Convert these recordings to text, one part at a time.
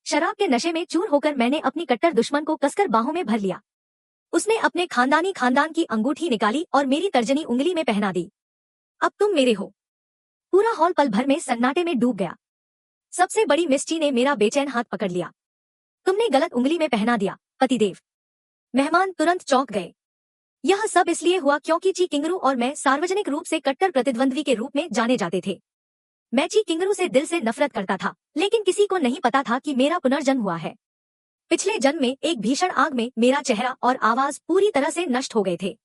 शराब के नशे में चूर होकर मैंने अपनी कट्टर दुश्मन को कसकर बाहों में भर लिया। उसने अपने खानदान की अंगूठी निकाली और मेरी तर्जनी उंगली में पहना दी। अब तुम मेरे हो। पूरा हॉल पल भर में सन्नाटे में डूब गया। सबसे बड़ी मिस ची ने मेरा बेचैन हाथ पकड़ लिया। तुमने गलत उंगली में पहना दिया, पतिदेव। मेहमान तुरंत चौंक गए। यह सब इसलिए हुआ क्योंकि ची किंगरू और मैं सार्वजनिक रूप से कट्टर प्रतिद्वंद्वी के रूप में जाने जाते थे। मैं ची किंगरू से दिल से नफरत करता था, लेकिन किसी को नहीं पता था कि मेरा पुनर्जन्म हुआ है। पिछले जन्म में एक भीषण आग में मेरा चेहरा और आवाज पूरी तरह से नष्ट हो गए थे।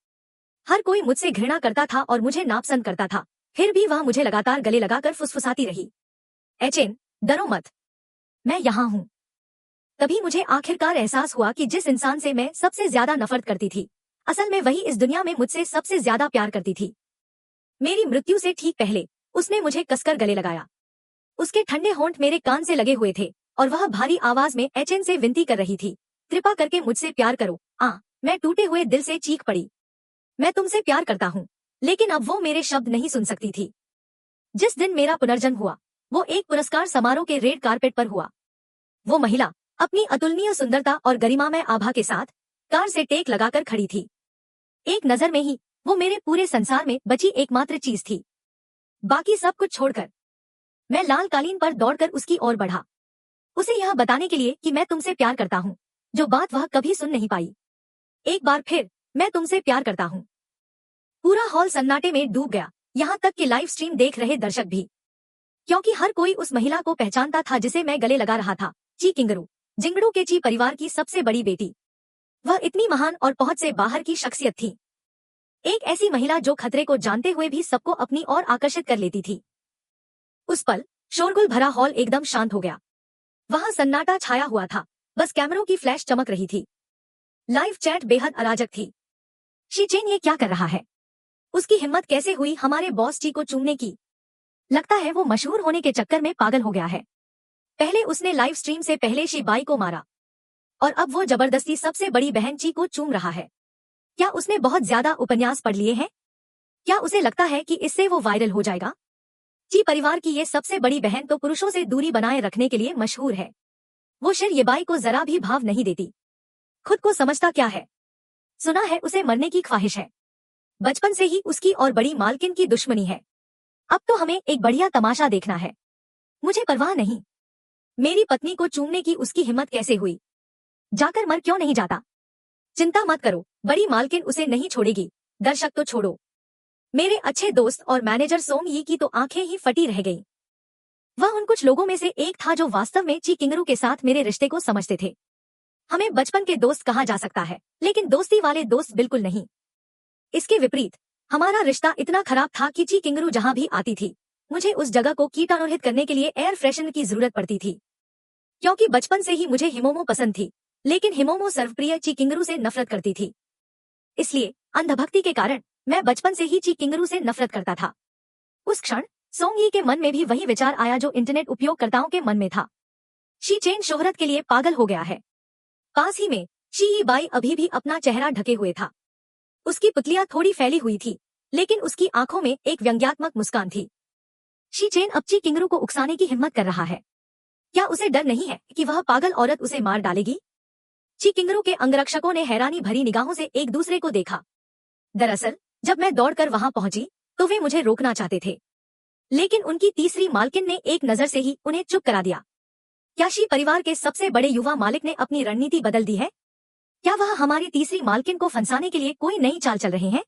हर कोई मुझसे घृणा करता था और मुझे नापसंद करता था, फिर भी वह मुझे लगातार गले लगाकर फुसफुसाती रही। एचेन, डरो मत, मैं यहाँ हूँ। तभी मुझे आखिरकार एहसास हुआ कि जिस इंसान से मैं सबसे ज्यादा नफरत करती थी, असल में वही इस दुनिया में मुझसे सबसे ज्यादा प्यार करती थी। मेरी मृत्यु से ठीक पहले उसने मुझे कसकर गले लगाया। उसके ठंडे होंठ मेरे कान से लगे हुए थे और वह भारी आवाज में एचएन से विनती कर रही थी, कृपा करके मुझसे प्यार करो। मैं टूटे हुए दिल से चीख पड़ी, मैं तुमसे प्यार करता हूँ। लेकिन अब वो मेरे शब्द नहीं सुन सकती थी। जिस दिन मेरा पुनर्जन्म हुआ, वो एक पुरस्कार समारोह के रेड कारपेट पर हुआ। वो महिला अपनी अतुलनीय सुंदरता और गरिमामय आभा के साथ कार से टेक लगाकर खड़ी थी। एक नजर में ही वो मेरे पूरे संसार में बची एकमात्र चीज थी। बाकी सब कुछ छोड़कर मैं लाल कालीन पर दौड़कर उसकी ओर बढ़ा, उसे यह बताने के लिए कि मैं तुमसे प्यार करता हूँ, जो बात वह कभी सुन नहीं पाई। एक बार फिर मैं तुमसे प्यार करता हूँ। पूरा हॉल सन्नाटे में डूब गया, यहाँ तक कि लाइव स्ट्रीम देख रहे दर्शक भी, क्योंकि हर कोई उस महिला को पहचानता था जिसे मैं गले लगा रहा था। ची किंगरू, जिंगड़ू के ची परिवार की सबसे बड़ी बेटी। वह इतनी महान और पहुंच से बाहर की शख्सियत थी। एक ऐसी महिला जो खतरे को जानते हुए भी सबको अपनी ओर आकर्षित कर लेती थी। उस पल शोरगुल भरा हॉल एकदम शांत हो गया। वहां सन्नाटा छाया हुआ था, बस कैमरों की फ्लैश चमक रही थी। लाइव चैट बेहद अराजक थी। शी चेन ये क्या कर रहा है? उसकी हिम्मत कैसे हुई हमारे बॉस ची को चूमने की? लगता है वो मशहूर होने के चक्कर में पागल हो गया है। पहले उसने लाइव स्ट्रीम से पहले शी बाई को मारा और अब वो जबरदस्ती सबसे बड़ी बहन ची को चूम रहा है। क्या उसने बहुत ज्यादा उपन्यास पढ़ लिए हैं? क्या उसे लगता है कि इससे वो वायरल हो जाएगा? ची परिवार की ये सबसे बड़ी बहन तो पुरुषों से दूरी बनाए रखने के लिए मशहूर है। वो शिर ये बाई को जरा भी भाव नहीं देती। खुद को समझता क्या है? सुना है उसे मरने की ख्वाहिश है। बचपन से ही उसकी और बड़ी मालकिन की दुश्मनी है। अब तो हमें एक बढ़िया तमाशा देखना है। मुझे परवाह नहीं, मेरी पत्नी को चूमने की उसकी हिम्मत कैसे हुई? जाकर मर क्यों नहीं जाता? चिंता मत करो, बड़ी मालकिन उसे नहीं छोड़ेगी। दर्शक तो छोड़ो, मेरे अच्छे दोस्त और मैनेजर सोंग यी की तो आंखें ही फटी रह गईं। वह उन कुछ लोगों में से एक था जो वास्तव में ची किंगरू के साथ मेरे रिश्ते को समझते थे। हमें बचपन के दोस्त कहा जा सकता है, लेकिन दोस्ती वाले दोस्त बिल्कुल नहीं। इसके विपरीत हमारा रिश्ता इतना खराब था कि ची किंगरू जहां भी आती थी, मुझे उस जगह को कीटाणुरहित करने के लिए एयर फ्रेशनर की जरूरत पड़ती थी। क्योंकि बचपन से ही मुझे हिमोमो पसंद थी, लेकिन हिमोमो सर्वप्रिय ची किंगरू से नफरत करती थी। इसलिए अंधभक्ति के कारण मैं बचपन से ही ची किंगरू से नफरत करता था। उस क्षण सोंग यी के मन में भी वही विचार आया जो इंटरनेट उपयोगकर्ताओं के मन में था। शी चेन शोहरत के लिए पागल हो गया है। पास ही में शी यी बाई अभी भी अपना चेहरा ढके हुए था। उसकी पुतलियां थोड़ी फैली हुई थी, लेकिन उसकी आंखों में एक व्यंग्यात्मक मुस्कान थी। शी चेन अब ची किंगरू को उकसाने की हिम्मत कर रहा है। क्या उसे डर नहीं है कि वह पागल औरत उसे मार डालेगी? ची किंगरू के अंगरक्षकों ने हैरानी भरी निगाहों से एक दूसरे को देखा। दरअसल जब मैं दौड़कर वहां पहुंची तो वे मुझे रोकना चाहते थे, लेकिन उनकी तीसरी मालकिन ने एक नजर से ही उन्हें चुप करा दिया। क्या शी परिवार के सबसे बड़े युवा मालिक ने अपनी रणनीति बदल दी है? क्या वह हमारी तीसरी मालकिन को फंसाने के लिए कोई नई चाल चल रहे हैं?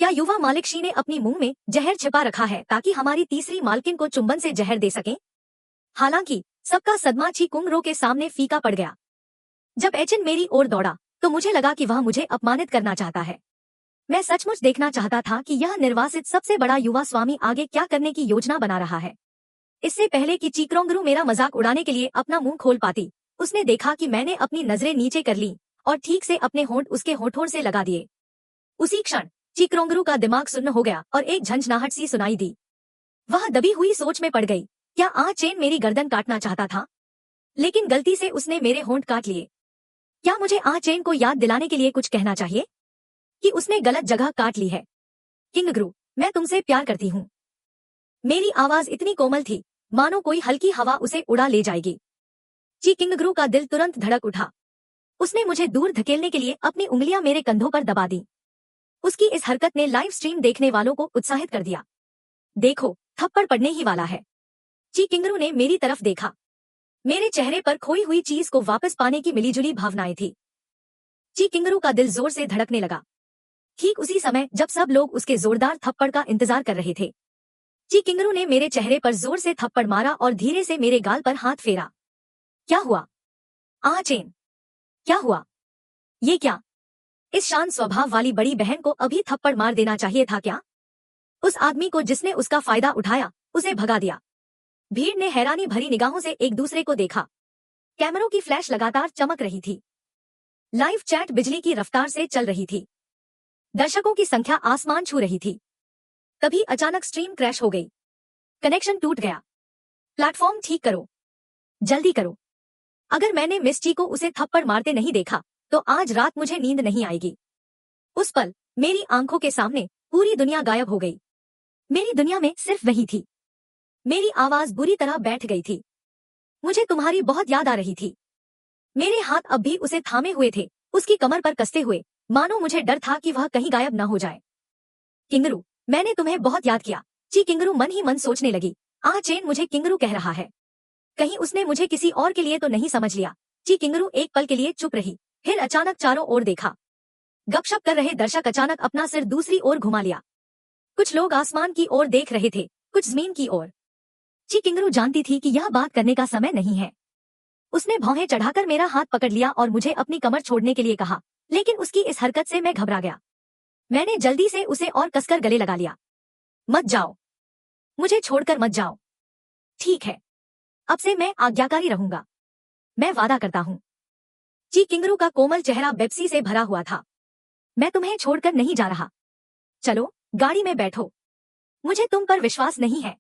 क्या युवा मालिक शी ने अपनी मुंह में जहर छिपा रखा है ताकि हमारी तीसरी मालकिन को चुंबन से जहर दे सकें? हालांकि सबका सदमा ची कुंगरो के सामने फीका पड़ गया। जब एचन मेरी ओर दौड़ा तो मुझे लगा कि वह मुझे अपमानित करना चाहता है। मैं सचमुच देखना चाहता था कि यह निर्वासित सबसे बड़ा युवा स्वामी आगे क्या करने की योजना बना रहा है। इससे पहले कि चीक्रोंगरू मेरा मजाक उड़ाने के लिए अपना मुंह खोल पाती, उसने देखा कि मैंने अपनी नजरें नीचे कर ली और ठीक से अपने होंठ उसके होठों से लगा दिए। उसी क्षण चीक्रोंगरू का दिमाग सुन्न हो गया और एक झंझनाहट सी सुनाई दी। वह दबी हुई सोच में पड़ गई। क्या आ चेन मेरी गर्दन काटना चाहता था? लेकिन गलती से उसने मेरे होंठ काट लिए। क्या मुझे आ चेन को याद दिलाने के लिए कुछ कहना चाहिए कि उसने गलत जगह काट ली है? किंगरू, मैं तुमसे प्यार करती हूँ। मेरी आवाज इतनी कोमल थी मानो कोई हल्की हवा उसे उड़ा ले जाएगी। ची किंगरू का दिल तुरंत धड़क उठा। उसने मुझे दूर धकेलने के लिए अपनी उंगलियां मेरे कंधों पर दबा दी। उसकी इस हरकत ने लाइव स्ट्रीम देखने वालों को उत्साहित कर दिया। देखो, थप्पड़ पड़ने ही वाला है। ची किंगरू ने मेरी तरफ देखा। मेरे चेहरे पर खोई हुई चीज को वापस पाने की मिलीजुली भावनाएं थी। ची किंगरू का दिल जोर से धड़कने लगा। ठीक उसी समय जब सब लोग उसके जोरदार थप्पड़ का इंतजार कर रहे थे, ची किंगरू ने मेरे चेहरे पर जोर से थप्पड़ मारा और धीरे से मेरे गाल पर हाथ फेरा। क्या हुआ? चेन, क्या हुआ? ये क्या? इस शांत स्वभाव वाली बड़ी बहन को अभी थप्पड़ मार देना चाहिए था क्या? उस आदमी को जिसने उसका फायदा उठाया, उसे भगा दिया। भीड़ ने हैरानी भरी निगाहों से एक दूसरे को देखा। कैमरों की फ्लैश लगातार चमक रही थी। लाइव चैट बिजली की रफ्तार से चल रही थी। दर्शकों की संख्या आसमान छू रही थी। तभी अचानक स्ट्रीम क्रैश हो गई। कनेक्शन टूट गया। प्लेटफॉर्म ठीक करो, जल्दी करो। अगर मैंने मिस ची को उसे थप्पड़ मारते नहीं देखा तो आज रात मुझे नींद नहीं आएगी। उस पल मेरी आंखों के सामने पूरी दुनिया गायब हो गई। मेरी दुनिया में सिर्फ वही थी। मेरी आवाज बुरी तरह बैठ गई थी। मुझे तुम्हारी बहुत याद आ रही थी। मेरे हाथ अब भी उसे थामे हुए थे, उसकी कमर पर कसते हुए, मानो मुझे डर था कि वह कहीं गायब न हो जाए। किंगरू, मैंने तुम्हें बहुत याद किया। ची किंगरू मन ही मन सोचने लगी। चेन मुझे किंगरू कह रहा है। कहीं उसने मुझे किसी और के लिए तो नहीं समझ लिया। ची किंगरू एक पल के लिए चुप रही, फिर अचानक चारों ओर देखा। गपशप कर रहे दर्शक अचानक अपना सिर दूसरी ओर घुमा लिया। कुछ लोग आसमान की ओर देख रहे थे, कुछ जमीन की ओर। ची किंगरू जानती थी कि यह बात करने का समय नहीं है। उसने भौहें चढ़ाकर मेरा हाथ पकड़ लिया और मुझे अपनी कमर छोड़ने के लिए कहा, लेकिन उसकी इस हरकत से मैं घबरा गया। मैंने जल्दी से उसे और कसकर गले लगा लिया। मत जाओ, मुझे छोड़कर मत जाओ। ठीक है, अब से मैं आज्ञाकारी रहूंगा, मैं वादा करता हूं। ची किंगरू का कोमल चेहरा बेप्सी से भरा हुआ था। मैं तुम्हें छोड़कर नहीं जा रहा। चलो, गाड़ी में बैठो। मुझे तुम पर विश्वास नहीं है।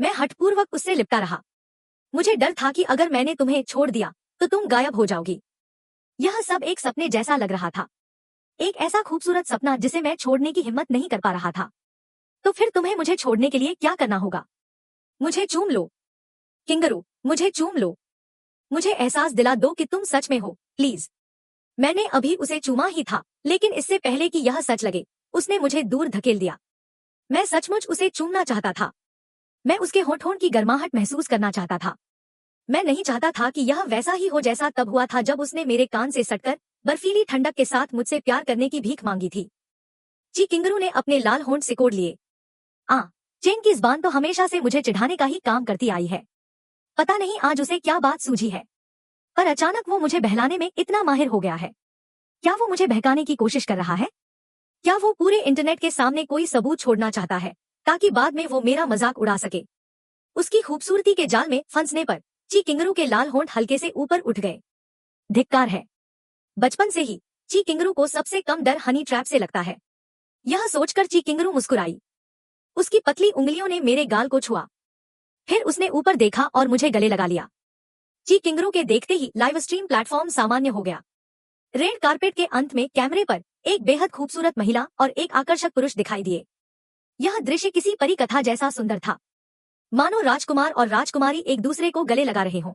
मैं हठपूर्वक उससे लिपटा रहा। मुझे डर था कि अगर मैंने तुम्हें छोड़ दिया तो तुम गायब हो जाओगी। यह सब एक सपने जैसा लग रहा था, एक ऐसा खूबसूरत सपना जिसे मैं छोड़ने की हिम्मत नहीं कर पा रहा था। तो फिर तुम्हें मुझे छोड़ने के लिए क्या करना होगा? मुझे चूम लो किंगरू, मुझे चूम लो। मुझे एहसास दिला दो कि तुम सच में हो, प्लीज। मैंने अभी उसे चूमा ही था, लेकिन इससे पहले कि यह सच लगे, उसने मुझे दूर धकेल दिया। मैं सचमुच उसे चूमना चाहता था। मैं उसके होठों की गर्माहट महसूस करना चाहता था। मैं नहीं चाहता था कि यह वैसा ही हो जैसा तब हुआ था जब उसने मेरे कान से सटकर बर्फीली ठंडक के साथ मुझसे प्यार करने की भीख मांगी थी। ची किंगरू ने अपने लाल होंठ सिकोड़ लिए। चेन की ज़बान तो हमेशा से मुझे चिढ़ाने का ही काम करती आई है। पता नहीं आज उसे क्या बात सूझी है, पर अचानक वो मुझे बहलाने में इतना माहिर हो गया है। क्या वो मुझे बहकाने की कोशिश कर रहा है? क्या वो पूरे इंटरनेट के सामने कोई सबूत छोड़ना चाहता है ताकि बाद में वो मेरा मजाक उड़ा सके? उसकी खूबसूरती के जाल में फंसने पर ची किंगरू के लाल होंठ हल्के से ऊपर उठ गए। धिक्कार है। बचपन से ही ची किंगरू को सबसे कम डर हनी ट्रैप से लगता है। यह सोचकर ची किंगरू मुस्कुराई। उसकी पतली उंगलियों ने मेरे गाल को छुआ। फिर उसने ऊपर देखा और मुझे गले लगा लिया। ची किंगरू के देखते ही लाइव स्ट्रीम प्लेटफॉर्म सामान्य हो गया। रेड कारपेट के अंत में कैमरे पर एक बेहद खूबसूरत महिला और एक आकर्षक पुरुष दिखाई दिए। यह दृश्य किसी परी कथा जैसा सुंदर था, मानो राजकुमार और राजकुमारी एक दूसरे को गले लगा रहे हों।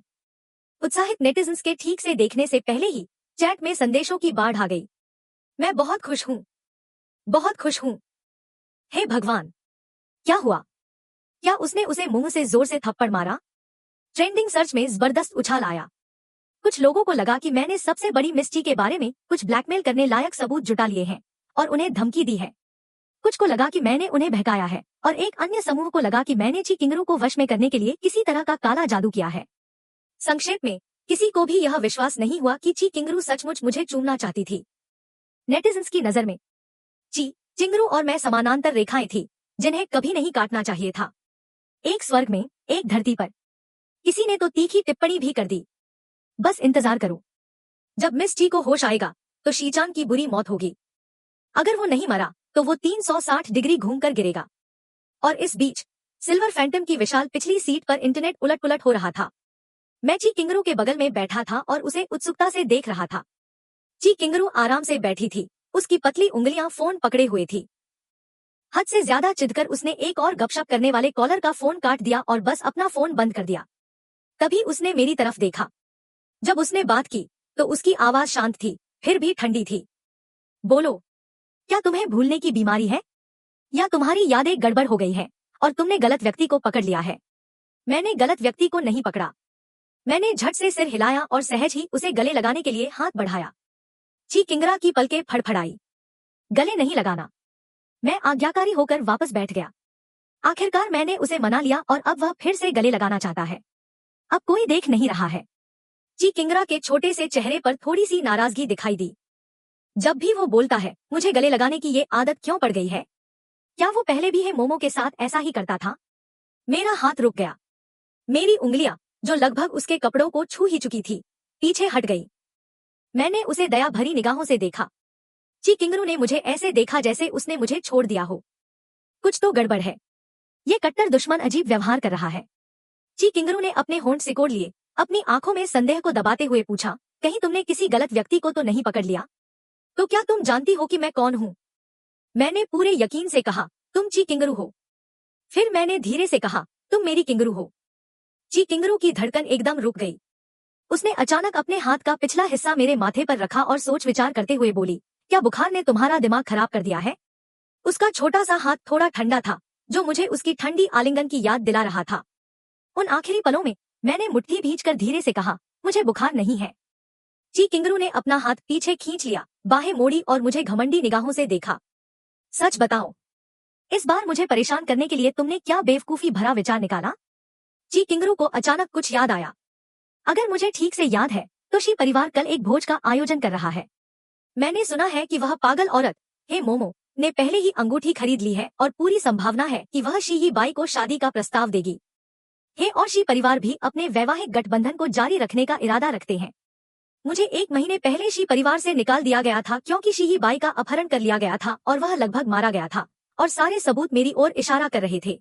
उत्साहित नेटिजन्स के ठीक से देखने से पहले ही चैट में संदेशों की बाढ़ आ गई। मैं बहुत खुश हूँ, बहुत खुश हूँ। हे भगवान, क्या हुआ? क्या उसने उसे मुंह से जोर से थप्पड़ मारा? ट्रेंडिंग सर्च में जबरदस्त उछाल आया। कुछ लोगों को लगा कि मैंने सबसे बड़ी मिस ची के बारे में कुछ ब्लैकमेल करने लायक सबूत जुटा लिए हैं और उन्हें धमकी दी है। कुछ को लगा कि मैंने उन्हें बहकाया है और एक अन्य समूह को लगा कि मैंने ची किंगरू को वश में करने के लिए किसी तरह का काला जादू किया है। संक्षेप में, किसी को भी यह विश्वास नहीं हुआ कि ची किंगरू सचमुच मुझे चूमना चाहती थी। नेटिजन्स की नजर में ची किंगरू और मैं समानांतर रेखाएं थी जिन्हें कभी नहीं काटना चाहिए था। एक स्वर्ग में, एक धरती पर। किसी ने तो तीखी टिप्पणी भी कर दी, बस इंतजार करो, जब मिस ची को होश आएगा तो शीचान की बुरी मौत होगी। अगर वो नहीं मरा तो वो 360 डिग्री घूमकर गिरेगा। और इस बीच सिल्वर फैंटम की विशाल पिछली सीट पर इंटरनेट उलट पुलट हो रहा था। मैं ची किंगरू के बगल में बैठा था और उसे उत्सुकता से देख रहा था। ची किंगरू आराम से बैठी थी, उसकी पतली उंगलियां फोन पकड़े हुए थी। हद से ज्यादा चिढ़कर उसने एक और गपशप करने वाले कॉलर का फोन काट दिया और बस अपना फोन बंद कर दिया। तभी उसने मेरी तरफ देखा। जब उसने बात की तो उसकी आवाज शांत थी, फिर भी ठंडी थी। बोलो, क्या तुम्हें भूलने की बीमारी है, या तुम्हारी यादें गड़बड़ हो गई है और तुमने गलत व्यक्ति को पकड़ लिया है? मैंने गलत व्यक्ति को नहीं पकड़ा। मैंने झट से सिर हिलाया और सहज ही उसे गले लगाने के लिए हाथ बढ़ाया। ची किंगरा की पलकें फड़फड़ाई। गले नहीं लगाना। मैं आज्ञाकारी होकर वापस बैठ गया। आखिरकार मैंने उसे मना लिया और अब वह फिर से गले लगाना चाहता है। अब कोई देख नहीं रहा है। ची किंगरा के छोटे से चेहरे पर थोड़ी सी नाराजगी दिखाई दी। जब भी वो बोलता है, मुझे गले लगाने की ये आदत क्यों पड़ गई है? क्या वो पहले भी है मोमो के साथ ऐसा ही करता था? मेरा हाथ रुक गया। मेरी उंगलियां, जो लगभग उसके कपड़ों को छू ही चुकी थी, पीछे हट गई। मैंने उसे दया भरी निगाहों से देखा। ची किंगरू ने मुझे ऐसे देखा जैसे उसने मुझे छोड़ दिया हो। कुछ तो गड़बड़ है। ये कट्टर दुश्मन अजीब व्यवहार कर रहा है। ची किंगरू ने अपने होंठ सिकोड़ लिए, अपनी आंखों में संदेह को दबाते हुए पूछा, कहीं तुमने किसी गलत व्यक्ति को तो नहीं पकड़ लिया? तो क्या तुम जानती हो कि मैं कौन हूँ? मैंने पूरे यकीन से कहा, तुम ची किंगरू हो। फिर मैंने धीरे से कहा, तुम मेरी किंगरू हो। ची किंगरू की धड़कन एकदम रुक गई। उसने अचानक अपने हाथ का पिछला हिस्सा मेरे माथे पर रखा और सोच विचार करते हुए बोली, क्या बुखार ने तुम्हारा दिमाग खराब कर दिया है? उसका छोटा सा हाथ थोड़ा ठंडा था, जो मुझे उसकी ठंडी आलिंगन की याद दिला रहा था। उन आखिरी पलों में मैंने मुट्ठी भींचकर धीरे से कहा, मुझे बुखार नहीं है। ची किंगरू ने अपना हाथ पीछे खींच लिया, बाहें मोड़ी और मुझे घमंडी निगाहों से देखा। सच बताओ, इस बार मुझे परेशान करने के लिए तुमने क्या बेवकूफी भरा विचार निकाला? ची किंगरू को अचानक कुछ याद आया। अगर मुझे ठीक से याद है तो शी परिवार कल एक भोज का आयोजन कर रहा है। मैंने सुना है कि वह पागल औरत, हे मोमो, ने पहले ही अंगूठी खरीद ली है और पूरी संभावना है कि वह शी ही बाई को शादी का प्रस्ताव देगी। हे और शी परिवार भी अपने वैवाहिक गठबंधन को जारी रखने का इरादा रखते हैं। मुझे 1 महीने पहले शी परिवार से निकाल दिया गया था क्योंकि शी ही बाई का अपहरण कर लिया गया था और वह लगभग मारा गया था, और सारे सबूत मेरी ओर इशारा कर रहे थे।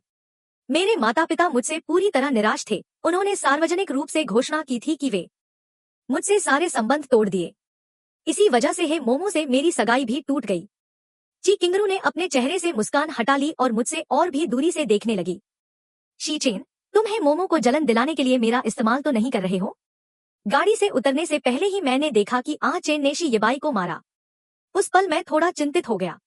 मेरे माता पिता मुझसे पूरी तरह निराश थे। उन्होंने सार्वजनिक रूप से घोषणा की थी कि वे मुझसे सारे संबंध तोड़ दिए। इसी वजह से हे मोमो से मेरी सगाई भी टूट गई। ची किंगरू ने अपने चेहरे से मुस्कान हटा ली और मुझसे और भी दूरी से देखने लगी। शी चेन, तुम हे मोमो को जलन दिलाने के लिए मेरा इस्तेमाल तो नहीं कर रहे हो? गाड़ी से उतरने से पहले ही मैंने देखा कि चेन ने शी येबाई को मारा। उस पल मैं थोड़ा चिंतित हो गया।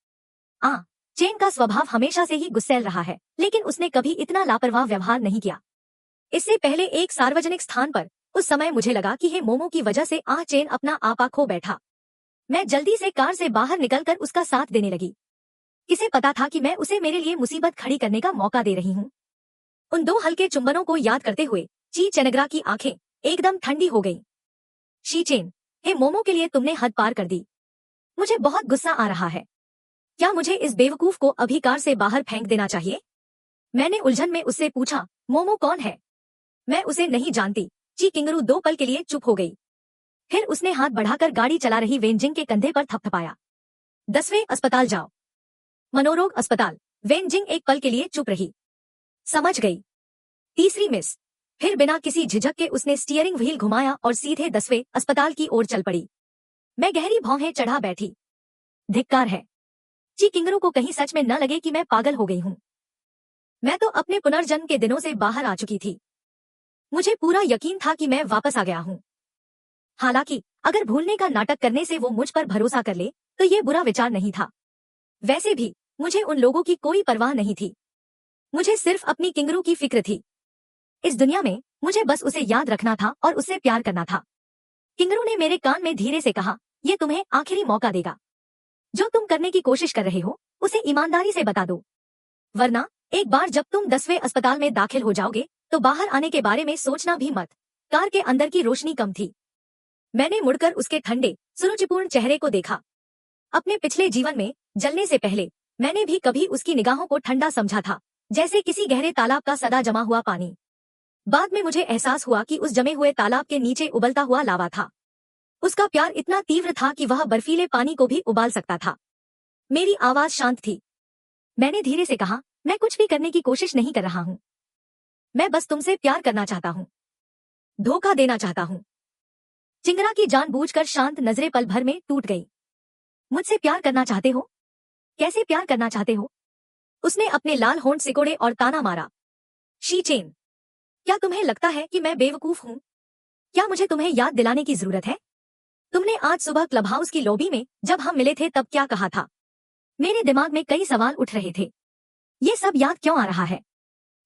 चेन का स्वभाव हमेशा से ही गुस्सैल रहा है, लेकिन उसने कभी इतना लापरवाह व्यवहार नहीं किया। इससे पहले एक सार्वजनिक स्थान पर उस समय मुझे लगा कि हे मोमो की वजह से चेन अपना आपा खो बैठा। मैं जल्दी से कार से बाहर निकलकर उसका साथ देने लगी। किसे पता था कि मैं उसे मेरे लिए मुसीबत खड़ी करने का मौका दे रही हूँ। उन 2 हल्के चुंबनों को याद करते हुए ची चेनग्रा की आंखें एकदम ठंडी हो गईं। शी चेन, हे मोमो के लिए तुमने हद पार कर दी। मुझे बहुत गुस्सा आ रहा है। क्या मुझे इस बेवकूफ को अभी कार से बाहर फेंक देना चाहिए? मैंने उलझन में उससे पूछा, मोमो कौन है? मैं उसे नहीं जानती। ची किंगरू 2 पल के लिए चुप हो गई। फिर उसने हाथ बढ़ाकर गाड़ी चला रही वेनजिंग के कंधे पर थपथपाया। 10वें अस्पताल जाओ। मनोरोग अस्पताल। वेनजिंग एक पल के लिए चुप रही। समझ गई। तीसरी मिस। फिर बिना किसी झिझक के उसने स्टीयरिंग व्हील घुमाया और सीधे 10वें अस्पताल की ओर चल पड़ी। मैं गहरी भौहें चढ़ा बैठी। धिक्कार है। ची किंगरू को कहीं सच में न लगे कि मैं पागल हो गई हूँ। मैं तो अपने पुनर्जन्म के दिनों से बाहर आ चुकी थी। मुझे पूरा यकीन था कि मैं वापस आ गया हूँ। हालांकि अगर भूलने का नाटक करने से वो मुझ पर भरोसा कर ले तो ये बुरा विचार नहीं था। वैसे भी मुझे उन लोगों की कोई परवाह नहीं थी। मुझे सिर्फ अपनी किंगरू की फिक्र थी। इस दुनिया में मुझे बस उसे याद रखना था और उससे प्यार करना था। किंगरू ने मेरे कान में धीरे से कहा, ये तुम्हें आखिरी मौका देगा। जो तुम करने की कोशिश कर रहे हो उसे ईमानदारी से बता दो, वरना एक बार जब तुम 10वें अस्पताल में दाखिल हो जाओगे तो बाहर आने के बारे में सोचना भी मत। कार के अंदर की रोशनी कम थी। मैंने मुड़कर उसके ठंडे, सुरुचिपूर्ण चेहरे को देखा। अपने पिछले जीवन में जलने से पहले मैंने भी कभी उसकी निगाहों को ठंडा समझा था, जैसे किसी गहरे तालाब का सदा जमा हुआ पानी। बाद में मुझे एहसास हुआ कि उस जमे हुए तालाब के नीचे उबलता हुआ लावा था। उसका प्यार इतना तीव्र था कि वह बर्फीले पानी को भी उबाल सकता था। मेरी आवाज शांत थी। मैंने धीरे से कहा, मैं कुछ भी करने की कोशिश नहीं कर रहा हूँ। मैं बस तुमसे प्यार करना चाहता हूँ, धोखा देना चाहता हूँ। चिंगरा की जानबूझकर शांत नजरें पल भर में टूट गई। मुझसे प्यार करना चाहते हो? कैसे प्यार करना चाहते हो? उसने अपने लाल होंठ सिकोड़े और ताना मारा। शी चेन, क्या तुम्हें लगता है कि मैं बेवकूफ हूँ? क्या मुझे तुम्हें याद दिलाने की जरूरत है? तुमने आज सुबह क्लब हाउस की लॉबी में जब हम मिले थे तब क्या कहा था? मेरे दिमाग में कई सवाल उठ रहे थे। ये सब याद क्यों आ रहा है?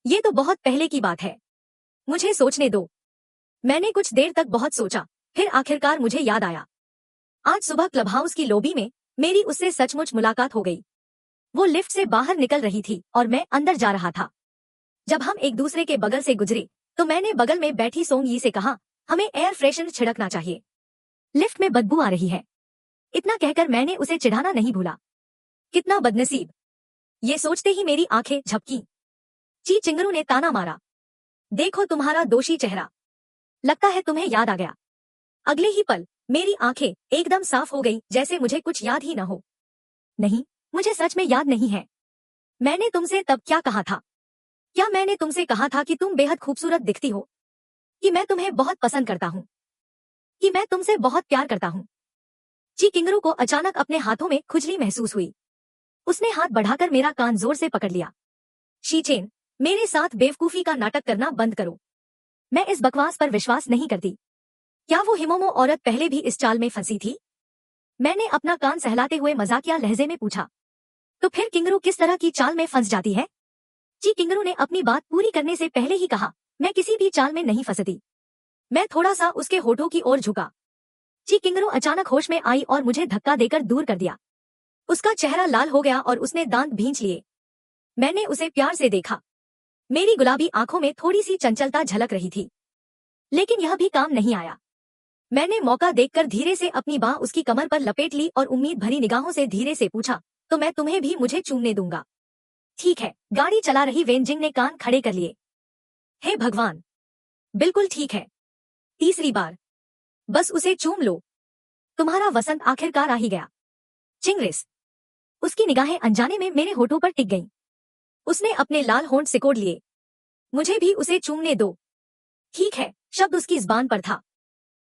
ये तो बहुत पहले की बात है। मुझे सोचने दो। मैंने कुछ देर तक बहुत सोचा, फिर आखिरकार मुझे याद आया। आज सुबह क्लब हाउस की लॉबी में मेरी उससे सचमुच मुलाकात हो गई। वो लिफ्ट से बाहर निकल रही थी और मैं अंदर जा रहा था। जब हम एक दूसरे के बगल से गुजरे तो मैंने बगल में बैठी सोंग यी से कहा, हमें एयर फ्रेशनर छिड़कना चाहिए। लिफ्ट में बदबू आ रही है। इतना कहकर मैंने उसे चिढ़ाना नहीं भूला। कितना बदनसीब। ये सोचते ही मेरी आंखें झपकी। ची चिंगरू ने ताना मारा, देखो तुम्हारा दोषी चेहरा, लगता है तुम्हें याद आ गया। अगले ही पल मेरी आंखें एकदम साफ हो गई, जैसे मुझे कुछ याद ही न हो। नहीं, मुझे सच में याद नहीं है। मैंने तुमसे तब क्या कहा था? क्या मैंने तुमसे कहा था कि तुम बेहद खूबसूरत दिखती हो, कि मैं तुम्हें बहुत पसंद करता हूँ, कि मैं तुमसे बहुत प्यार करता हूँ? ची किंगरू को अचानक अपने हाथों में खुजली महसूस हुई। उसने हाथ बढ़ाकर मेरा कान जोर से पकड़ लिया। शीचेन, मेरे साथ बेवकूफी का नाटक करना बंद करो। मैं इस बकवास पर विश्वास नहीं करती। क्या वो हिमोमो औरत पहले भी इस चाल में फंसी थी? मैंने अपना कान सहलाते हुए मजाकिया लहजे में पूछा। तो फिर किंगरू किस तरह की चाल में फंस जाती है? ची किंगरू ने अपनी बात पूरी करने से पहले ही कहा, मैं किसी भी चाल में नहीं फंसती। मैं थोड़ा सा उसके होठों की ओर झुका। ची किंगरू अचानक होश में आई और मुझे धक्का देकर दूर कर दिया। उसका चेहरा लाल हो गया और उसने दांत भींच लिए। मैंने उसे प्यार से देखा। मेरी गुलाबी आंखों में थोड़ी सी चंचलता झलक रही थी, लेकिन यह भी काम नहीं आया। मैंने मौका देखकर धीरे से अपनी बाह उसकी कमर पर लपेट ली और उम्मीद भरी निगाहों से धीरे से पूछा, तो मैं तुम्हें भी मुझे चूमने दूंगा? ठीक है। गाड़ी चला रही वेनजिंग ने कान खड़े कर लिए। हे भगवान, बिल्कुल ठीक है। तीसरी बार। बस उसे चूम लो। तुम्हारा वसंत आखिरकार आ ही गया। चिंग्रिस। उसकी निगाहें अनजाने में मेरे होठों पर टिक गईं। उसने अपने लाल होंठ सिकोड़ लिए। मुझे भी उसे चूमने दो। ठीक है, शब्द उसकी जुबान पर था,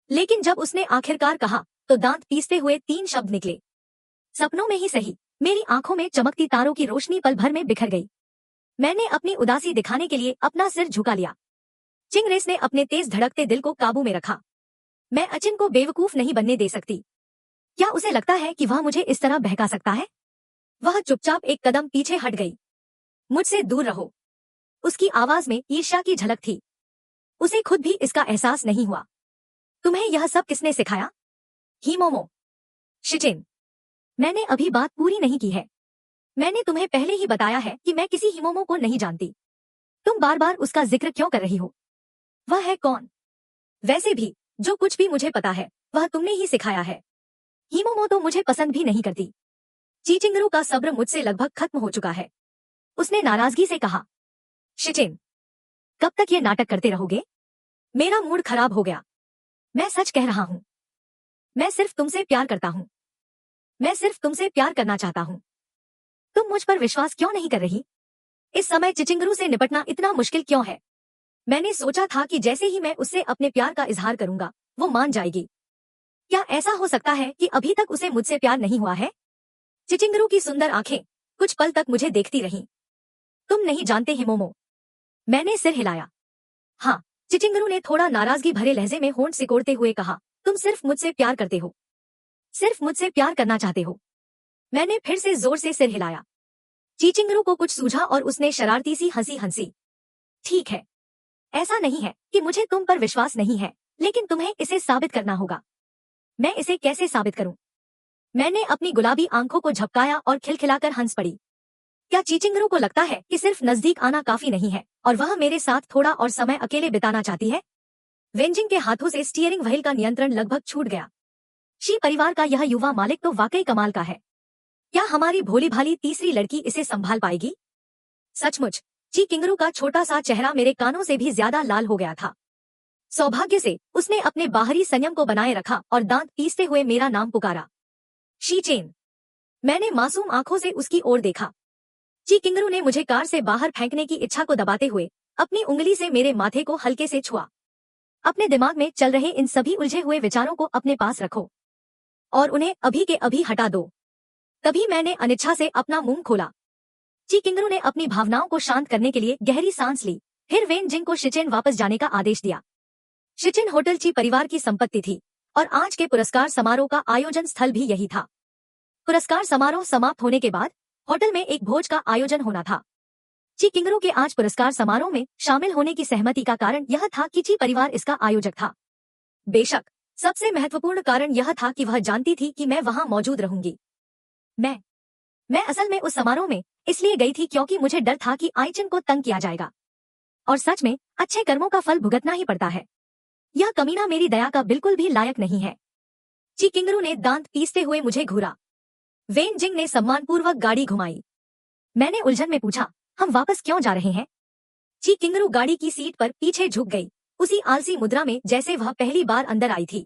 लेकिन जब उसने आखिरकार कहा तो दांत पीसते हुए 3 शब्द निकले। सपनों में ही सही, मेरी आंखों में चमकती तारों की रोशनी पल भर में बिखर गई। मैंने अपनी उदासी दिखाने के लिए अपना सिर झुका लिया। चिंग्रेस ने अपने तेज धड़कते दिल को काबू में रखा। मैं अचिन को बेवकूफ नहीं बनने दे सकती। क्या उसे लगता है कि वह मुझे इस तरह बहका सकता है? वह चुपचाप एक कदम पीछे हट गई। मुझसे दूर रहो। उसकी आवाज में ईर्ष्या की झलक थी। उसे खुद भी इसका एहसास नहीं हुआ। तुम्हें यह सब किसने सिखाया? हिमोमो। शिचिन। मैंने अभी बात पूरी नहीं की है। मैंने तुम्हें पहले ही बताया है कि मैं किसी हिमोमो को नहीं जानती। तुम बार बार उसका जिक्र क्यों कर रही हो? वह है कौन? वैसे भी जो कुछ भी मुझे पता है वह तुमने ही सिखाया है। हिमोमो तो मुझे पसंद भी नहीं करती। चीचिंगरू का सब्र मुझसे लगभग खत्म हो चुका है। उसने नाराजगी से कहा, शिचिन, कब तक ये नाटक करते रहोगे? मेरा मूड खराब हो गया। मैं सच कह रहा हूँ। मैं सिर्फ तुमसे प्यार करता हूँ। मैं सिर्फ तुमसे प्यार करना चाहता हूँ। तुम मुझ पर विश्वास क्यों नहीं कर रही? इस समय चिचिंगरू से निपटना इतना मुश्किल क्यों है? मैंने सोचा था कि जैसे ही मैं उससे अपने प्यार का इजहार करूंगा वो मान जाएगी। क्या ऐसा हो सकता है कि अभी तक उसे मुझसे प्यार नहीं हुआ है? चिचिंगरू की सुंदर आंखें कुछ पल तक मुझे देखती रहीं। तुम नहीं जानते हिमोमो। मैंने सिर हिलाया। हाँ, चिचिंगरू ने थोड़ा नाराजगी भरे लहजे में होंठ सिकोड़ते हुए कहा, तुम सिर्फ मुझसे प्यार करते हो। सिर्फ मुझसे प्यार करना चाहते हो। मैंने फिर से जोर से सिर हिलाया। चिचिंगरू को कुछ सूझा और उसने शरारती सी हंसी हंसी। ठीक है, ऐसा नहीं है कि मुझे तुम पर विश्वास नहीं है, लेकिन तुम्हें इसे साबित करना होगा। मैं इसे कैसे साबित करूं? मैंने अपनी गुलाबी आंखों को झपकाया और खिलखिलाकर हंस पड़ी। क्या चिचिंगरू को लगता है कि सिर्फ नजदीक आना काफी नहीं है और वह मेरे साथ थोड़ा और समय अकेले बिताना चाहती है? वेंजिंग के हाथों से स्टीयरिंग व्हील का नियंत्रण लगभग छूट गया। शी परिवार का यह युवा मालिक तो वाकई कमाल का है। क्या हमारी भोली भाली तीसरी लड़की इसे संभाल पाएगी? सचमुच, ची किंगरू का छोटा सा चेहरा मेरे कानों से भी ज्यादा लाल हो गया था। सौभाग्य से उसने अपने बाहरी संयम को बनाए रखा और दांत पीसते हुए मेरा नाम पुकारा, शीचेन। मैंने मासूम आंखों से उसकी ओर देखा। ची किंगरू ने मुझे कार से बाहर फेंकने की इच्छा को दबाते हुए अपनी उंगली से मेरे माथे को हल्के से छुआ। अपने दिमाग में चल रहे इन सभी उलझे हुए विचारों को अपने पास रखो और उन्हें अभी के अभी हटा दो। तभी मैंने अनिच्छा से अपना मुंह खोला। ची किंगरू ने अपनी भावनाओं को शांत करने के लिए गहरी सांस ली, फिर वेन जिंग को शिचेन वापस जाने का आदेश दिया। शिचिन होटल ची परिवार की संपत्ति थी और आज के पुरस्कार समारोह का आयोजन स्थल भी यही था। पुरस्कार समारोह समाप्त होने के बाद होटल में एक भोज का आयोजन होना था। ची किंगरू के आज पुरस्कार समारोह में शामिल होने की सहमति का कारण यह था कि ची परिवार इसका आयोजक था। बेशक सबसे महत्वपूर्ण कारण यह था कि वह जानती थी कि मैं वहां मौजूद रहूंगी। मैं असल में उस समारोह में इसलिए गई थी क्योंकि मुझे डर था कि आइचिन को तंग किया जाएगा। और सच में अच्छे कर्मों का फल भुगतना ही पड़ता है। यह कमीना मेरी दया का बिल्कुल भी लायक नहीं है। ची किंगरू ने दांत पीसते हुए मुझे घूरा। वेन जिंग ने सम्मानपूर्वक गाड़ी घुमाई। मैंने उलझन में पूछा, हम वापस क्यों जा रहे हैं? ची किंगरू गाड़ी की सीट पर पीछे झुक गई, उसी आलसी मुद्रा में जैसे वह पहली बार अंदर आई थी।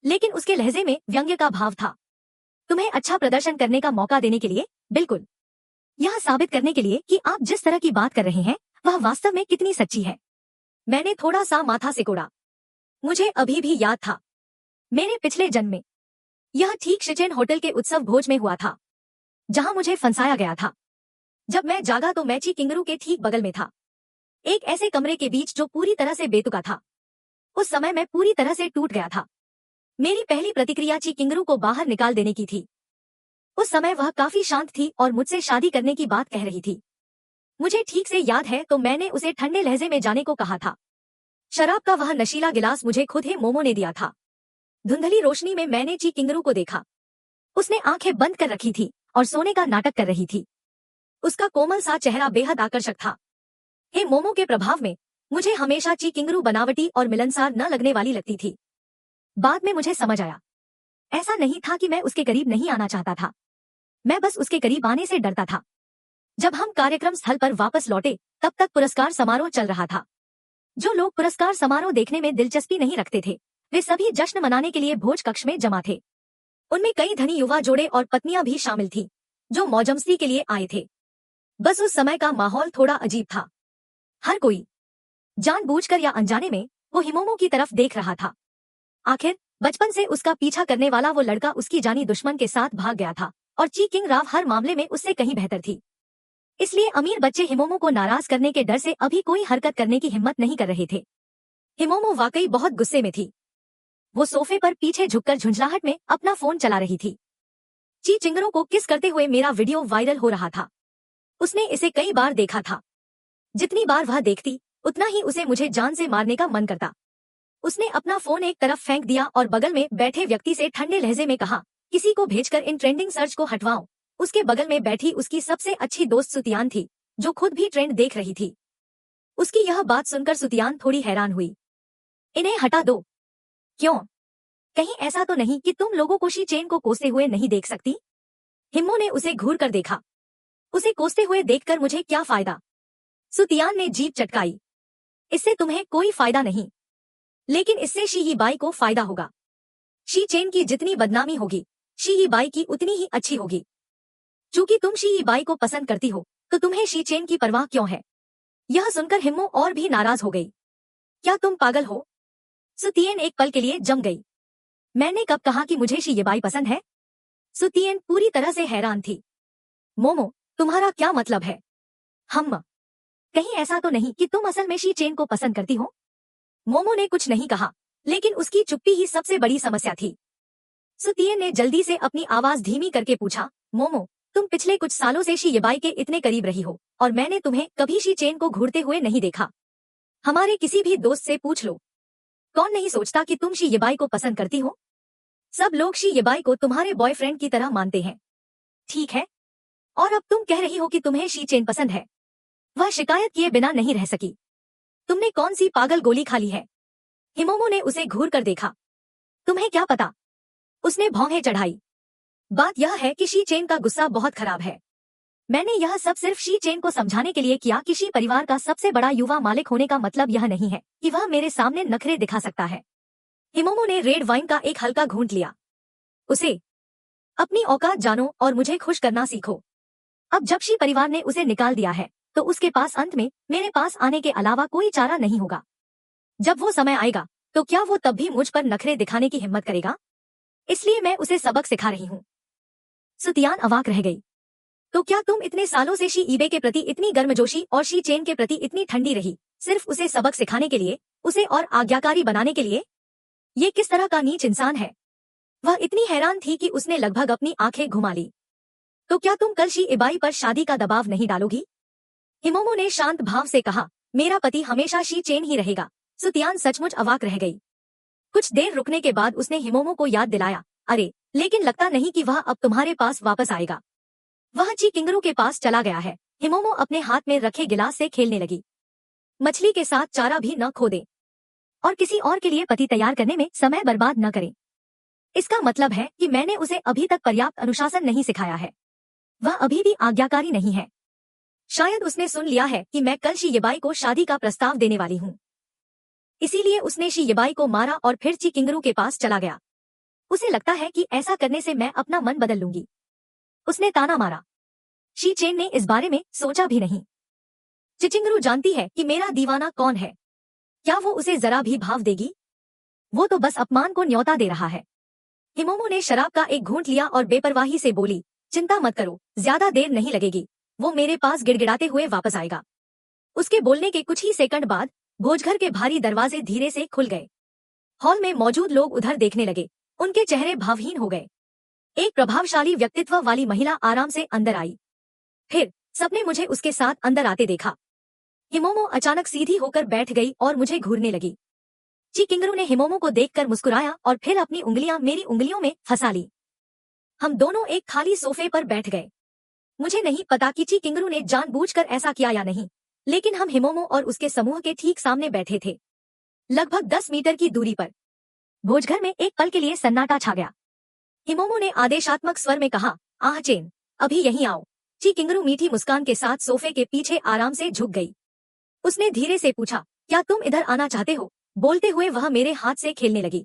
लेकिन उसके लहजे में व्यंग्य का भाव था। तुम्हें अच्छा प्रदर्शन करने का मौका देने के लिए, बिल्कुल। यह साबित करने के लिए कि आप जिस तरह की बात कर रहे हैं वह वास्तव में कितनी सच्ची है। मैंने थोड़ा सा माथा सिकोड़ा। मुझे अभी भी याद था, मेरे पिछले जन्म में यह ठीक शिचेन होटल के उत्सव भोज में हुआ था जहां मुझे फंसाया गया था। जब मैं जागा तो मैं ची किंगरू के ठीक बगल में था, एक ऐसे कमरे के बीच जो पूरी तरह से बेतुका था। उस समय मैं पूरी तरह से टूट गया था। मेरी पहली प्रतिक्रिया ची किंगरू को बाहर निकाल देने की थी। उस समय वह काफी शांत थी और मुझसे शादी करने की बात कह रही थी। मुझे ठीक से याद है तो मैंने उसे ठंडे लहजे में जाने को कहा था। शराब का वह नशीला गिलास मुझे खुद ही मोमो ने दिया था। धुंधली रोशनी में मैंने ची किंगरू को देखा। उसने आंखें बंद कर रखी थी और सोने का नाटक कर रही थी। उसका कोमल सा चेहरा बेहद आकर्षक था। हे मोमो के प्रभाव में मुझे हमेशा ची किंगरू बनावटी और मिलनसार न लगने वाली लगती थी। बाद में मुझे समझ आया, ऐसा नहीं था कि मैं उसके करीब नहीं आना चाहता था, मैं बस उसके करीब आने से डरता था। जब हम कार्यक्रम स्थल पर वापस लौटे तब तक पुरस्कार समारोह चल रहा था। जो लोग पुरस्कार समारोह देखने में दिलचस्पी नहीं रखते थे वे सभी जश्न मनाने के लिए भोज कक्ष में जमा थे। उनमें कई धनी युवा जोड़े और पत्नियां भी शामिल थीं, जो मौजमस्ती के लिए आए थे। बस उस समय का माहौल थोड़ा अजीब था। हर कोई जानबूझकर या अनजाने में वो हिमोमो की तरफ देख रहा था। आखिर बचपन से उसका पीछा करने वाला वो लड़का उसकी जानी दुश्मन के साथ भाग गया था और ची किंग राव हर मामले में उससे कहीं बेहतर थी। इसलिए अमीर बच्चे हिमोमो को नाराज करने के डर से अभी कोई हरकत करने की हिम्मत नहीं कर रहे थे। हिमोमो वाकई बहुत गुस्से में थी। वो सोफे पर पीछे झुककर झुंझलाहट में अपना फोन चला रही थी। ची चिंगरों को किस करते हुए मेरा वीडियो वायरल हो रहा था। उसने इसे कई बार देखा था। जितनी बार वह देखती उतना ही उसे मुझे जान से मारने का मन करता। उसने अपना फोन एक तरफ फेंक दिया और बगल में बैठे व्यक्ति से ठंडे लहजे में कहा, किसी को भेजकर इन ट्रेंडिंग सर्च को हटवाओ। उसके बगल में बैठी उसकी सबसे अच्छी दोस्त सुतियान थी, जो खुद भी ट्रेंड देख रही थी। उसकी यह बात सुनकर सुतियान थोड़ी हैरान हुई। इन्हें हटा दो। क्यों? कहीं ऐसा तो नहीं कि तुम लोगों को शी चेन को कोसते हुए नहीं देख सकती? हिम्मो ने उसे घूर कर देखा। उसे कोसते हुए देखकर मुझे क्या फायदा? सुतियान ने जीभ चटकाई। इससे तुम्हें कोई फायदा नहीं, लेकिन इससे शी यीबाई को फायदा होगा। शी चेन की जितनी बदनामी होगी शी यीबाई की उतनी ही अच्छी होगी। चूंकि तुम शी यीबाई को पसंद करती हो तो तुम्हें शी चेन की परवाह क्यों है? यह सुनकर हिम्मो और भी नाराज हो गई। क्या तुम पागल हो? सुतियन एक पल के लिए जम गई। मैंने कब कहा कि मुझे शी यीबाई पसंद है? सुतियन पूरी तरह से हैरान थी। मोमो, तुम्हारा क्या मतलब है? हम कहीं ऐसा तो नहीं कि तुम असल में शी चेन को पसंद करती हो? मोमो ने कुछ नहीं कहा, लेकिन उसकी चुप्पी ही सबसे बड़ी समस्या थी। सुतियन ने जल्दी से अपनी आवाज धीमी करके पूछा, मोमो, तुम पिछले कुछ सालों से शी यीबाई के इतने करीब रही हो और मैंने तुम्हें कभी शी चेन को घूरते हुए नहीं देखा। हमारे किसी भी दोस्त से पूछ लो, कौन नहीं सोचता कि तुम शी यीबाई को पसंद करती हो? सब लोग शी यीबाई को तुम्हारे बॉयफ्रेंड की तरह मानते हैं। ठीक है, और अब तुम कह रही हो कि तुम्हें शी चेन पसंद है। वह शिकायत किए बिना नहीं रह सकी। तुमने कौन सी पागल गोली खा ली है? हिमोमो ने उसे घूर कर देखा। तुम्हें क्या पता? उसने भौहें चढ़ाई। बात यह है कि शी चेन का गुस्सा बहुत खराब है। मैंने यह सब सिर्फ शी चेन को समझाने के लिए किया कि शी परिवार का सबसे बड़ा युवा मालिक होने का मतलब यह नहीं है कि वह मेरे सामने नखरे दिखा सकता है। हिमोमो ने रेड वाइन का एक हल्का घूंट लिया। उसे अपनी औकात जानो और मुझे खुश करना सीखो। अब जब शी परिवार ने उसे निकाल दिया है तो उसके पास अंत में मेरे पास आने के अलावा कोई चारा नहीं होगा। जब वो समय आएगा तो क्या वो तब भी मुझ पर नखरे दिखाने की हिम्मत करेगा? इसलिए मैं उसे सबक सिखा रही हूँ। सुतियान अवाक रह गई। तो क्या तुम इतने सालों से शी ईबे के प्रति इतनी गर्मजोशी और शी चेन के प्रति इतनी ठंडी रही, सिर्फ उसे सबक सिखाने के लिए उसे और आज्ञाकारी बनाने के लिए? ये किस तरह का नीच इंसान है? वह इतनी हैरान थी कि उसने लगभग अपनी आंखें घुमा ली। तो क्या तुम कल शी इबाई पर शादी का दबाव नहीं डालोगी? हिमोमो ने शांत भाव से कहा, मेरा पति हमेशा शी चेन ही रहेगा। सुतियान सचमुच अवाक रह गई। कुछ देर रुकने के बाद उसने हिमोमो को याद दिलाया, अरे, लेकिन लगता नहीं कि वह अब तुम्हारे पास वापस आएगा। वह ची किंगरू के पास चला गया है। हिमोमो अपने हाथ में रखे गिलास से खेलने लगी। मछली के साथ चारा भी न खो दे और किसी और के लिए पति तैयार करने में समय बर्बाद न करे। इसका मतलब है कि मैंने उसे अभी तक पर्याप्त अनुशासन नहीं सिखाया है। वह अभी भी आज्ञाकारी नहीं है। शायद उसने सुन लिया है कि मैं कल शी येबाई को शादी का प्रस्ताव देने वाली हूँ। इसीलिए उसने शी येबाई को मारा और फिर ची किंगरू के पास चला गया। उसे लगता है कि ऐसा करने से मैं अपना मन बदल लूंगी। उसने ताना मारा। शी चेन ने इस बारे में सोचा भी नहीं। चिचिंगरू जानती है कि मेरा दीवाना कौन है। क्या वो उसे जरा भी भाव देगी? वो तो बस अपमान को न्योता दे रहा है। हिमोमो ने शराब का एक घूंट लिया और बेपरवाही से बोली, चिंता मत करो, ज्यादा देर नहीं लगेगी। वो मेरे पास गिड़गिड़ाते हुए वापस आएगा। उसके बोलने के कुछ ही सेकंड बाद भोजघर के भारी दरवाजे धीरे से खुल गए। हॉल में मौजूद लोग उधर देखने लगे। उनके चेहरे भावहीन हो गए। एक प्रभावशाली व्यक्तित्व वाली महिला आराम से अंदर आई। फिर सबने मुझे उसके साथ अंदर आते देखा। हिमोमो अचानक सीधी होकर बैठ गई और मुझे घूरने लगी। ची किंगरू ने हिमोमो को देखकर मुस्कुराया और फिर अपनी उंगलियां मेरी उंगलियों में फंसा ली। हम दोनों एक खाली सोफे पर बैठ गए। मुझे नहीं पता कि ची किंगरू ने जानबूझकर ऐसा किया या नहीं, लेकिन हम हिमोमो और उसके समूह के ठीक सामने बैठे थे, लगभग 10 मीटर की दूरी पर। भोजघर में एक पल के लिए सन्नाटा छा गया। हिमोमो ने आदेशात्मक स्वर में कहा, आह चेन, अभी यहीं आओ। ची किंगरू मीठी मुस्कान के साथ सोफे के पीछे आराम से झुक गई। उसने धीरे से पूछा, क्या तुम इधर आना चाहते हो? बोलते हुए वह मेरे हाथ से खेलने लगी।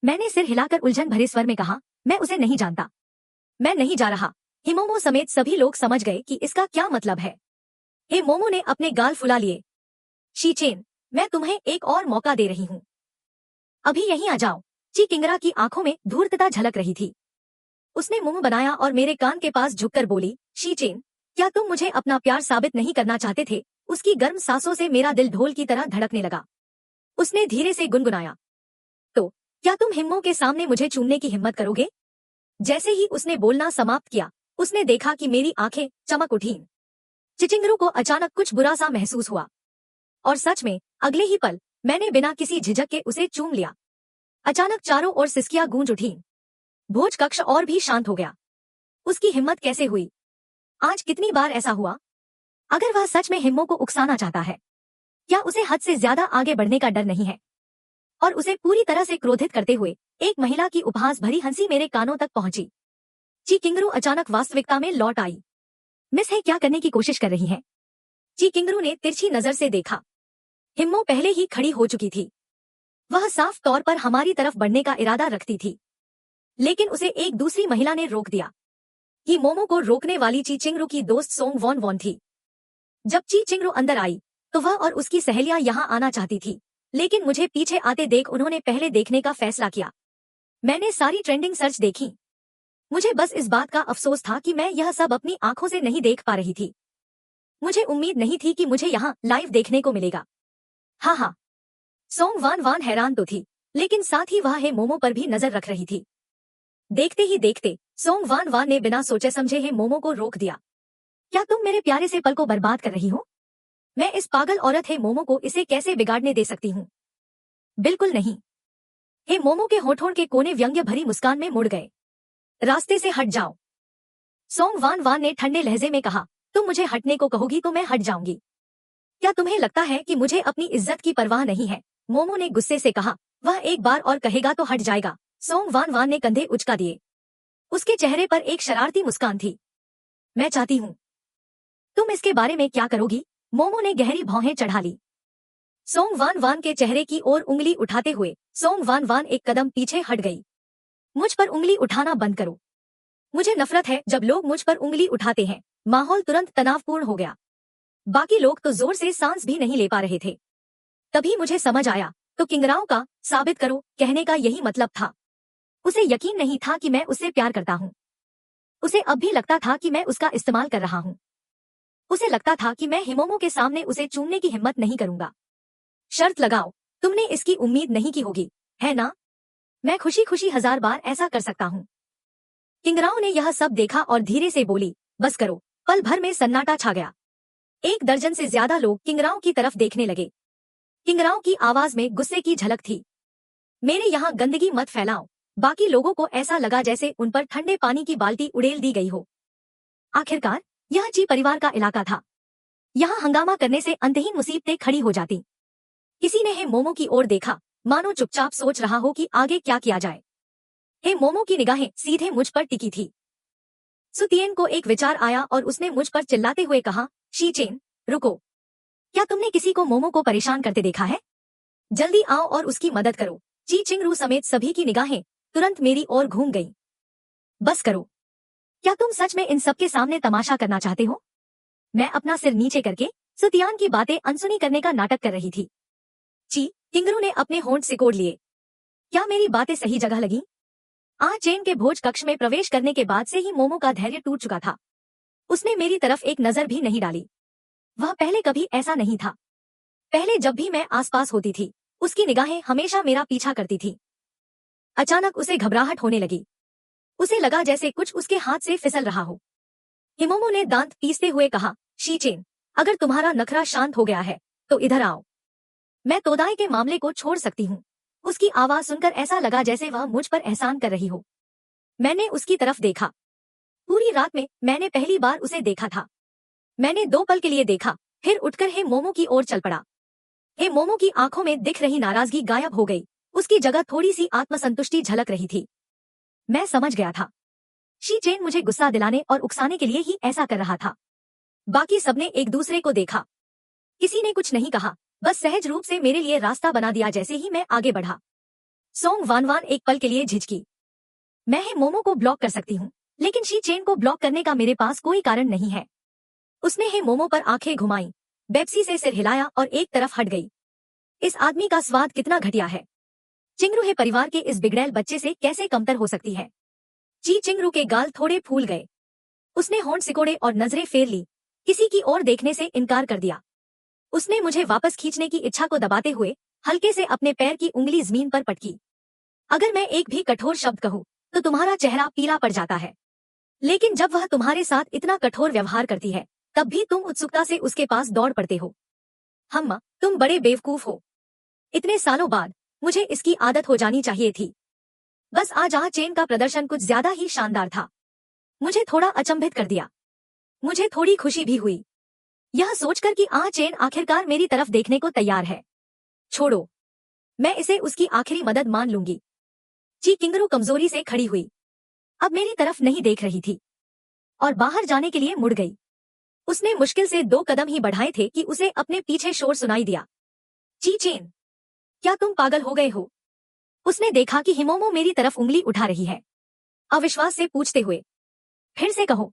मैंने सिर हिलाकर उलझन भरे स्वर में कहा, मैं उसे नहीं जानता। मैं नहीं जा रहा। हिमोमो समेत सभी लोग समझ गए कि इसका क्या मतलब है। हिमोमो ने अपने गाल फुला लिए। शी चेन, मैं तुम्हें एक और मौका दे रही हूँ। अभी यहीं आ जाओ। ची किंगरा की आंखों में धूर्तता झलक रही थी। उसने मुंह बनाया और मेरे कान के पास झुककर बोली, शी चेन, क्या तुम मुझे अपना प्यार साबित नहीं करना चाहते थे? उसकी गर्म सांसों से मेरा दिल ढोल की तरह धड़कने लगा। उसने धीरे से गुनगुनाया, तो क्या तुम हिम्मो के सामने मुझे चूमने की हिम्मत करोगे? जैसे ही उसने बोलना समाप्त किया, उसने देखा कि मेरी आंखें चमक उठीं। चिचिंगरू को अचानक कुछ बुरा सा महसूस हुआ और सच में अगले ही पल मैंने बिना किसी झिझक के उसे चूम लिया। अचानक चारों ओर सिसकियां गूंज उठीं। भोज कक्ष और भी शांत हो गया। उसकी हिम्मत कैसे हुई? आज कितनी बार ऐसा हुआ? अगर वह सच में हिम्मो को उकसाना चाहता है, क्या उसे हद से ज्यादा आगे बढ़ने का डर नहीं है? और उसे पूरी तरह से क्रोधित करते हुए एक महिला की उपहास भरी हंसी मेरे कानों तक पहुंची। ची किंगरू अचानक वास्तविकता में लौट आई। मिस है क्या करने की कोशिश कर रही है? ची किंगरू ने तिरछी नजर से देखा। हिम्मो पहले ही खड़ी हो चुकी थी। वह साफ तौर पर हमारी तरफ बढ़ने का इरादा रखती थी, लेकिन उसे एक दूसरी महिला ने रोक दिया। हिमोमो को रोकने वाली ची चिंगरू की दोस्त सोंग वॉन वॉन थी। जब ची चिंगरू अंदर आई तो वह और उसकी सहेलियां यहां आना चाहती थी, लेकिन मुझे पीछे आते देख उन्होंने पहले देखने का फैसला किया। मैंने सारी ट्रेंडिंग सर्च देखी। मुझे बस इस बात का अफसोस था कि मैं यह सब अपनी आंखों से नहीं देख पा रही थी। मुझे उम्मीद नहीं थी कि मुझे यहाँ लाइव देखने को मिलेगा। हाँ, सोंग वान वान हैरान तो थी, लेकिन साथ ही वह मोमो पर भी नजर रख रही थी। देखते ही देखते सोंग वान वान ने बिना सोचे समझे मोमो को रोक दिया। क्या तुम मेरे प्यारे से पल को बर्बाद कर रही हो? मैं इस पागल औरत मोमो को इसे कैसे बिगाड़ने दे सकती हूँ? बिल्कुल नहीं। मोमो के होठों के कोने व्यंग्य भरी मुस्कान में मुड़ गए। रास्ते से हट जाओ। सोंग वान वान ने ठंडे लहजे में कहा, तुम मुझे हटने को कहोगी तो मैं हट जाऊंगी। क्या तुम्हें लगता है कि मुझे अपनी इज्जत की परवाह नहीं है? मोमो ने गुस्से से कहा। वह एक बार और कहेगा तो हट जाएगा। सोंग वान वान ने कंधे उचका दिए। उसके चेहरे पर एक शरारती मुस्कान थी। मैं चाहती हूँ। तुम इसके बारे में क्या करोगी? मोमो ने गहरी भौहें चढ़ा ली। सोंग वान वान के चेहरे की ओर उंगली उठाते हुए सोंग वान वान एक कदम पीछे हट गई। मुझ पर उंगली उठाना बंद करो। मुझे नफरत है जब लोग मुझ पर उंगली उठाते हैं। माहौल तुरंत तनावपूर्ण हो गया। बाकी लोग तो जोर से सांस भी नहीं ले पा रहे थे। तभी मुझे समझ आया, तो किंगराओं का साबित करो कहने का यही मतलब था। उसे यकीन नहीं था कि मैं उससे प्यार करता हूँ। उसे अब भी लगता था कि मैं उसका इस्तेमाल कर रहा हूँ। उसे लगता था कि मैं हिमोमो के सामने उसे चूमने की हिम्मत नहीं करूंगा। शर्त लगाओ, तुमने इसकी उम्मीद नहीं की होगी, है ना? मैं खुशी खुशी 1000 बार ऐसा कर सकता हूँ। किंगराओं ने यह सब देखा और धीरे से बोली, बस करो। पल भर में सन्नाटा छा गया। 1 दर्जन से ज्यादा लोग किंगराओं की तरफ देखने लगे। किंगराओं की आवाज में गुस्से की झलक थी। मेरे यहाँ गंदगी मत फैलाओ। बाकी लोगों को ऐसा लगा जैसे उन पर ठंडे पानी की बाल्टी उड़ेल दी गई हो। आखिरकार यह ची परिवार का इलाका था। यहाँ हंगामा करने से अंतहीन मुसीबतें खड़ी हो जाती। किसी ने हे मोमो की ओर देखा, मानो चुपचाप सोच रहा हो कि आगे क्या किया जाए। हे मोमो की निगाहें सीधे मुझ पर टिकी थी। सुतियन को एक विचार आया और उसने मुझ पर चिल्लाते हुए कहा, शीचेन, रुको। क्या तुमने किसी को मोमो को परेशान करते देखा है? जल्दी आओ और उसकी मदद करो। ची चिंगरू समेत सभी की निगाहें तुरंत मेरी ओर घूम गईं। बस करो। क्या तुम सच में इन सबके सामने तमाशा करना चाहते हो? मैं अपना सिर नीचे करके सुतियान की बातें अनसुनी करने का नाटक कर रही थी। ची किंगरू ने अपने होंठ सिकोड़ लिए। क्या मेरी बातें सही जगह लगी? आज चेन के भोज कक्ष में प्रवेश करने के बाद से ही मोमो का धैर्य टूट चुका था। उसने मेरी तरफ एक नजर भी नहीं डाली। वह पहले कभी ऐसा नहीं था। पहले जब भी मैं आसपास होती थी, उसकी निगाहें हमेशा मेरा पीछा करती थी। अचानक उसे घबराहट होने लगी। उसे लगा जैसे कुछ उसके हाथ से फिसल रहा हो। हिमोमो ने दांत पीसते हुए कहा, शीचेन, अगर तुम्हारा नखरा शांत हो गया है तो इधर आओ। मैं तोदाई के मामले को छोड़ सकती हूँ। उसकी आवाज सुनकर ऐसा लगा जैसे वह मुझ पर एहसान कर रही हो। मैंने उसकी तरफ देखा। पूरी रात में मैंने पहली बार उसे देखा था। मैंने 2 पल के लिए देखा, फिर उठकर हे मोमो की ओर चल पड़ा। हे मोमो की आंखों में दिख रही नाराजगी गायब हो गई। उसकी जगह थोड़ी सी आत्मसंतुष्टि झलक रही थी। मैं समझ गया था। शीचेन मुझे गुस्सा दिलाने और उकसाने के लिए ही ऐसा कर रहा था। बाकी सबने एक दूसरे को देखा। किसी ने कुछ नहीं कहा, बस सहज रूप से मेरे लिए रास्ता बना दिया। जैसे ही मैं आगे बढ़ा, सोंग वानवान एक पल के लिए झिझकी। मैं हे मोमो को ब्लॉक कर सकती हूँ, लेकिन शीचेन को ब्लॉक करने का मेरे पास कोई कारण नहीं है। उसने हे मोमो पर आंखें घुमाई, बेप्सी से सिर हिलाया और एक तरफ हट गई। इस आदमी का स्वाद कितना घटिया है। चिंगरू हे परिवार के इस बिगड़ैल बच्चे से कैसे कमतर हो सकती है। ची चिंगरू के गाल थोड़े फूल गए। उसने होंठ सिकोड़े और नजरें फेर ली। किसी की ओर देखने से इनकार कर दिया। उसने मुझे वापस खींचने की इच्छा को दबाते हुए हल्के से अपने पैर की उंगली जमीन पर पटकी। अगर मैं एक भी कठोर शब्द कहूँ तो तुम्हारा चेहरा पीला पड़ जाता है, लेकिन जब वह तुम्हारे साथ इतना कठोर व्यवहार करती है तब भी तुम उत्सुकता से उसके पास दौड़ पड़ते हो। हम्मा, तुम बड़े बेवकूफ हो। इतने सालों बाद मुझे इसकी आदत हो जानी चाहिए थी। बस आज चेन का प्रदर्शन कुछ ज्यादा ही शानदार था। मुझे थोड़ा अचंभित कर दिया। मुझे थोड़ी खुशी भी हुई, यह सोचकर कि चेन आखिरकार मेरी तरफ देखने को तैयार है। छोड़ो, मैं इसे उसकी आखिरी मदद मान लूंगी। ची किंगरू कमजोरी से खड़ी हुई। अब मेरी तरफ नहीं देख रही थी और बाहर जाने के लिए मुड़ गई। उसने मुश्किल से 2 कदम ही बढ़ाए थे कि उसे अपने पीछे शोर सुनाई दिया। ची चेन, क्या तुम पागल हो गए हो? उसने देखा कि हिमोमो मेरी तरफ उंगली उठा रही है, अविश्वास से पूछते हुए, फिर से कहो।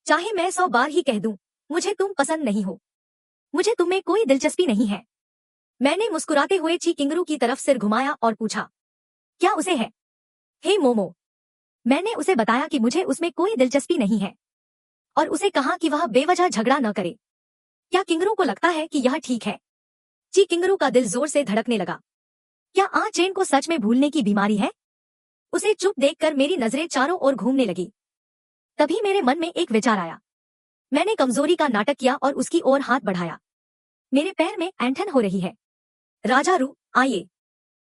चाहे मैं 100 बार ही कह दूं, मुझे तुम पसंद नहीं हो। मुझे तुम में कोई दिलचस्पी नहीं है। मैंने मुस्कुराते हुए ची किंगरू की तरफ सिर घुमाया और पूछा, क्या उसे है? हे मोमो, मैंने उसे बताया कि मुझे उसमें कोई दिलचस्पी नहीं है और उसे कहा कि वह बेवजह झगड़ा न करे। क्या किंगरू को लगता है कि यह ठीक है? ची किंगरू का दिल जोर से धड़कने लगा। क्या चेन को सच में भूलने की बीमारी है? उसे चुप देखकर मेरी नजरें चारों ओर घूमने लगी। तभी मेरे मन में एक विचार आया। मैंने कमजोरी का नाटक किया और उसकी ओर हाथ बढ़ाया। मेरे पैर में ऐंठन हो रही है। राजा रू, आइए,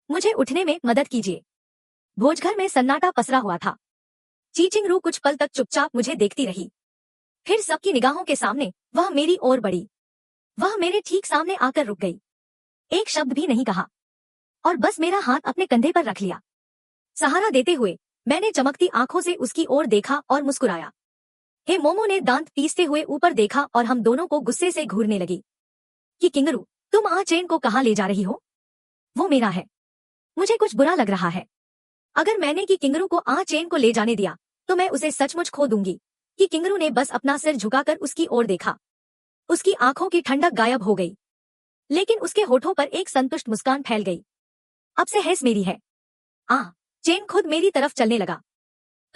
मुझे उठने में मदद कीजिए। भोजघर में सन्नाटा पसरा हुआ था। ची चिंगरू कुछ पल तक चुपचाप मुझे देखती रही। फिर सबकी निगाहों के सामने वह मेरी ओर बढ़ी। वह मेरे ठीक सामने आकर रुक गई। एक शब्द भी नहीं कहा और बस मेरा हाथ अपने कंधे पर रख लिया। सहारा देते हुए मैंने चमकती आंखों से उसकी ओर देखा और मुस्कुराया। हे मोमो ने दांत पीसते हुए ऊपर देखा और हम दोनों को गुस्से से घूरने लगी कि किंगरू, तुम चेन को कहाँ ले जा रही हो? वो मेरा है। मुझे कुछ बुरा लग रहा है। अगर मैंने कि किंगरू को चेन को ले जाने दिया तो मैं उसे सचमुच खो दूंगी। कि किंगरू ने बस अपना सिर झुकाकर उसकी ओर देखा। उसकी आंखों की ठंडक गायब हो गई, लेकिन उसके होठों पर एक संतुष्ट मुस्कान फैल गई। अब से हैस मेरी है। चेन खुद मेरी तरफ चलने लगा।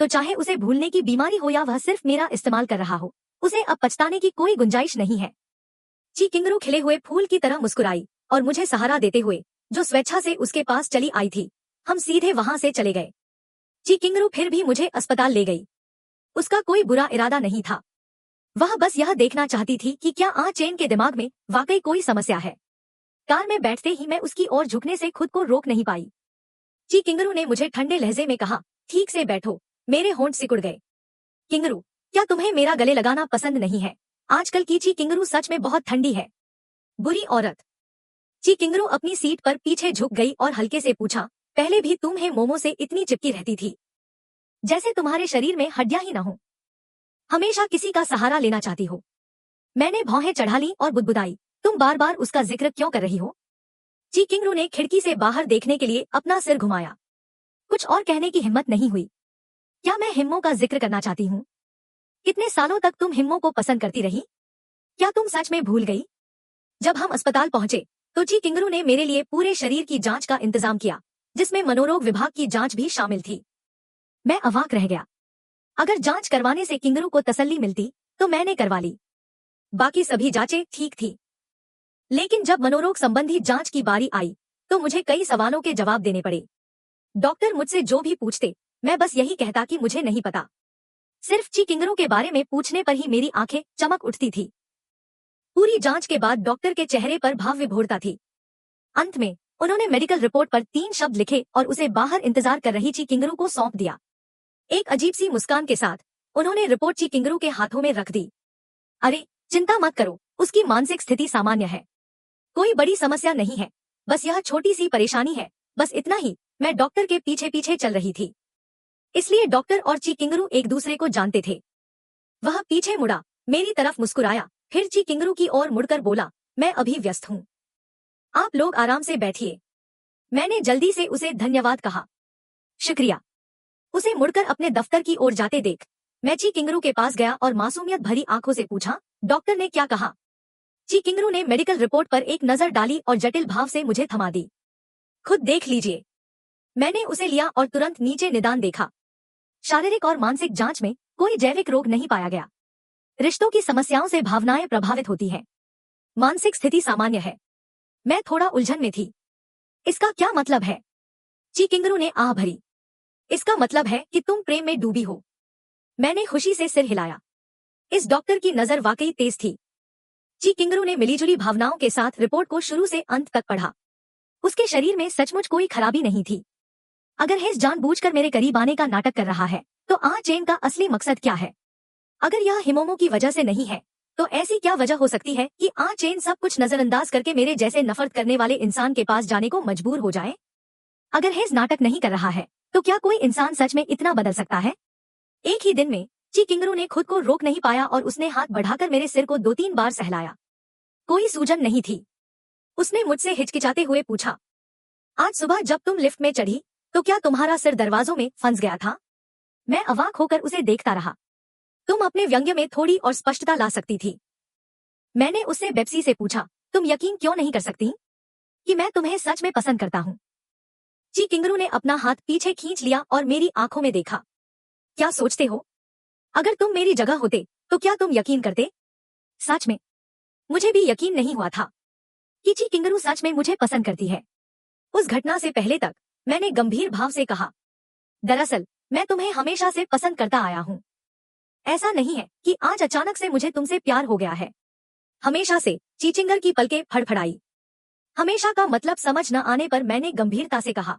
तो चाहे उसे भूलने की बीमारी हो या वह सिर्फ मेरा इस्तेमाल कर रहा हो, उसे अब पछताने की कोई गुंजाइश नहीं है। ची किंगरू खिले हुए फूल की तरह मुस्कुराई और मुझे सहारा देते हुए जो स्वेच्छा से उसके पास चली आई थी। हम सीधे वहां से चले गए। ची किंगरू फिर भी मुझे अस्पताल ले गई। उसका कोई बुरा इरादा नहीं था। वह बस यह देखना चाहती थी कि क्या आ चेन के दिमाग में वाकई कोई समस्या है। कार में बैठते ही मैं उसकी ओर झुकने से खुद को रोक नहीं पाई। ची किंगरू ने मुझे ठंडे लहजे में कहा, ठीक से बैठो। मेरे होंठ सिकुड़ गए। किंगरू, क्या तुम्हें मेरा गले लगाना पसंद नहीं है? आजकल की ची किंगरू सच में बहुत ठंडी है। बुरी औरत। ची किंगरू अपनी सीट पर पीछे झुक गई और हल्के से पूछा, पहले भी तुम्हें मोमो से इतनी चिपकी रहती थी, जैसे तुम्हारे शरीर में हड्डियां ही न हो। हमेशा किसी का सहारा लेना चाहती हो। मैंने भौहें चढ़ा ली और बुदबुदाई, तुम बार बार उसका जिक्र क्यों कर रही हो? ची किंगरू ने खिड़की से बाहर देखने के लिए अपना सिर घुमाया। कुछ और कहने की हिम्मत नहीं हुई। क्या मैं हिम्मो का जिक्र करना चाहती हूँ? कितने सालों तक तुम हिम्मो को पसंद करती रही? क्या तुम सच में भूल गई? जब हम अस्पताल पहुंचे तो ची किंगरू ने मेरे लिए पूरे शरीर की जांच का इंतजाम किया, जिसमें मनोरोग विभाग की जांच भी शामिल थी। मैं अवाक रह गया। अगर जांच करवाने से किंगरू को तसल्ली मिलती तो मैंने करवा ली। बाकी सभी जांचें ठीक थी। लेकिन जब मनोरोग संबंधी जांच की बारी आई तो मुझे कई सवालों के जवाब देने पड़े। डॉक्टर मुझसे जो भी पूछते मैं बस यही कहता कि मुझे नहीं पता। सिर्फ ची किंगरू के बारे में पूछने पर ही मेरी आंखें चमक उठती थी। पूरी जांच के बाद डॉक्टर के चेहरे पर भाव विभोरता थी। अंत में उन्होंने मेडिकल रिपोर्ट पर 3 शब्द लिखे और उसे बाहर इंतजार कर रही ची किंगरू को सौंप दिया। एक अजीब सी मुस्कान के साथ उन्होंने रिपोर्ट ची किंगरू के हाथों में रख दी। अरे चिंता मत करो, उसकी मानसिक स्थिति सामान्य है। कोई बड़ी समस्या नहीं है, बस यह छोटी सी परेशानी है, बस इतना ही। मैं डॉक्टर के पीछे पीछे चल रही थी, इसलिए डॉक्टर और ची किंगरू एक दूसरे को जानते थे। वह पीछे मुड़ा, मेरी तरफ मुस्कुराया, फिर ची किंगरू की ओर मुड़कर बोला, मैं अभी व्यस्त हूँ, आप लोग आराम से बैठिए। मैंने जल्दी से उसे धन्यवाद कहा। शुक्रिया। उसे मुड़कर अपने दफ्तर की ओर जाते देख मैं ची किंगरू के पास गया और मासूमियत भरी आंखों से पूछा, डॉक्टर ने क्या कहा? ची किंगरू ने मेडिकल रिपोर्ट पर एक नजर डाली और जटिल भाव से मुझे थमा दी। खुद देख लीजिए। मैंने उसे लिया और तुरंत नीचे निदान देखा। शारीरिक और मानसिक जांच में कोई जैविक रोग नहीं पाया गया। रिश्तों की समस्याओं से भावनाएं प्रभावित होती हैं। मानसिक स्थिति सामान्य है। मैं थोड़ा उलझन में थी। इसका क्या मतलब है? ची किंगरू ने आह भरी। इसका मतलब है कि तुम प्रेम में डूबी हो। मैंने खुशी से सिर हिलाया। इस डॉक्टर की नजर वाकई तेज थी। ची किंगरू ने मिलीजुली भावनाओं के साथ रिपोर्ट को शुरू से अंत तक पढ़ा। उसके शरीर में सचमुच कोई खराबी नहीं थी। अगर हेस जानबूझकर मेरे करीब आने का नाटक कर रहा है तो आ चेन का असली मकसद क्या है? अगर यह हिमोमो की वजह से नहीं है तो ऐसी क्या वजह हो सकती है कि आ चेन सब कुछ नजरअंदाज करके मेरे जैसे नफरत करने वाले इंसान के पास जाने को मजबूर हो जाए? अगर हेस नाटक नहीं कर रहा है तो क्या कोई इंसान सच में इतना बदल सकता है? एक ही दिन में ची किंगरू ने खुद को रोक नहीं पाया और उसने हाथ बढ़ाकर मेरे सिर को 2-3 बार सहलाया। कोई सूजन नहीं थी। उसने मुझसे हिचकिचाते हुए पूछा, आज सुबह जब तुम लिफ्ट में चढ़ी तो क्या तुम्हारा सिर दरवाजों में फंस गया था? मैं अवाक होकर उसे देखता रहा। तुम अपने व्यंग्य में थोड़ी और स्पष्टता ला सकती थी। मैंने उससे बेप्सी से पूछा, तुम यकीन क्यों नहीं कर सकती कि मैं तुम्हें सच में पसंद करता हूँ? ची किंगरू ने अपना हाथ पीछे खींच लिया और मेरी आंखों में देखा। क्या सोचते हो? अगर तुम मेरी जगह होते तो क्या तुम यकीन करते? सच में मुझे भी यकीन नहीं हुआ था कि ची किंगरू सच में मुझे पसंद करती है। उस घटना से पहले तक मैंने गंभीर भाव से कहा, दरअसल मैं तुम्हें हमेशा से पसंद करता आया हूँ। ऐसा नहीं है कि आज अचानक से मुझे तुमसे प्यार हो गया है। हमेशा से। चीचिंगर की पलकें फड़फड़ाई। हमेशा का मतलब समझ न आने पर मैंने गंभीरता से कहा,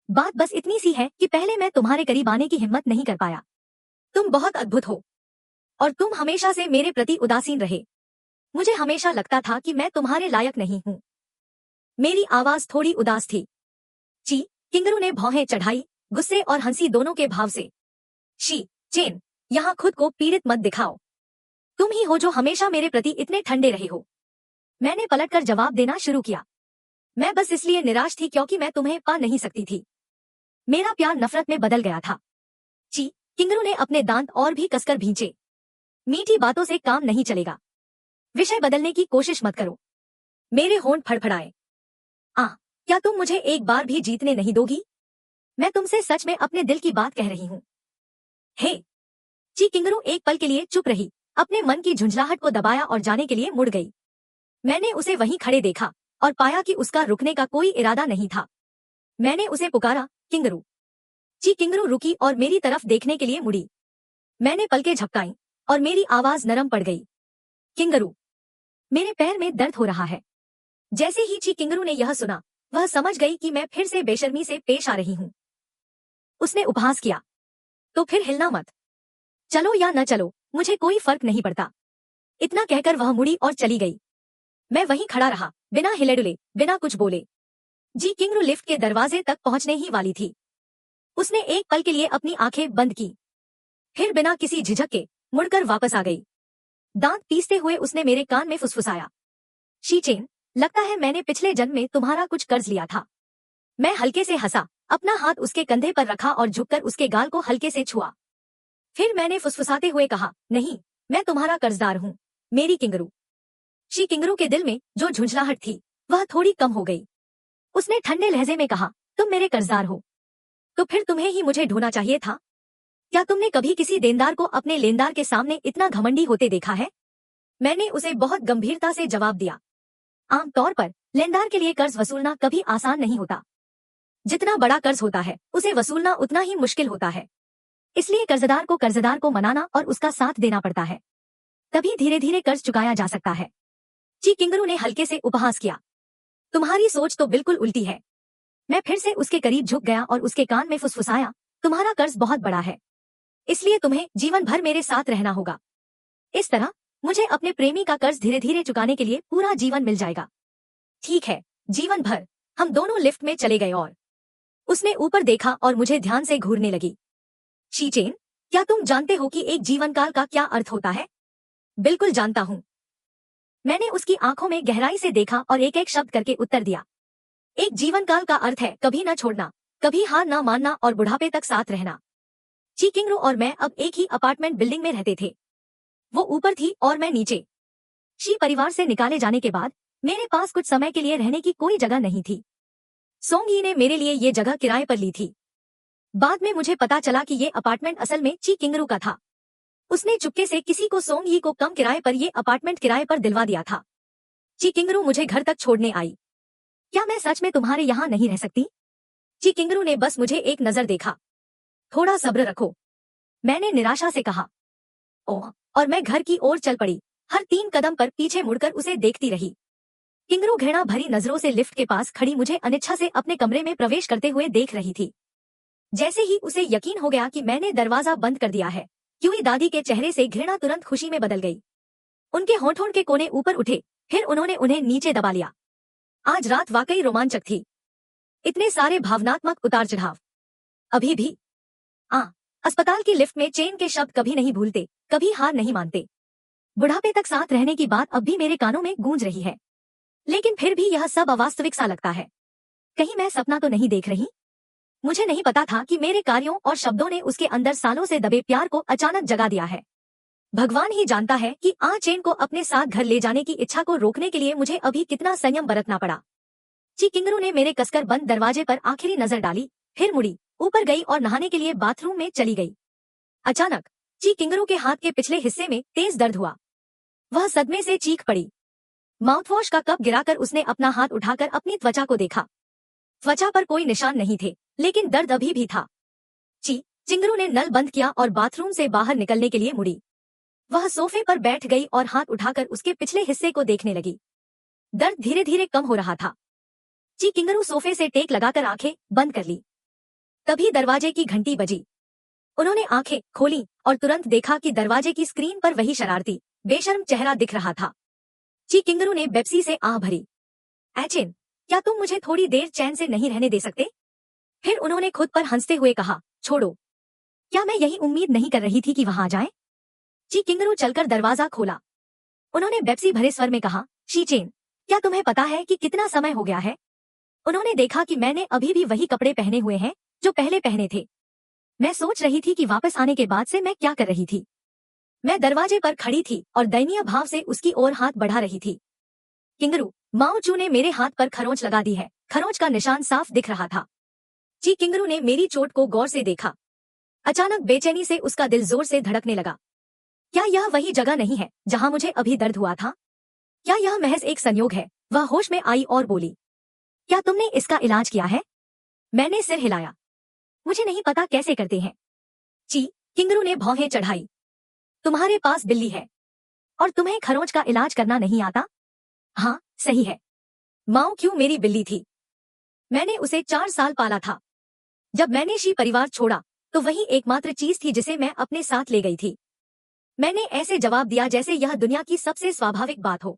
बात बस इतनी सी है कि पहले मैं तुम्हारे करीब आने की हिम्मत नहीं कर पाया। तुम बहुत अद्भुत हो और तुम हमेशा से मेरे प्रति उदासीन रहे। मुझे हमेशा लगता था कि मैं तुम्हारे लायक नहीं हूँ। मेरी आवाज थोड़ी उदास थी। ची किंगरू ने भौहें चढ़ाई, गुस्से और हंसी दोनों के भाव से। शी चेन, यहाँ खुद को पीड़ित मत दिखाओ। तुम ही हो जो हमेशा मेरे प्रति इतने ठंडे रहे हो। मैंने पलटकर जवाब देना शुरू किया। मैं बस इसलिए निराश थी क्योंकि मैं तुम्हें पा नहीं सकती थी। मेरा प्यार नफरत में बदल गया था। ची किंगरू ने अपने दांत और भी कसकर भींचे। मीठी बातों से काम नहीं चलेगा। विषय बदलने की कोशिश मत करो। मेरे होंठ फड़फड़ाए। क्या तुम मुझे एक बार भी जीतने नहीं दोगी? मैं तुमसे सच में अपने दिल की बात कह रही हूँ। हे! ची किंगरू एक पल के लिए चुप रही, अपने मन की झुंझलाहट को दबाया और जाने के लिए मुड़ गई। मैंने उसे वहीं खड़े देखा, और पाया कि उसका रुकने का कोई इरादा नहीं था। मैंने उसे पुकारा, किंगरू। ची किंगरू रुकी और मेरी तरफ देखने के लिए मुड़ी। मैंने पलकें झपकाई और मेरी आवाज नरम पड़ गई। किंगरू, मेरे पैर में दर्द हो रहा है। जैसे ही ची किंगरू ने यह सुना, वह समझ गई कि मैं फिर से बेशर्मी से पेश आ रही हूँ। उसने उपहास किया, तो फिर हिलना मत। चलो या न चलो, मुझे कोई फर्क नहीं पड़ता। इतना कहकर वह मुड़ी और चली गई। मैं वहीं खड़ा रहा, बिना हिले डुले, बिना कुछ बोले। जी किंगरू लिफ्ट के दरवाजे तक पहुंचने ही वाली थी। उसने एक पल के लिए अपनी आंखें बंद की, फिर बिना किसी झिझक के मुड़कर वापस आ गई। दांत पीसते हुए उसने मेरे कान में फुसफुसाया, शीचेन, लगता है मैंने पिछले जन्म में तुम्हारा कुछ कर्ज लिया था। मैं हल्के से हंसा, अपना हाथ उसके कंधे पर रखा और झुककर उसके गाल को हल्के से छुआ। फिर मैंने फुसफुसाते हुए कहा, नहीं, मैं तुम्हारा कर्जदार हूँ, मेरी किंगरू। शी किंगरू के दिल में जो झुंझलाहट थी, वह थोड़ी कम हो गई। उसने ठंडे लहजे में कहा, तुम मेरे कर्जदार हो, तो फिर तुम्हें ही मुझे ढूंढना चाहिए था। क्या तुमने कभी किसी देनदार को अपने लेनदार के सामने इतना घमंडी होते देखा है? मैंने उसे बहुत गंभीरता से जवाब दिया, आमतौर पर लेनदार के लिए कर्ज वसूलना कभी आसान नहीं होता। जितना बड़ा कर्ज होता है, उसे वसूलना उतना ही मुश्किल होता है। इसलिए कर्जदार को मनाना और उसका साथ देना पड़ता है, तभी धीरे धीरे कर्ज चुकाया जा सकता है। ची किंगरू ने हल्के से उपहास किया, तुम्हारी सोच तो बिल्कुल उल्टी है। मैं फिर से उसके करीब झुक गया और उसके कान में फुसफुसाया, तुम्हारा कर्ज बहुत बड़ा है, इसलिए तुम्हें जीवन भर मेरे साथ रहना होगा। इस तरह मुझे अपने प्रेमी का कर्ज धीरे धीरे चुकाने के लिए पूरा जीवन मिल जाएगा। ठीक है, जीवन भर। हम दोनों लिफ्ट में चले गए और उसने ऊपर देखा और मुझे ध्यान से घूरने लगी। शीचेन, क्या तुम जानते हो कि एक जीवन काल का क्या अर्थ होता है? बिल्कुल जानता हूँ। मैंने उसकी आंखों में गहराई से देखा और एक एक शब्द करके उत्तर दिया। एक जीवन काल का अर्थ है कभी न छोड़ना, कभी हार न मानना और बुढ़ापे तक साथ रहना। ची किंगरू और मैं अब एक ही अपार्टमेंट बिल्डिंग में रहते थे। वो ऊपर थी और मैं नीचे। शी परिवार से निकाले जाने के बाद मेरे पास कुछ समय के लिए रहने की कोई जगह नहीं थी। सोंगी ने मेरे लिए ये जगह किराए पर ली थी। बाद में मुझे पता चला कि ये अपार्टमेंट असल में ची किंगरू का था। उसने चुपके से किसी को सोंगी को कम किराए पर ये अपार्टमेंट किराए पर दिलवा दिया था। ची किंगरू मुझे घर तक छोड़ने आई। क्या मैं सच में तुम्हारे यहाँ नहीं रह सकती? ची किंगरू ने बस मुझे एक नजर देखा। थोड़ा सब्र रखो, मैंने निराशा से कहा। ओह, और मैं घर की ओर चल पड़ी, हर 3 कदम पर पीछे मुड़कर उसे देखती रही। किंगरू घृणा भरी नजरों से लिफ्ट के पास खड़ी मुझे अनिच्छा से अपने कमरे में प्रवेश करते हुए देख रही थी। जैसे ही उसे यकीन हो गया कि मैंने दरवाजा बंद कर दिया है, क्यूई दादी के चेहरे से घृणा तुरंत खुशी में बदल गई। उनके होंठों के कोने ऊपर उठे, फिर उन्होंने उन्हें नीचे दबा लिया। आज रात वाकई रोमांचक थी। इतने सारे भावनात्मक उतार चढ़ाव। अभी भी अस्पताल की लिफ्ट में चेन के शब्द कभी नहीं भूलते, कभी हार नहीं मानते। बुढ़ापे तक साथ रहने की बात अब भी मेरे कानों में गूंज रही है, लेकिन फिर भी यह सब अवास्तविक सा लगता है। कहीं मैं सपना तो नहीं देख रही? मुझे नहीं पता था कि मेरे कार्यों और शब्दों ने उसके अंदर सालों से दबे प्यार को अचानक जगा दिया है। भगवान ही जानता है कि चेन को अपने साथ घर ले जाने की इच्छा को रोकने के लिए मुझे अभी कितना संयम बरतना पड़ा। ची किंगरू ने मेरे कसकर बंद दरवाजे पर आखिरी नजर डाली, फिर मुड़ी, ऊपर गई और नहाने के लिए बाथरूम में चली गई। अचानक ची किंगरू के हाथ के पिछले हिस्से में तेज दर्द हुआ। वह सदमे से चीख पड़ी। माउथवॉश का कप गिराकर उसने अपना हाथ उठाकर अपनी त्वचा को देखा। त्वचा पर कोई निशान नहीं थे, लेकिन दर्द अभी भी था। ची किंगरू ने नल बंद किया और बाथरूम से बाहर निकलने के लिए मुड़ी। वह सोफे पर बैठ गई और हाथ उठाकर उसके पिछले हिस्से को देखने लगी। दर्द धीरे धीरे कम हो रहा था। ची किंगरू सोफे से टेक लगाकर आंखें बंद कर ली। तभी दरवाजे की घंटी बजी। उन्होंने आंखें खोली और तुरंत देखा कि दरवाजे की स्क्रीन पर वही शरारती, बेशर्म चेहरा दिख रहा था। ची किंगरू ने बेप्सी से आह भरी। एचेन, क्या तुम मुझे थोड़ी देर चैन से नहीं रहने दे सकते? फिर उन्होंने खुद पर हंसते हुए कहा, छोड़ो, क्या मैं यही उम्मीद नहीं कर रही थी कि वहां जाए? ची किंगरू चलकर दरवाजा खोला। उन्होंने बेप्सी भरे स्वर में कहा, शीचेन, क्या तुम्हें पता है कि कितना समय हो गया है? उन्होंने देखा कि मैंने अभी भी वही कपड़े पहने हुए हैं जो पहले पहने थे। मैं सोच रही थी कि वापस आने के बाद से मैं क्या कर रही थी। मैं दरवाजे पर खड़ी थी और दयनीय भाव से उसकी ओर हाथ बढ़ा रही थी। किंगरू, माओ चू ने मेरे हाथ पर खरोंच लगा दी है। खरोंच का निशान साफ दिख रहा था। ची किंगरू ने मेरी चोट को गौर से देखा। अचानक बेचैनी से उसका दिल जोर से धड़कने लगा। क्या यह वही जगह नहीं है जहां मुझे अभी दर्द हुआ था? क्या यह महज एक संयोग है? वह होश में आई और बोली, क्या तुमने इसका इलाज किया है? मैंने सिर हिलाया। मुझे नहीं पता कैसे करते हैं। ची, किंगरू ने भौहें चढ़ाई। तुम्हारे पास बिल्ली है और तुम्हें खरोंच का इलाज करना नहीं आता? हाँ, सही है। माओ क्यों मेरी बिल्ली थी। मैंने उसे 4 साल पाला था। जब मैंने शी परिवार छोड़ा तो वही एकमात्र चीज थी जिसे मैं अपने साथ ले गई थी। मैंने ऐसे जवाब दिया जैसे यह दुनिया की सबसे स्वाभाविक बात हो।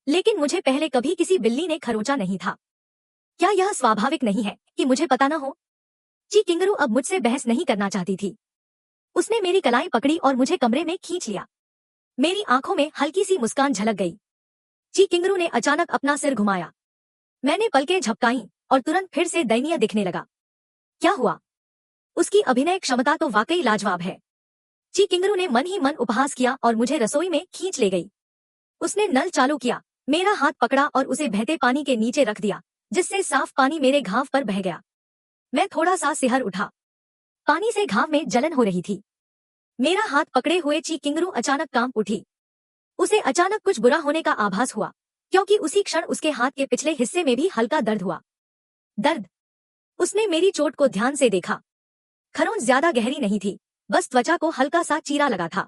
लेकिन मुझे पहले कभी किसी बिल्ली ने खरोंचा नहीं था। क्या यह स्वाभाविक नहीं है कि मुझे पता न हो? ची किंगरू अब मुझसे बहस नहीं करना चाहती थी। उसने मेरी कलाई पकड़ी और मुझे कमरे में खींच लिया। मेरी आंखों में हल्की सी मुस्कान झलक गई। ची किंगरू ने अचानक अपना सिर घुमाया। मैंने पलकें झपकाईं और तुरंत फिर से दयनीय दिखने लगा। क्या हुआ? उसकी अभिनय क्षमता तो वाकई लाजवाब है। ची किंगरू ने मन ही मन उपहास किया और मुझे रसोई में खींच ले गई। उसने नल चालू किया, मेरा हाथ पकड़ा और उसे बहते पानी के नीचे रख दिया, जिससे साफ पानी मेरे घाव पर बह गया। मैं थोड़ा सा सिहर उठा। पानी से घाव में जलन हो रही थी। मेरा हाथ पकड़े हुए ची किंगरू अचानक कांप उठी। उसे अचानक कुछ बुरा होने का आभास हुआ, क्योंकि उसी क्षण उसके हाथ के पिछले हिस्से में भी हल्का दर्द हुआ। दर्द? उसने मेरी चोट को ध्यान से देखा। खरोंच ज्यादा गहरी नहीं थी, बस त्वचा को हल्का सा चीरा लगा था।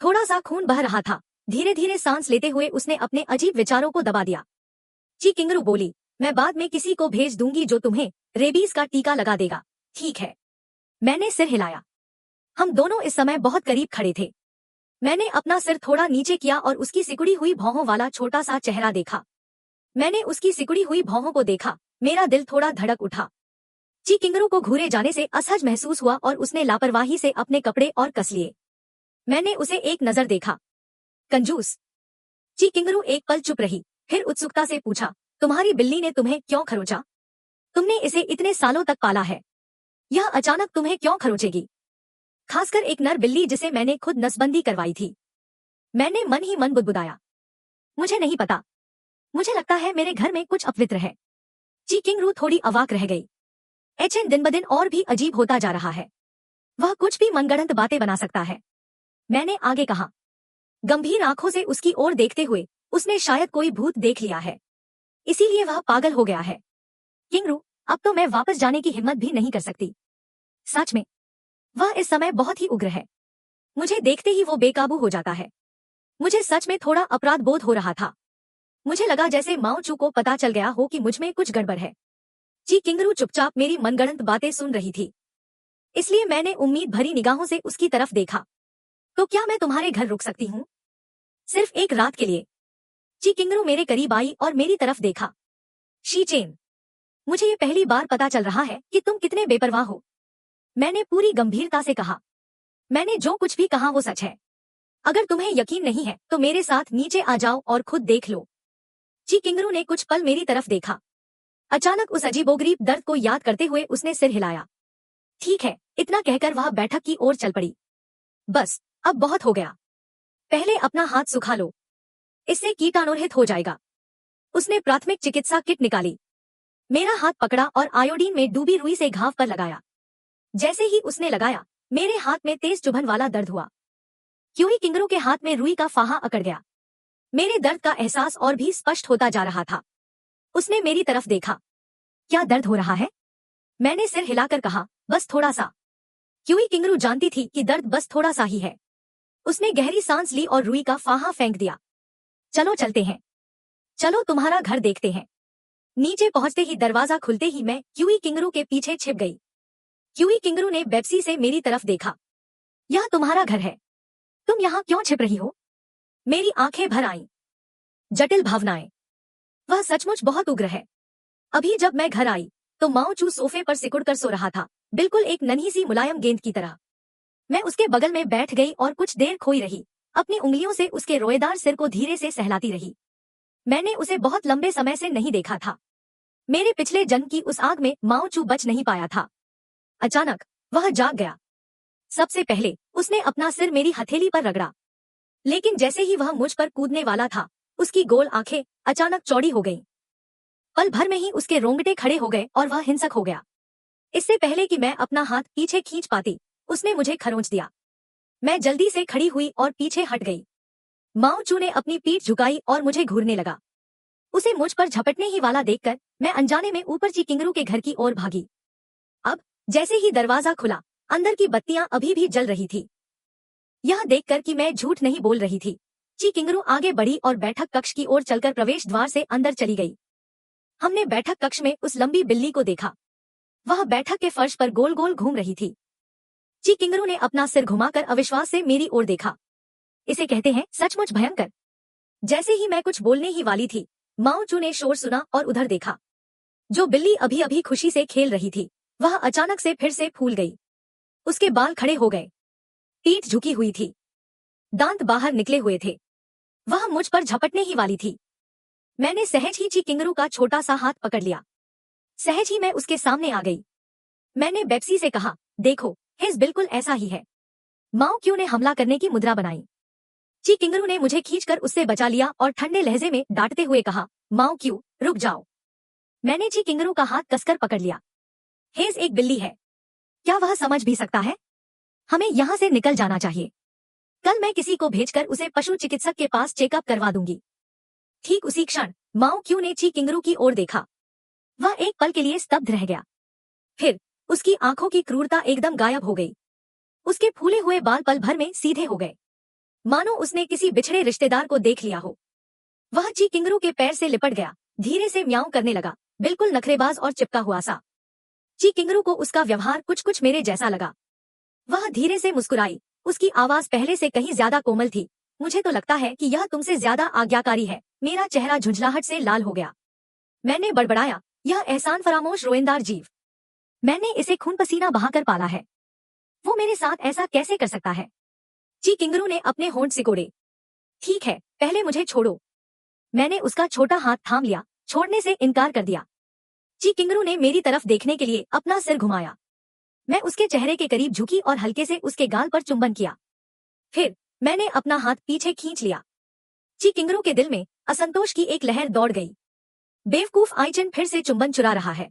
थोड़ा सा खून बह रहा था। धीरे धीरे सांस लेते हुए उसने अपने अजीब विचारों को दबा दिया। ची किंगरू बोली, मैं बाद में किसी को भेज दूंगी जो तुम्हें रेबीज का टीका लगा देगा, ठीक है? मैंने सिर हिलाया। हम दोनों इस समय बहुत करीब खड़े थे। मैंने अपना सिर थोड़ा नीचे किया और उसकी सिकुड़ी हुई भौहों वाला छोटा सा चेहरा देखा। मैंने उसकी सिकुड़ी हुई भौहों को देखा। मेरा दिल थोड़ा धड़क उठा। ची किंगरू को घूरे जाने से असहज महसूस हुआ और उसने लापरवाही से अपने कपड़े और कस लिए। मैंने उसे एक नजर देखा। कंजूस। ची किंगरू एक पल चुप रही, फिर उत्सुकता से पूछा, तुम्हारी बिल्ली ने तुम्हें क्यों खरोचा? तुमने इसे इतने सालों तक पाला है, यह अचानक तुम्हें क्यों खरोचेगी? खासकर एक नर बिल्ली जिसे मैंने खुद नसबंदी करवाई थी। मैंने मन ही मन बुदबुदाया, मुझे नहीं पता। मुझे लगता है मेरे घर में कुछ अपवित्र है। ची किंगरू थोड़ी अवाक रह गई। एचएन दिन ब दिन और भी अजीब होता जा रहा है। वह कुछ भी मनगढ़ंत बातें बना सकता है। मैंने आगे कहा। गंभीर आंखों से उसकी ओर देखते हुए, उसने शायद कोई भूत देख लिया है, इसीलिए वह पागल हो गया है। किंगरू, अब तो मैं वापस जाने की हिम्मत भी नहीं कर सकती। सच में, वह इस समय बहुत ही उग्र है। मुझे देखते ही वो बेकाबू हो जाता है। मुझे सच में थोड़ा अपराध बोध हो रहा था। मुझे लगा जैसे माओ चू को पता चल गया हो कि मुझमें कुछ गड़बड़ है। ची किंगरू चुपचाप मेरी मनगढ़ंत बातें सुन रही थी, इसलिए मैंने उम्मीद भरी निगाहों से उसकी तरफ देखा। तो क्या मैं तुम्हारे घर रुक सकती हूँ? सिर्फ एक रात के लिए। ची किंगरू मेरे करीब आई और मेरी तरफ देखा। शी चेन, मुझे ये पहली बार पता चल रहा है कि तुम कितने बेपरवाह हो। मैंने पूरी गंभीरता से कहा। मैंने जो कुछ भी कहा वो सच है। अगर तुम्हें यकीन नहीं है तो मेरे साथ नीचे आ जाओ और खुद देख लो। ची किंगरू ने कुछ पल मेरी तरफ देखा। अचानक उस अजीबोगरीब दर्द को याद करते हुए उसने सिर हिलाया। ठीक है, इतना कहकर वह बैठक की ओर चल पड़ी। बस, अब बहुत हो गया। पहले अपना हाथ सुखा लो, इससे कीटाणुरहित हो जाएगा। उसने प्राथमिक चिकित्सा किट निकाली, मेरा हाथ पकड़ा और आयोडीन में डूबी रुई से घाव पर लगाया। जैसे ही उसने लगाया, मेरे हाथ में तेज चुभन वाला दर्द हुआ। क्यूई किंगरू के हाथ में रुई का फाहा अकड़ गया। मेरे दर्द का एहसास और भी स्पष्ट होता जा रहा था। उसने मेरी तरफ देखा। क्या दर्द हो रहा है? मैंने सिर हिलाकर कहा, बस थोड़ा सा। क्यूई किंगरू जानती थी कि दर्द बस थोड़ा सा ही है। उसने गहरी सांस ली और रुई का फाहा फेंक दिया। चलो चलते हैं। चलो तुम्हारा घर देखते हैं। नीचे पहुंचते ही दरवाजा खुलते ही मैं क्यूई किंगरू के पीछे छिप गई। क्यूई किंगरू ने बेप्सी से मेरी तरफ देखा। यह तुम्हारा घर है, तुम यहाँ क्यों छिप रही हो? मेरी आंखें भर आईं। जटिल भावनाएं। वह सचमुच बहुत उग्र है। अभी जब मैं घर आई तो माओ चू सोफे पर सिकुड़कर सो रहा था, बिल्कुल एक नन्ही सी मुलायम गेंद की तरह। मैं उसके बगल में बैठ गई और कुछ देर खोई रही, अपनी उंगलियों से उसके रोएदार सिर को धीरे से सहलाती रही। मैंने उसे बहुत लंबे समय से नहीं देखा था। मेरे पिछले जन्म की उस आग में माओ चू बच नहीं पाया था। अचानक वह जाग गया। सबसे पहले उसने अपना सिर मेरी हथेली पर रगड़ा, लेकिन जैसे ही वह मुझ पर कूदने वाला था, उसकी गोल आंखें अचानक चौड़ी हो गईं। पल भर में ही उसके रोंगटे खड़े हो गए और वह हिंसक हो गया। इससे पहले कि मैं अपना हाथ पीछे खींच पाती, उसने मुझे खरोंच दिया। मैं जल्दी से खड़ी हुई और पीछे हट गई। माओ चू ने अपनी पीठ झुकाई और मुझे घूरने लगा। उसे मुझ पर झपटने ही वाला देखकर मैं अनजाने में ऊपर ची किंगरू के घर की ओर भागी। अब जैसे ही दरवाजा खुला, अंदर की बत्तियां अभी भी जल रही थी। यह देखकर कि मैं झूठ नहीं बोल रही थी, ची किंगरू आगे बढ़ी और बैठक कक्ष की ओर चलकर प्रवेश द्वार से अंदर चली गई। हमने बैठक कक्ष में उस लंबी बिल्ली को देखा। वह बैठक के फर्श पर गोल गोल घूम रही थी। ची किंगरू ने अपना सिर घुमाकर अविश्वास से मेरी ओर देखा। इसे कहते हैं सचमुच भयंकर। जैसे ही मैं कुछ बोलने ही वाली थी, माओ चू ने शोर सुना और उधर देखा। जो बिल्ली अभी अभी खुशी से खेल रही थी, वह अचानक से फिर से फूल गई। उसके बाल खड़े हो गए, पीठ झुकी हुई थी, दांत बाहर निकले हुए थे। वह मुझ पर झपटने ही वाली थी। मैंने सहज ही ची किंगरू का छोटा सा हाथ पकड़ लिया। सहज ही मैं उसके सामने आ गई। मैंने बेप्सी से कहा, देखो, हिज बिल्कुल ऐसा ही है। माओ क्यू ने हमला करने की मुद्रा बनाई। ची किंगरू ने मुझे खींचकर उससे बचा लिया और ठंडे लहजे में डांटते हुए कहा, माओ क्यू, रुक जाओ। मैंने ची किंगरू का हाथ कसकर पकड़ लिया। हेज एक बिल्ली है, क्या वह समझ भी सकता है? हमें यहाँ से निकल जाना चाहिए। कल मैं किसी को भेजकर उसे पशु चिकित्सक के पास चेकअप करवा दूंगी। ठीक उसी क्षण माओ क्यू ने ची किंगरू की ओर देखा। वह एक पल के लिए स्तब्ध रह गया। फिर उसकी आंखों की क्रूरता एकदम गायब हो गई। उसके फूले हुए बाल पल भर में सीधे हो गए, मानो उसने किसी बिछड़े रिश्तेदार को देख लिया हो। वह ची किंगरू के पैर से लिपट गया, धीरे से म्याऊं करने लगा, बिल्कुल नखरेबाज और चिपका हुआ सा। ची किंगरू को उसका व्यवहार कुछ कुछ मेरे जैसा लगा। वह धीरे से मुस्कुराई। उसकी आवाज पहले से कहीं ज्यादा कोमल थी। मुझे तो लगता है कि यह तुमसे ज्यादा आज्ञाकारी है। मेरा चेहरा झुंझलाहट से लाल हो गया। मैंने बड़बड़ाया, यह एहसान फरामोश रोएंदार जीव, मैंने इसे खून पसीना बहाकर पाला है। वो मेरे साथ ऐसा कैसे कर सकता है? ची किंगरू ने अपने होंठ सिकोड़े। ठीक है, पहले मुझे छोड़ो। मैंने उसका छोटा हाथ थाम लिया, छोड़ने से इनकार कर दिया। ची किंगरू ने मेरी तरफ देखने के लिए अपना सिर घुमाया। मैं उसके चेहरे के करीब झुकी और हल्के से उसके गाल पर चुंबन किया। फिर मैंने अपना हाथ पीछे खींच लिया। ची किंगरू के दिल में असंतोष की एक लहर दौड़ गई। बेवकूफ आइचन फिर से चुंबन चुरा रहा है।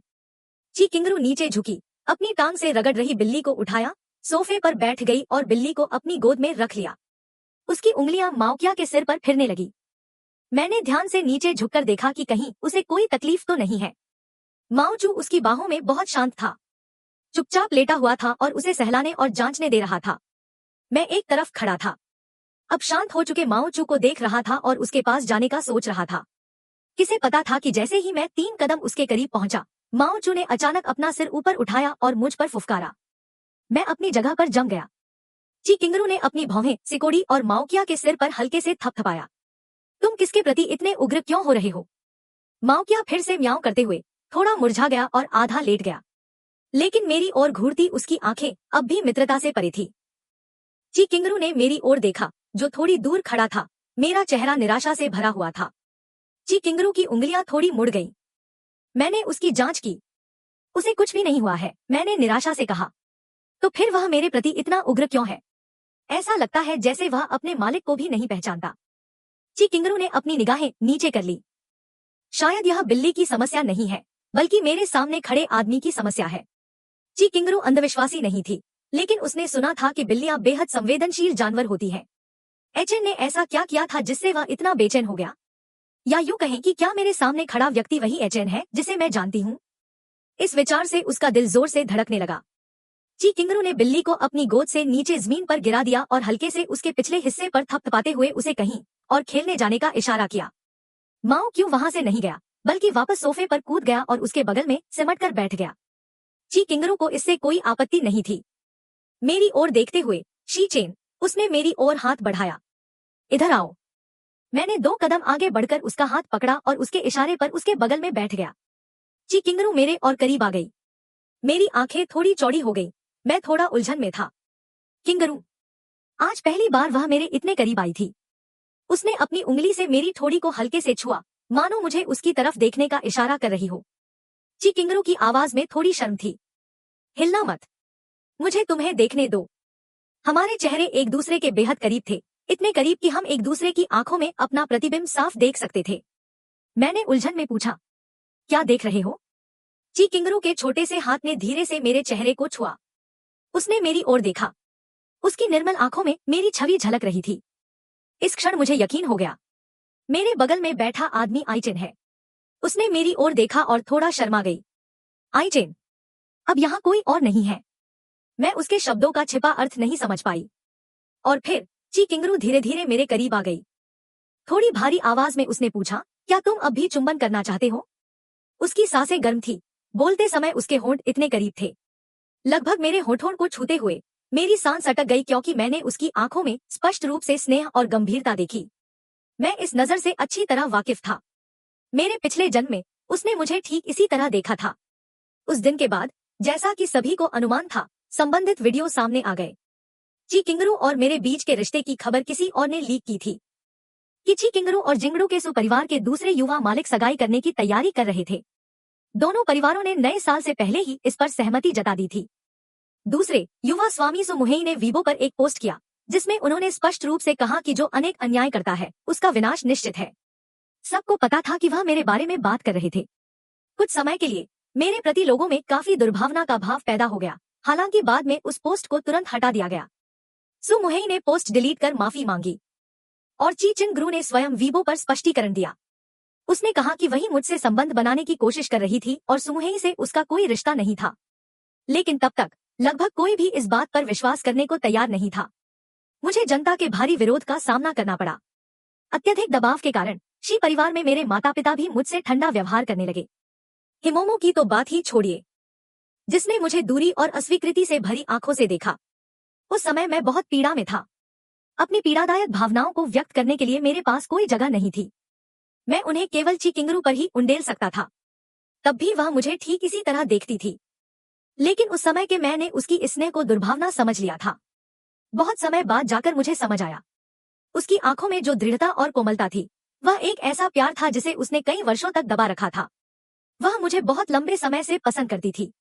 ची किंगरू नीचे झुकी, अपनी टांग से रगड़ रही बिल्ली को उठाया, सोफे पर बैठ गई और बिल्ली को अपनी गोद में रख लिया। उसकी उंगलियां माओकिया के सिर पर फिरने लगी। मैंने ध्यान से नीचे झुककर देखा कि कहीं उसे कोई तकलीफ तो नहीं है। माओ चू उसकी बाहों में बहुत शांत था, चुपचाप लेटा हुआ था और उसे सहलाने और जांचने दे रहा था। मैं एक तरफ खड़ा था, अब शांत हो चुके माओ चू को देख रहा था और उसके पास जाने का सोच रहा था। किसे पता था कि जैसे ही मैं 3 कदम उसके करीब पहुंचा, माओ चू ने अचानक अपना सिर ऊपर उठाया और मुझ पर फुफकारा। मैं अपनी जगह पर जम गया। ची किंगरू ने अपनी भौहें सिकोड़ी और माओकिया के सिर पर हल्के से थपथपाया। तुम किसके प्रति इतने उग्र क्यों हो रहे हो? माओकिया फिर से म्याऊं करते हुए थोड़ा मुरझा गया और आधा लेट गया, लेकिन मेरी ओर घूरती उसकी आंखें अब भी मित्रता से परे थी। ची किंगरू ने मेरी ओर देखा, जो थोड़ी दूर खड़ा था। मेरा चेहरा निराशा से भरा हुआ था। ची किंगरू की उंगलियां थोड़ी मुड़ गईं। मैंने उसकी जांच की, उसे कुछ भी नहीं हुआ है। मैंने निराशा से कहा, तो फिर वह मेरे प्रति इतना उग्र क्यों है? ऐसा लगता है जैसे वह अपने मालिक को भी नहीं पहचानता। ची किंगरू ने अपनी निगाहें नीचे कर ली। शायद यह बिल्ली की समस्या नहीं है, बल्कि मेरे सामने खड़े आदमी की समस्या है। ची किंगरू अंधविश्वासी नहीं थी, लेकिन उसने सुना था कि बिल्लियां बेहद संवेदनशील जानवर होती हैं। एचएन ने ऐसा क्या किया था जिससे वह इतना बेचैन हो गया? या यूं कहें कि क्या मेरे सामने खड़ा व्यक्ति वही एचएन है जिसे मैं जानती हूँ? इस विचार से उसका दिल जोर से धड़कने लगा। ची किंगरू ने बिल्ली को अपनी गोद से नीचे जमीन पर गिरा दिया और हल्के से उसके पिछले हिस्से पर थपथपाते हुए उसे कहीं और खेलने जाने का इशारा किया। माओ क्यों वहां से नहीं गया, बल्कि वापस सोफे पर कूद गया और उसके बगल में सिमटकर बैठ गया। ची किंगरू को इससे कोई आपत्ति नहीं थी। मेरी ओर देखते हुए, शी चेन, उसने मेरी ओर हाथ बढ़ाया। इधर आओ। मैंने 2 कदम आगे बढ़कर उसका हाथ पकड़ा और उसके इशारे पर उसके बगल में बैठ गया। ची किंगरू मेरे और करीब आ गई। मेरी आंखें थोड़ी चौड़ी हो गई। मैं थोड़ा उलझन में था। किंगरू, आज पहली बार वह मेरे इतने करीब आई थी। उसने अपनी उंगली से मेरी ठोड़ी को हल्के से छुआ, मानो मुझे उसकी तरफ देखने का इशारा कर रही हो। ची किंगरू की आवाज में थोड़ी शर्म थी। हिलना मत, मुझे तुम्हें देखने दो। हमारे चेहरे एक दूसरे के बेहद करीब थे, इतने करीब कि हम एक दूसरे की आंखों में अपना प्रतिबिंब साफ देख सकते थे। मैंने उलझन में पूछा, क्या देख रहे हो? ची किंगरू के छोटे से हाथ ने धीरे से मेरे चेहरे को छुआ। उसने मेरी ओर देखा। उसकी निर्मल आंखों में मेरी छवि झलक रही थी। इस क्षण मुझे यकीन हो गया। मेरे बगल में बैठा आदमी आइचेन है। उसने मेरी ओर देखा और थोड़ा शर्मा गई। आइचेन, अब यहाँ कोई और नहीं है। मैं उसके शब्दों का छिपा अर्थ नहीं समझ पाई। और फिर ची किंगरू धीरे धीरे मेरे करीब आ गई। थोड़ी भारी आवाज में उसने पूछा, क्या तुम अब भी चुंबन करना चाहते हो? उसकी सांसें गर्म थी। बोलते समय उसके होंठ इतने करीब थे, लगभग मेरे होठों को छूते हुए। मेरी सांस अटक गई क्योंकि मैंने उसकी आंखों में स्पष्ट रूप से स्नेह और गंभीरता देखी। मैं इस नजर से अच्छी तरह वाकिफ था। मेरे पिछले जन्म में उसने मुझे ठीक इसी तरह देखा था। उस दिन के बाद, जैसा कि सभी को अनुमान था, संबंधित वीडियो सामने आ गए। ची किंगरू और मेरे बीच के रिश्ते की खबर किसी और ने लीक की थी कि ची किंगरू और जिंगड़ू के सुपरिवार के दूसरे युवा मालिक सगाई करने की तैयारी कर रहे थे। दोनों परिवारों ने नए साल से पहले ही इस पर सहमति जता दी थी। दूसरे युवा स्वामी सुमुहेई ने वीबो पर एक पोस्ट किया, जिसमें उन्होंने स्पष्ट रूप से कहा कि जो अनेक अन्याय करता है, उसका विनाश निश्चित है। सबको पता था कि वह मेरे बारे में बात कर रहे थे। कुछ समय के लिए मेरे प्रति लोगों में काफी दुर्भावना का भाव पैदा हो गया। हालांकि बाद में उस पोस्ट को तुरंत हटा दिया गया। सुमुहेई ने पोस्ट डिलीट कर माफी मांगी और ची चिंगरू ने स्वयं वीबो पर स्पष्टीकरण दिया। उसने कहा कि वही मुझसे संबंध बनाने की कोशिश कर रही थी और सुमुहेई से उसका कोई रिश्ता नहीं था। लेकिन तब तक लगभग कोई भी इस बात पर विश्वास करने को तैयार नहीं था। मुझे जनता के भारी विरोध का सामना करना पड़ा। अत्यधिक दबाव के कारण शी परिवार में मेरे माता पिता भी मुझसे ठंडा व्यवहार करने लगे। हिमोमो की तो बात ही छोड़िए, जिसने मुझे दूरी और अस्वीकृति से भरी आंखों से देखा। उस समय मैं बहुत पीड़ा में था। अपनी पीड़ादायक भावनाओं को व्यक्त करने के लिए मेरे पास कोई जगह नहीं थी। मैं उन्हें केवल ची किंगरू पर ही उंडेल सकता था। तब भी वह मुझे ठीक इसी तरह देखती थी। लेकिन उस समय के मैंने उसकी स्नेह को दुर्भावना समझ लिया था। बहुत समय बाद जाकर मुझे समझ आया। उसकी आंखों में जो दृढ़ता और कोमलता थी, वह एक ऐसा प्यार था जिसे उसने कई वर्षों तक दबा रखा था। वह मुझे बहुत लंबे समय से पसंद करती थी।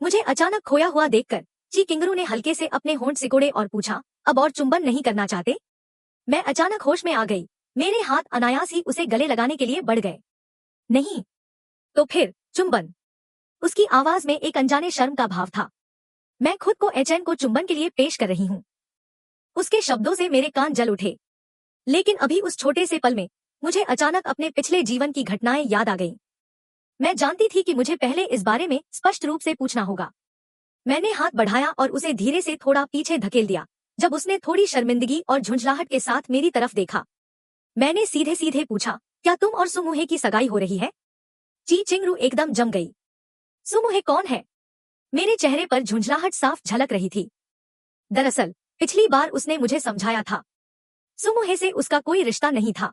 मुझे अचानक खोया हुआ देखकर ची किंगरू ने हल्के से अपने होंठ सिकोड़े और पूछा, अब और चुंबन नहीं करना चाहते? मैं अचानक होश में आ गई। मेरे हाथ अनायास ही उसे गले लगाने के लिए बढ़ गए। नहीं। तो फिर चुंबन? उसकी आवाज में एक अनजाने शर्म का भाव था। मैं खुद को एचएन को चुंबन के लिए पेश कर रही हूँ। उसके शब्दों से मेरे कान जल उठे। लेकिन अभी उस छोटे से पल में मुझे अचानक अपने पिछले जीवन की घटनाएं याद आ गईं। मैं जानती थी कि मुझे पहले इस बारे में स्पष्ट रूप से पूछना होगा। मैंने हाथ बढ़ाया और उसे धीरे से थोड़ा पीछे धकेल दिया। जब उसने थोड़ी शर्मिंदगी और झुंझलाहट के साथ मेरी तरफ देखा, मैंने सीधे सीधे पूछा, क्या तुम और सुमुहे की सगाई हो रही है? ची चिंगरू एकदम जम गई। सुमुहे कौन है? मेरे चेहरे पर झुंझलाहट साफ झलक रही थी। दरअसल पिछली बार उसने मुझे समझाया था, सुमुहे से उसका कोई रिश्ता नहीं था।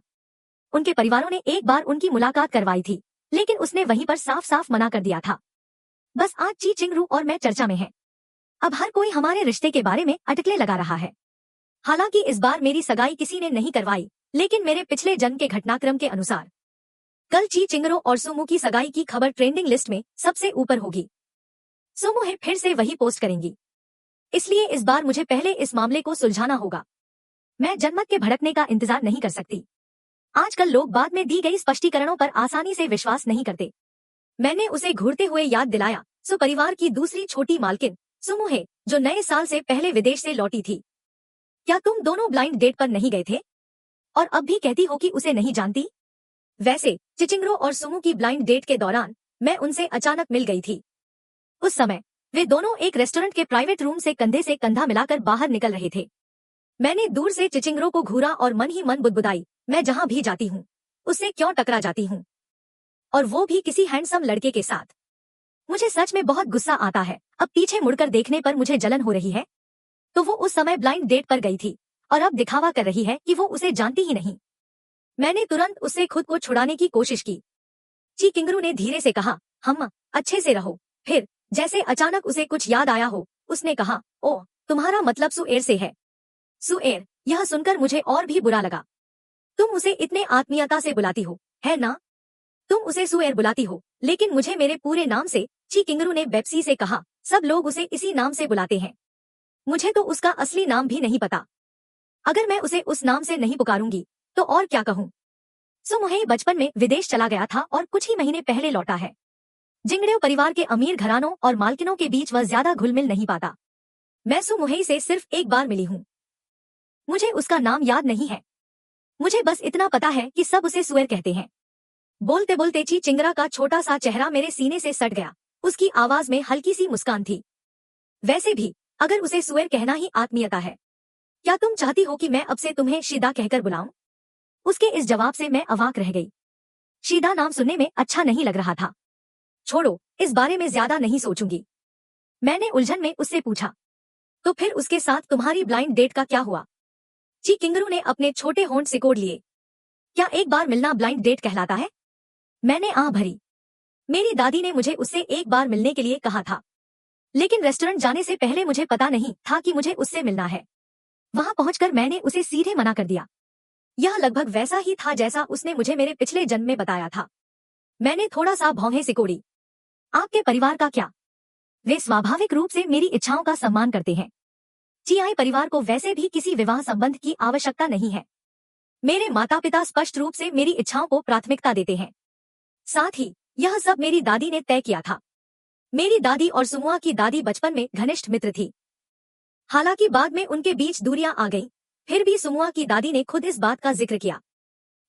उनके परिवारों ने एक बार उनकी मुलाकात करवाई थी, लेकिन उसने वहीं पर साफ साफ मना कर दिया था। बस आज ची चिंगरू और मैं चर्चा में हैं। अब हर कोई हमारे रिश्ते के बारे में अटकलें लगा रहा है। हालांकि इस बार मेरी सगाई किसी ने नहीं करवाई, लेकिन मेरे पिछले जन्म के घटनाक्रम के अनुसार कल ची चिंगरू और सुमु की सगाई की खबर ट्रेंडिंग लिस्ट में सबसे ऊपर होगी। सुमुहे फिर से वही पोस्ट करेंगी। इसलिए इस बार मुझे पहले इस मामले को सुलझाना होगा। मैं जनमत के भड़कने का इंतजार नहीं कर सकती। आजकल लोग बाद में दी गई स्पष्टीकरणों पर आसानी से विश्वास नहीं करते। मैंने उसे घूरते हुए याद दिलाया, सुपरिवार की दूसरी छोटी मालकिन सुमुहे, जो नए साल से पहले विदेश से लौटी थी। क्या तुम दोनों ब्लाइंड डेट पर नहीं गए थे? और अब भी कहती हो कि उसे नहीं जानती? वैसे चिचिंग्रो और सुमु की ब्लाइंड डेट के दौरान मैं उनसे अचानक मिल गई थी। उस समय वे दोनों एक रेस्टोरेंट के प्राइवेट रूम से कंधे से कंधा मिलाकर बाहर निकल रहे थे। मैंने दूर से चिचिंग्रो को घूरा और मन ही मन बुदबुदाई, मैं जहां भी जाती हूँ उससे क्यों टकरा जाती हूँ, और वो भी किसी हैंडसम लड़के के साथ। मुझे सच में बहुत गुस्सा आता है। अब पीछे मुड़कर देखने पर मुझे जलन हो रही है। तो वो उस समय ब्लाइंड डेट पर गई थी और अब दिखावा कर रही है कि वो उसे जानती ही नहीं। मैंने तुरंत उससे खुद को छुड़ाने की कोशिश की। ची किंगरू ने धीरे से कहा, हम अच्छे से रहो। फिर जैसे अचानक उसे कुछ याद आया हो, उसने कहा, ओह, तुम्हारा मतलब सुएर से है। सुएर? यह सुनकर मुझे और भी बुरा लगा। तुम उसे इतने आत्मीयता से बुलाती हो, है ना? तुम उसे सुएर बुलाती हो, लेकिन मुझे मेरे पूरे नाम से, ची किंगरू ने बेप्सी से कहा, सब लोग उसे इसी नाम से बुलाते हैं। मुझे तो उसका असली नाम भी नहीं पता। अगर मैं उसे उस नाम से नहीं पुकारूंगी तो और क्या कहूँ? सुमुहे बचपन में विदेश चला गया था और कुछ ही महीने पहले लौटा है। जिंगड़ेव परिवार के अमीर घरानों और मालकिनों के बीच वह ज्यादा घुल मिल नहीं पाता। मैं सुमुहे से सिर्फ एक बार मिली हूँ। मुझे उसका नाम याद नहीं है। मुझे बस इतना पता है कि सब उसे सुअर कहते हैं। बोलते बोलते ची चिंगरा का छोटा सा चेहरा मेरे सीने से सट गया। उसकी आवाज में हल्की सी मुस्कान थी। वैसे भी अगर उसे सुअर कहना ही आत्मीयता है, क्या तुम चाहती हो कि मैं अब से तुम्हें शीदा कहकर बुलाऊं? उसके इस जवाब से मैं अवाक रह गई। शीदा नाम सुनने में अच्छा नहीं लग रहा था। छोड़ो, इस बारे में ज्यादा नहीं सोचूंगी, मैंने उलझन में उससे पूछा। तो फिर उसके साथ तुम्हारी ब्लाइंड डेट का क्या हुआ? ची किंगरू ने अपने छोटे होंठ सिकोड़ लिए। क्या एक बार मिलना ब्लाइंड डेट कहलाता है? मैंने आह भरी। मेरी दादी ने मुझे उससे एक बार मिलने के लिए कहा था, लेकिन रेस्टोरेंट जाने से पहले मुझे पता नहीं था कि मुझे उससे मिलना है। वहां पहुंचकर मैंने उसे सीधे मना कर दिया। यह लगभग वैसा ही था जैसा उसने मुझे मेरे पिछले जन्म में बताया था। मैंने थोड़ा सा भौहें सिकोड़ी। आपके परिवार का क्या? वे स्वाभाविक रूप से मेरी इच्छाओं का सम्मान करते हैं। चियाई परिवार को वैसे भी किसी विवाह संबंध की आवश्यकता नहीं है। मेरे माता पिता स्पष्ट रूप से मेरी इच्छाओं को प्राथमिकता देते हैं। साथ ही यह सब मेरी दादी ने तय किया था। मेरी दादी और सुमुआ की दादी बचपन में घनिष्ठ मित्र थी। हालांकि बाद में उनके बीच दूरियां आ गईं, फिर भी सुमुआ की दादी ने खुद इस बात का जिक्र किया।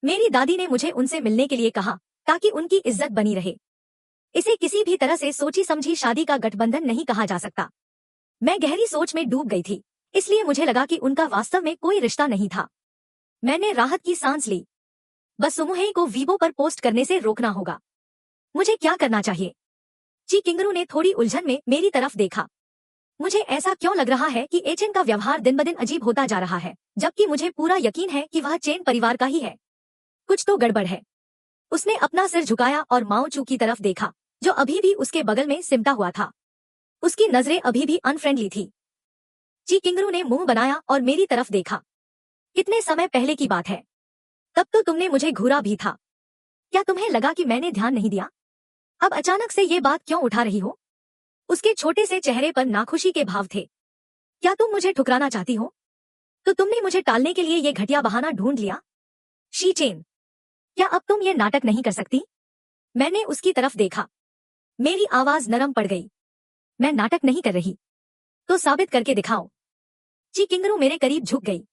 मेरी दादी ने मुझे उनसे मिलने के लिए कहा ताकि उनकी इज्जत बनी रहे। इसे किसी भी तरह से सोची समझी शादी का गठबंधन नहीं कहा जा सकता। मैं गहरी सोच में डूब गई थी, इसलिए मुझे लगा कि उनका वास्तव में कोई रिश्ता नहीं था। मैंने राहत की सांस ली। बस सुमुहेई को वीबो पर पोस्ट करने से रोकना होगा। मुझे क्या करना चाहिए? ची किंगरू ने थोड़ी उलझन में मेरी तरफ देखा। मुझे ऐसा क्यों लग रहा है कि एचेन का व्यवहार दिन ब दिन अजीब होता जा रहा है, जबकि मुझे पूरा यकीन है कि वह चेन परिवार का ही है। कुछ तो गड़बड़ है। उसने अपना सिर झुकाया और माओ चू की तरफ देखा, जो अभी भी उसके बगल में सिमटा हुआ था। उसकी नजरें अभी भी अनफ्रेंडली थी। ची किंगरू ने मुंह बनाया और मेरी तरफ देखा। कितने समय पहले की बात है? तब तो तुमने मुझे घूरा भी था। क्या तुम्हें लगा कि मैंने ध्यान नहीं दिया? अब अचानक से ये बात क्यों उठा रही हो? उसके छोटे से चेहरे पर नाखुशी के भाव थे। क्या तुम मुझे ठुकराना चाहती हो? तो तुमने मुझे टालने के लिए ये घटिया बहाना ढूंढ लिया? शी चेन, क्या अब तुम ये नाटक नहीं कर सकती? मैंने उसकी तरफ देखा। मेरी आवाज नरम पड़ गई। मैं नाटक नहीं कर रही। तो साबित करके दिखाओ। ची किंगरू मेरे करीब झुक गई।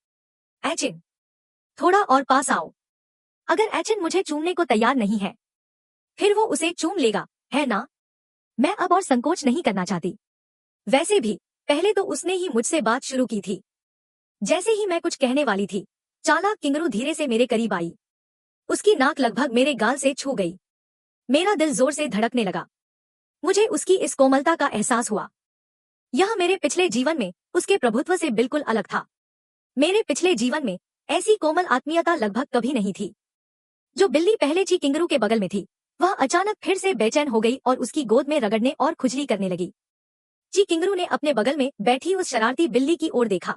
एचिन, थोड़ा और पास आओ। अगर एचिन मुझे चूमने को तैयार नहीं है, फिर वो उसे चूम लेगा, है ना? मैं अब और संकोच नहीं करना चाहती। वैसे भी पहले तो उसने ही मुझसे बात शुरू की थी। जैसे ही मैं कुछ कहने वाली थी, चालाक किंगरू धीरे से मेरे करीब आई। उसकी नाक लगभग मेरे गाल से छू गई। मेरा दिल जोर से धड़कने लगा। मुझे उसकी इस कोमलता का एहसास हुआ। यह मेरे पिछले जीवन में उसके प्रभुत्व से बिल्कुल अलग था। मेरे पिछले जीवन में ऐसी कोमल आत्मीयता लगभग कभी नहीं थी। जो बिल्ली पहले ची किंगरू के बगल में थी, वह अचानक फिर से बेचैन हो गई और उसकी गोद में रगड़ने और खुजली करने लगी। ची किंगरू ने अपने बगल में बैठी उस शरारती बिल्ली की ओर देखा।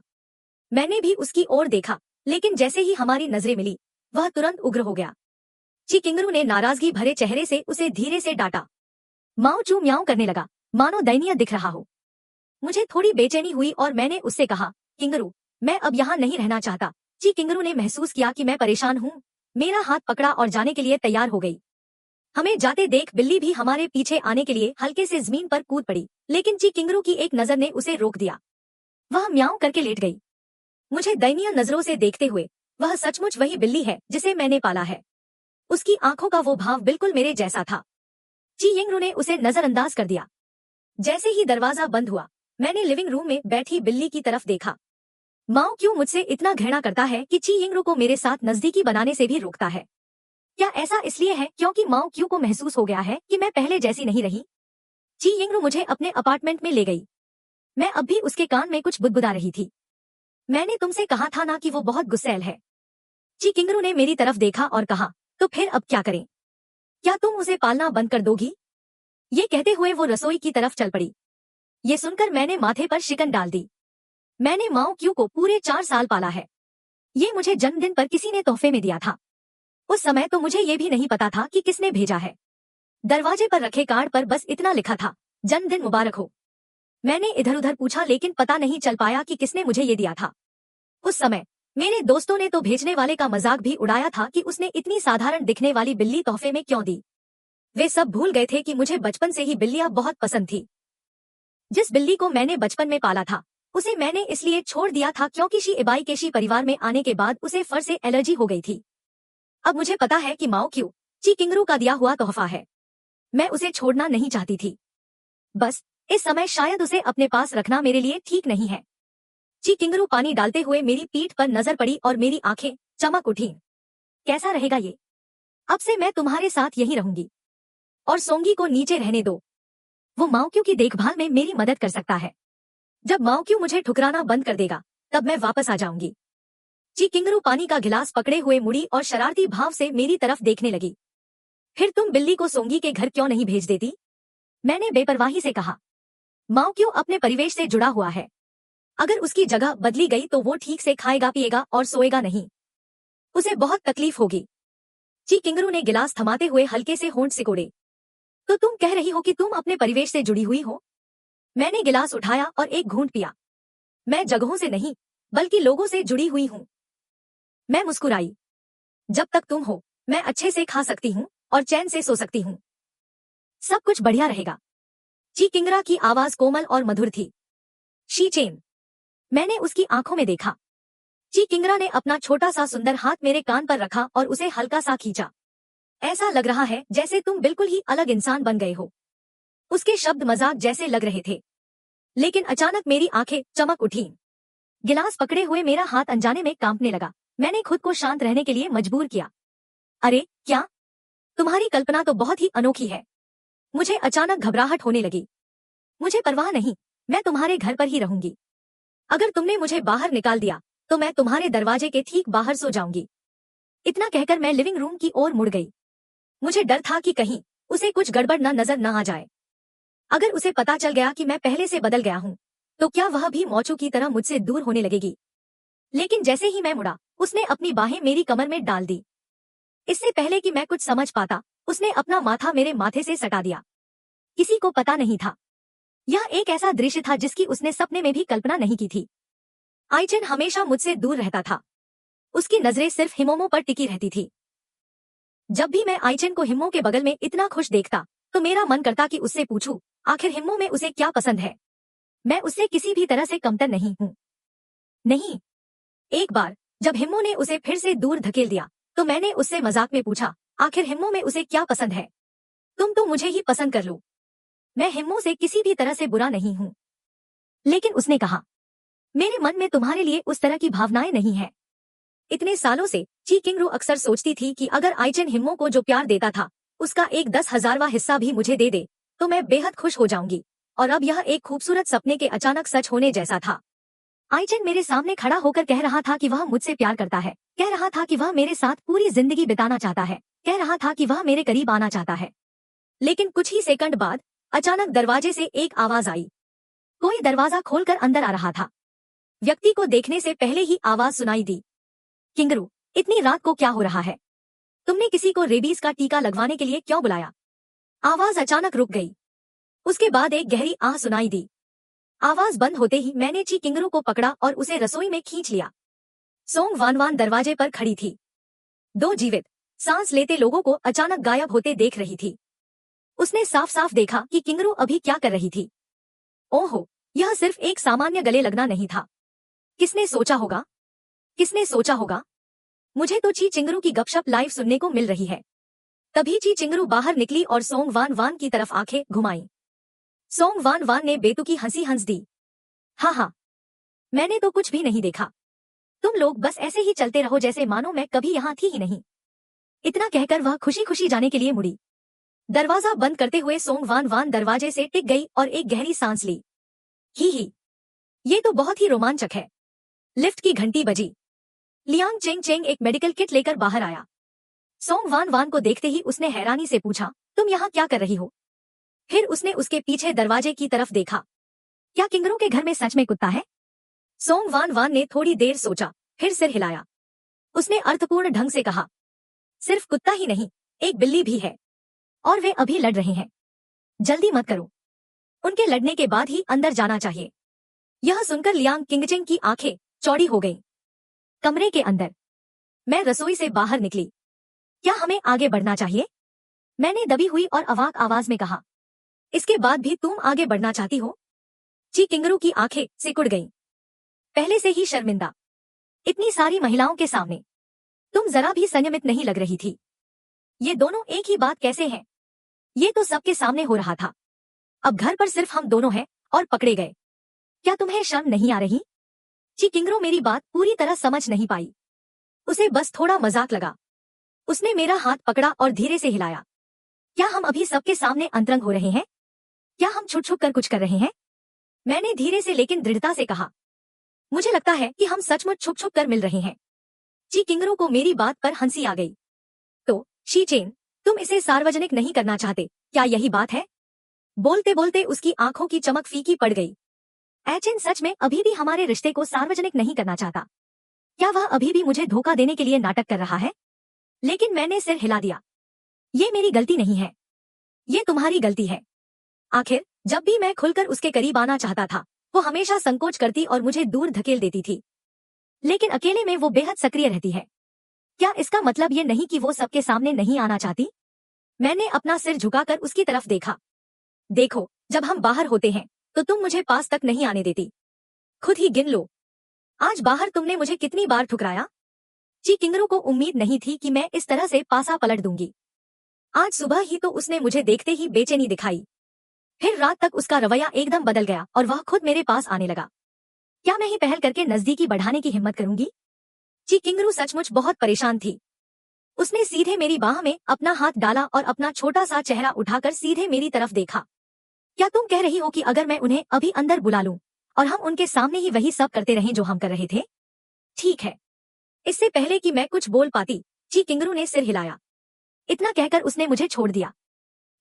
मैंने भी उसकी ओर देखा, लेकिन जैसे ही हमारी नजरें मिली, वह तुरंत उग्र हो गया। ची किंगरू ने नाराजगी भरे चेहरे से उसे धीरे से डांटा। माओ चू म्याऊं करने लगा, मानो दयनीय दिख रहा हो। मुझे थोड़ी बेचैनी हुई और मैंने उससे कहा, किंगरू, मैं अब यहाँ नहीं रहना चाहता। ची किंगरू ने महसूस किया कि मैं परेशान हूँ, मेरा हाथ पकड़ा और जाने के लिए तैयार हो गई। हमें जाते देख बिल्ली भी हमारे पीछे आने के लिए हल्के से जमीन पर कूद पड़ी, लेकिन ची किंगरू की एक नजर ने उसे रोक दिया। वह म्याऊं करके लेट गई। मुझे दयनीय नजरों से देखते हुए, वह सचमुच वही बिल्ली है जिसे मैंने पाला है। उसकी आंखों का वो भाव बिल्कुल मेरे जैसा था। ची यिंगरू ने उसे नजरअंदाज कर दिया। जैसे ही दरवाजा बंद हुआ, मैंने लिविंग रूम में बैठी बिल्ली की तरफ देखा। माओ क्यों मुझसे इतना घृणा करता है कि ची यिंगरू को मेरे साथ नजदीकी बनाने से भी रोकता है? क्या ऐसा इसलिए है क्योंकि माओ क्यू को महसूस हो गया है कि मैं पहले जैसी नहीं रही? ची यिंगरू मुझे अपने अपार्टमेंट में ले गई। मैं अब भी उसके कान में कुछ बुदबुदा रही थी। मैंने तुमसे कहा था ना कि वो बहुत गुस्सैल है। ची किंगरू ने मेरी तरफ देखा और कहा, तो फिर अब क्या करें? क्या तुम उसे पालना बंद कर दोगी? ये कहते हुए वो रसोई की तरफ चल पड़ी। ये सुनकर मैंने माथे पर शिकन डाल दी। मैंने माओ क्यू को पूरे 4 साल पाला है। ये मुझे जन्मदिन पर किसी ने तोहफे में दिया था। उस समय तो मुझे ये भी नहीं पता था कि किसने भेजा है। दरवाजे पर रखे कार्ड पर बस इतना लिखा था, जन्मदिन मुबारक हो। मैंने इधर उधर पूछा, लेकिन पता नहीं चल पाया कि किसने मुझे ये दिया था। उस समय मेरे दोस्तों ने तो भेजने वाले का मजाक भी उड़ाया था कि उसने इतनी साधारण दिखने वाली बिल्ली तोहफे में क्यों दी। वे सब भूल गए थे कि मुझे बचपन से ही बिल्लियां बहुत पसंद थी। जिस बिल्ली को मैंने बचपन में पाला था, उसे मैंने इसलिए छोड़ दिया था क्योंकि शी इबाई केशी परिवार में आने के बाद उसे फर से एलर्जी हो गई थी। अब मुझे पता है कि माओ क्यू ची किंगरू का दिया हुआ तोहफा है। मैं उसे छोड़ना नहीं चाहती थी। बस इस समय शायद उसे अपने पास रखना मेरे लिए ठीक नहीं है। ची किंगरू पानी डालते हुए मेरी पीठ पर नजर पड़ी और मेरी आंखें चमक उठी। कैसा रहेगा ये? अब से मैं तुम्हारे साथ यहीं रहूंगी और सोंगी को नीचे रहने दो। वो माओक्यू की देखभाल में मेरी मदद कर सकता है। जब माओक्यू मुझे ठुकराना बंद कर देगा तब मैं वापस आ जाऊंगी। ची किंगरू पानी का गिलास पकड़े हुए मुड़ी और शरारती भाव से मेरी तरफ देखने लगी। फिर तुम बिल्ली को सोंगी के घर क्यों नहीं भेज देती? मैंने बेपरवाही से कहा। माओक्यू अपने परिवेश से जुड़ा हुआ है। अगर उसकी जगह बदली गई तो वो ठीक से खाएगा पिएगा और सोएगा नहीं। उसे बहुत तकलीफ होगी। ची किंगरू ने गिलास थमाते हुए हल्के से होंठ सिकोड़े। तो तुम कह रही हो कि तुम अपने परिवेश से जुड़ी हुई हो? मैंने गिलास उठाया और एक घूंट पिया। मैं जगहों से नहीं बल्कि लोगों से जुड़ी हुई हूँ। मैं मुस्कुराई। जब तक तुम हो मैं अच्छे से खा सकती हूँ और चैन से सो सकती हूँ। सब कुछ बढ़िया रहेगा। ची किंगरा की आवाज कोमल और मधुर थी। She chain. मैंने उसकी आंखों में देखा। ची किंगरा ने अपना छोटा सा सुंदर हाथ मेरे कान पर रखा और उसे हल्का सा खींचा। ऐसा लग रहा है जैसे तुम बिल्कुल ही अलग इंसान बन गए हो। उसके शब्द मजाक जैसे लग रहे थे, लेकिन अचानक मेरी आंखें चमक उठी। गिलास पकड़े हुए मेरा हाथ अनजाने में कांपने लगा। मैंने खुद को शांत रहने के लिए मजबूर किया। अरे क्या? तुम्हारी कल्पना तो बहुत ही अनोखी है। मुझे अचानक घबराहट होने लगी। मुझे परवाह नहीं, मैं तुम्हारे घर पर ही रहूंगी। अगर तुमने मुझे बाहर निकाल दिया तो मैं तुम्हारे दरवाजे के ठीक बाहर सो जाऊंगी। इतना कहकर मैं लिविंग रूम की ओर मुड़ गई। मुझे डर था कि कहीं उसे कुछ गड़बड़ न नजर न आ जाए। अगर उसे पता चल गया कि मैं पहले से बदल गया हूँ तो क्या वह भी मौचू की तरह मुझसे दूर होने लगेगी? लेकिन जैसे ही मैं मुड़ा उसने अपनी बाहें मेरी कमर में डाल दी। इससे पहले कि मैं कुछ समझ पाता उसने अपना माथा मेरे माथे से सटा दिया। किसी को पता नहीं था। यह एक ऐसा दृश्य था जिसकी उसने सपने में भी कल्पना नहीं की थी। आइचन हमेशा मुझसे दूर रहता था। उसकी नजरें सिर्फ हिमोमो पर टिकी रहती थी। जब भी मैं आइचन को हिम्मो के बगल में इतना खुश देखता तो मेरा मन करता कि उससे पूछूं आखिर हिम्मो में उसे क्या पसंद है। मैं उससे किसी भी तरह से कमतर नहीं हूँ। नहीं। एक बार जब हिम्मो ने उसे फिर से दूर धकेल दिया तो मैंने उससे मजाक में पूछा आखिर हिम्मो में उसे क्या पसंद है? तुम तो मुझे ही पसंद कर लो। मैं हिम्मो से किसी भी तरह से बुरा नहीं हूँ। लेकिन उसने कहा मेरे मन में तुम्हारे लिए उस तरह की भावनाएं नहीं है। इतने सालों से ची किंगरू अक्सर सोचती थी कि अगर आइचन हिम्मो को जो प्यार देता था उसका एक 10,000वां हिस्सा भी मुझे दे दे तो मैं बेहद खुश हो जाऊंगी। और अब यह एक खूबसूरत सपने के अचानक सच होने जैसा था। आइचन मेरे सामने खड़ा होकर कह रहा था कि वह मुझसे प्यार करता है, कह रहा था कि वह मेरे साथ पूरी जिंदगी बिताना चाहता है, कह रहा था कि वह मेरे करीब आना चाहता है। लेकिन कुछ ही सेकंड बाद अचानक दरवाजे से एक आवाज आई। कोई दरवाजा खोलकर अंदर आ रहा था। व्यक्ति को देखने से पहले ही आवाज सुनाई दी। किंगरू, इतनी रात को क्या हो रहा है? तुमने किसी को रेबीज का टीका लगवाने के लिए क्यों बुलाया? आवाज अचानक रुक गई। उसके बाद एक गहरी आह सुनाई दी। आवाज बंद होते ही मैंने ची किंगरू को पकड़ा और उसे रसोई में खींच लिया। सोंग वानवान दरवाजे पर खड़ी थी। दो जीवित सांस लेते लोगों को अचानक गायब होते देख रही थी। उसने साफ साफ देखा कि किंगरू अभी क्या कर रही थी। ओहो, यह सिर्फ एक सामान्य गले लगना नहीं था। किसने सोचा होगा? किसने सोचा होगा? मुझे तो ची चिंगरू की गपशप लाइव सुनने को मिल रही है। तभी ची चिंगरू बाहर निकली और सोंग वान वान की तरफ आंखें घुमाई। सोंग वान वान ने बेतुकी हंसी हंस दी। हाँ, मैंने तो कुछ भी नहीं देखा। तुम लोग बस ऐसे ही चलते रहो जैसे मानो मैं कभी यहाँ थी ही नहीं। इतना कहकर वह खुशी खुशी जाने के लिए मुड़ी। दरवाजा बंद करते हुए सोंग वान वान दरवाजे से टिक गई और एक गहरी सांस ली। ही, ये तो बहुत ही रोमांचक है। लिफ्ट की घंटी बजी। लियांग चेंग चेंग एक मेडिकल किट लेकर बाहर आया। सोंग वान वान को देखते ही उसने हैरानी से पूछा, तुम यहाँ क्या कर रही हो? फिर उसने उसके पीछे दरवाजे की तरफ देखा। क्या किंगरू के घर में सच में कुत्ता है? सोंग वान वान ने थोड़ी देर सोचा, फिर सिर हिलाया। उसने अर्थपूर्ण ढंग से कहा, सिर्फ कुत्ता ही नहीं, एक बिल्ली भी है। और वे अभी लड़ रहे हैं। जल्दी मत करो। उनके लड़ने के बाद ही अंदर जाना चाहिए। यह सुनकर लियांग किंगचेंग की आंखें चौड़ी हो गईं। कमरे के अंदर मैं रसोई से बाहर निकली। क्या हमें आगे बढ़ना चाहिए? मैंने दबी हुई और अवाक आवाज में कहा। इसके बाद भी तुम आगे बढ़ना चाहती हो? ची किंगरू की आंखें सिकुड़ गईं। पहले से ही शर्मिंदा। इतनी सारी महिलाओं के सामने तुम जरा भी संयमित नहीं लग रही थी। ये दोनों एक ही बात कैसे हैं? ये तो सबके सामने हो रहा था। अब घर पर सिर्फ हम दोनों हैं और पकड़े गए। क्या तुम्हें शर्म नहीं आ रही? ची किंगरो मेरी बात पूरी तरह समझ नहीं पाई। उसे बस थोड़ा मजाक लगा। उसने मेरा हाथ पकड़ा और धीरे से हिलाया। क्या हम अभी सबके सामने अंतरंग हो रहे हैं? क्या हम छुप छुप कर कुछ कर रहे हैं? मैंने धीरे से लेकिन दृढ़ता से कहा। मुझे लगता है कि हम सचमुच छुप छुप कर मिल रहे हैं। ची किंगरो को मेरी बात पर हंसी आ गई। तो शी चेन, तुम इसे सार्वजनिक नहीं करना चाहते, क्या यही बात है? बोलते बोलते उसकी आंखों की चमक फीकी पड़ गई। एचेन सच में अभी भी हमारे रिश्ते को सार्वजनिक नहीं करना चाहता। क्या वह अभी भी मुझे धोखा देने के लिए नाटक कर रहा है? लेकिन मैंने सिर हिला दिया। ये मेरी गलती नहीं है, ये तुम्हारी गलती है। आखिर जब भी मैं खुलकर उसके करीब आना चाहता था, वो हमेशा संकोच करती और मुझे दूर धकेल देती थी। लेकिन अकेले में वो बेहद सक्रिय रहती है। क्या इसका मतलब ये नहीं कि वो सबके सामने नहीं आना चाहती? मैंने अपना सिर झुकाकर उसकी तरफ देखा। देखो, जब हम बाहर होते हैं तो तुम मुझे पास तक नहीं आने देती। खुद ही गिन लो, आज बाहर तुमने मुझे कितनी बार ठुकराया। ची किंगरो को उम्मीद नहीं थी कि मैं इस तरह से पासा पलट दूंगी। आज सुबह ही तो उसने मुझे देखते ही बेचैनी दिखाई। फिर रात तक उसका रवैया एकदम बदल गया और वह खुद मेरे पास आने लगा। क्या मैं ही पहल करके नजदीकी बढ़ाने की हिम्मत करूंगी? ची किंगरू सचमुच बहुत परेशान थी। उसने सीधे मेरी बाह में अपना हाथ डाला और अपना छोटा सा चेहरा उठाकर सीधे मेरी तरफ देखा। क्या तुम कह रही हो कि अगर मैं उन्हें अभी अंदर बुला लूं और हम उनके सामने ही वही सब करते रहें जो हम कर रहे थे? ठीक है। इससे पहले कि मैं कुछ बोल पाती, ची किंगरू ने सिर हिलाया। इतना कहकर उसने मुझे छोड़ दिया।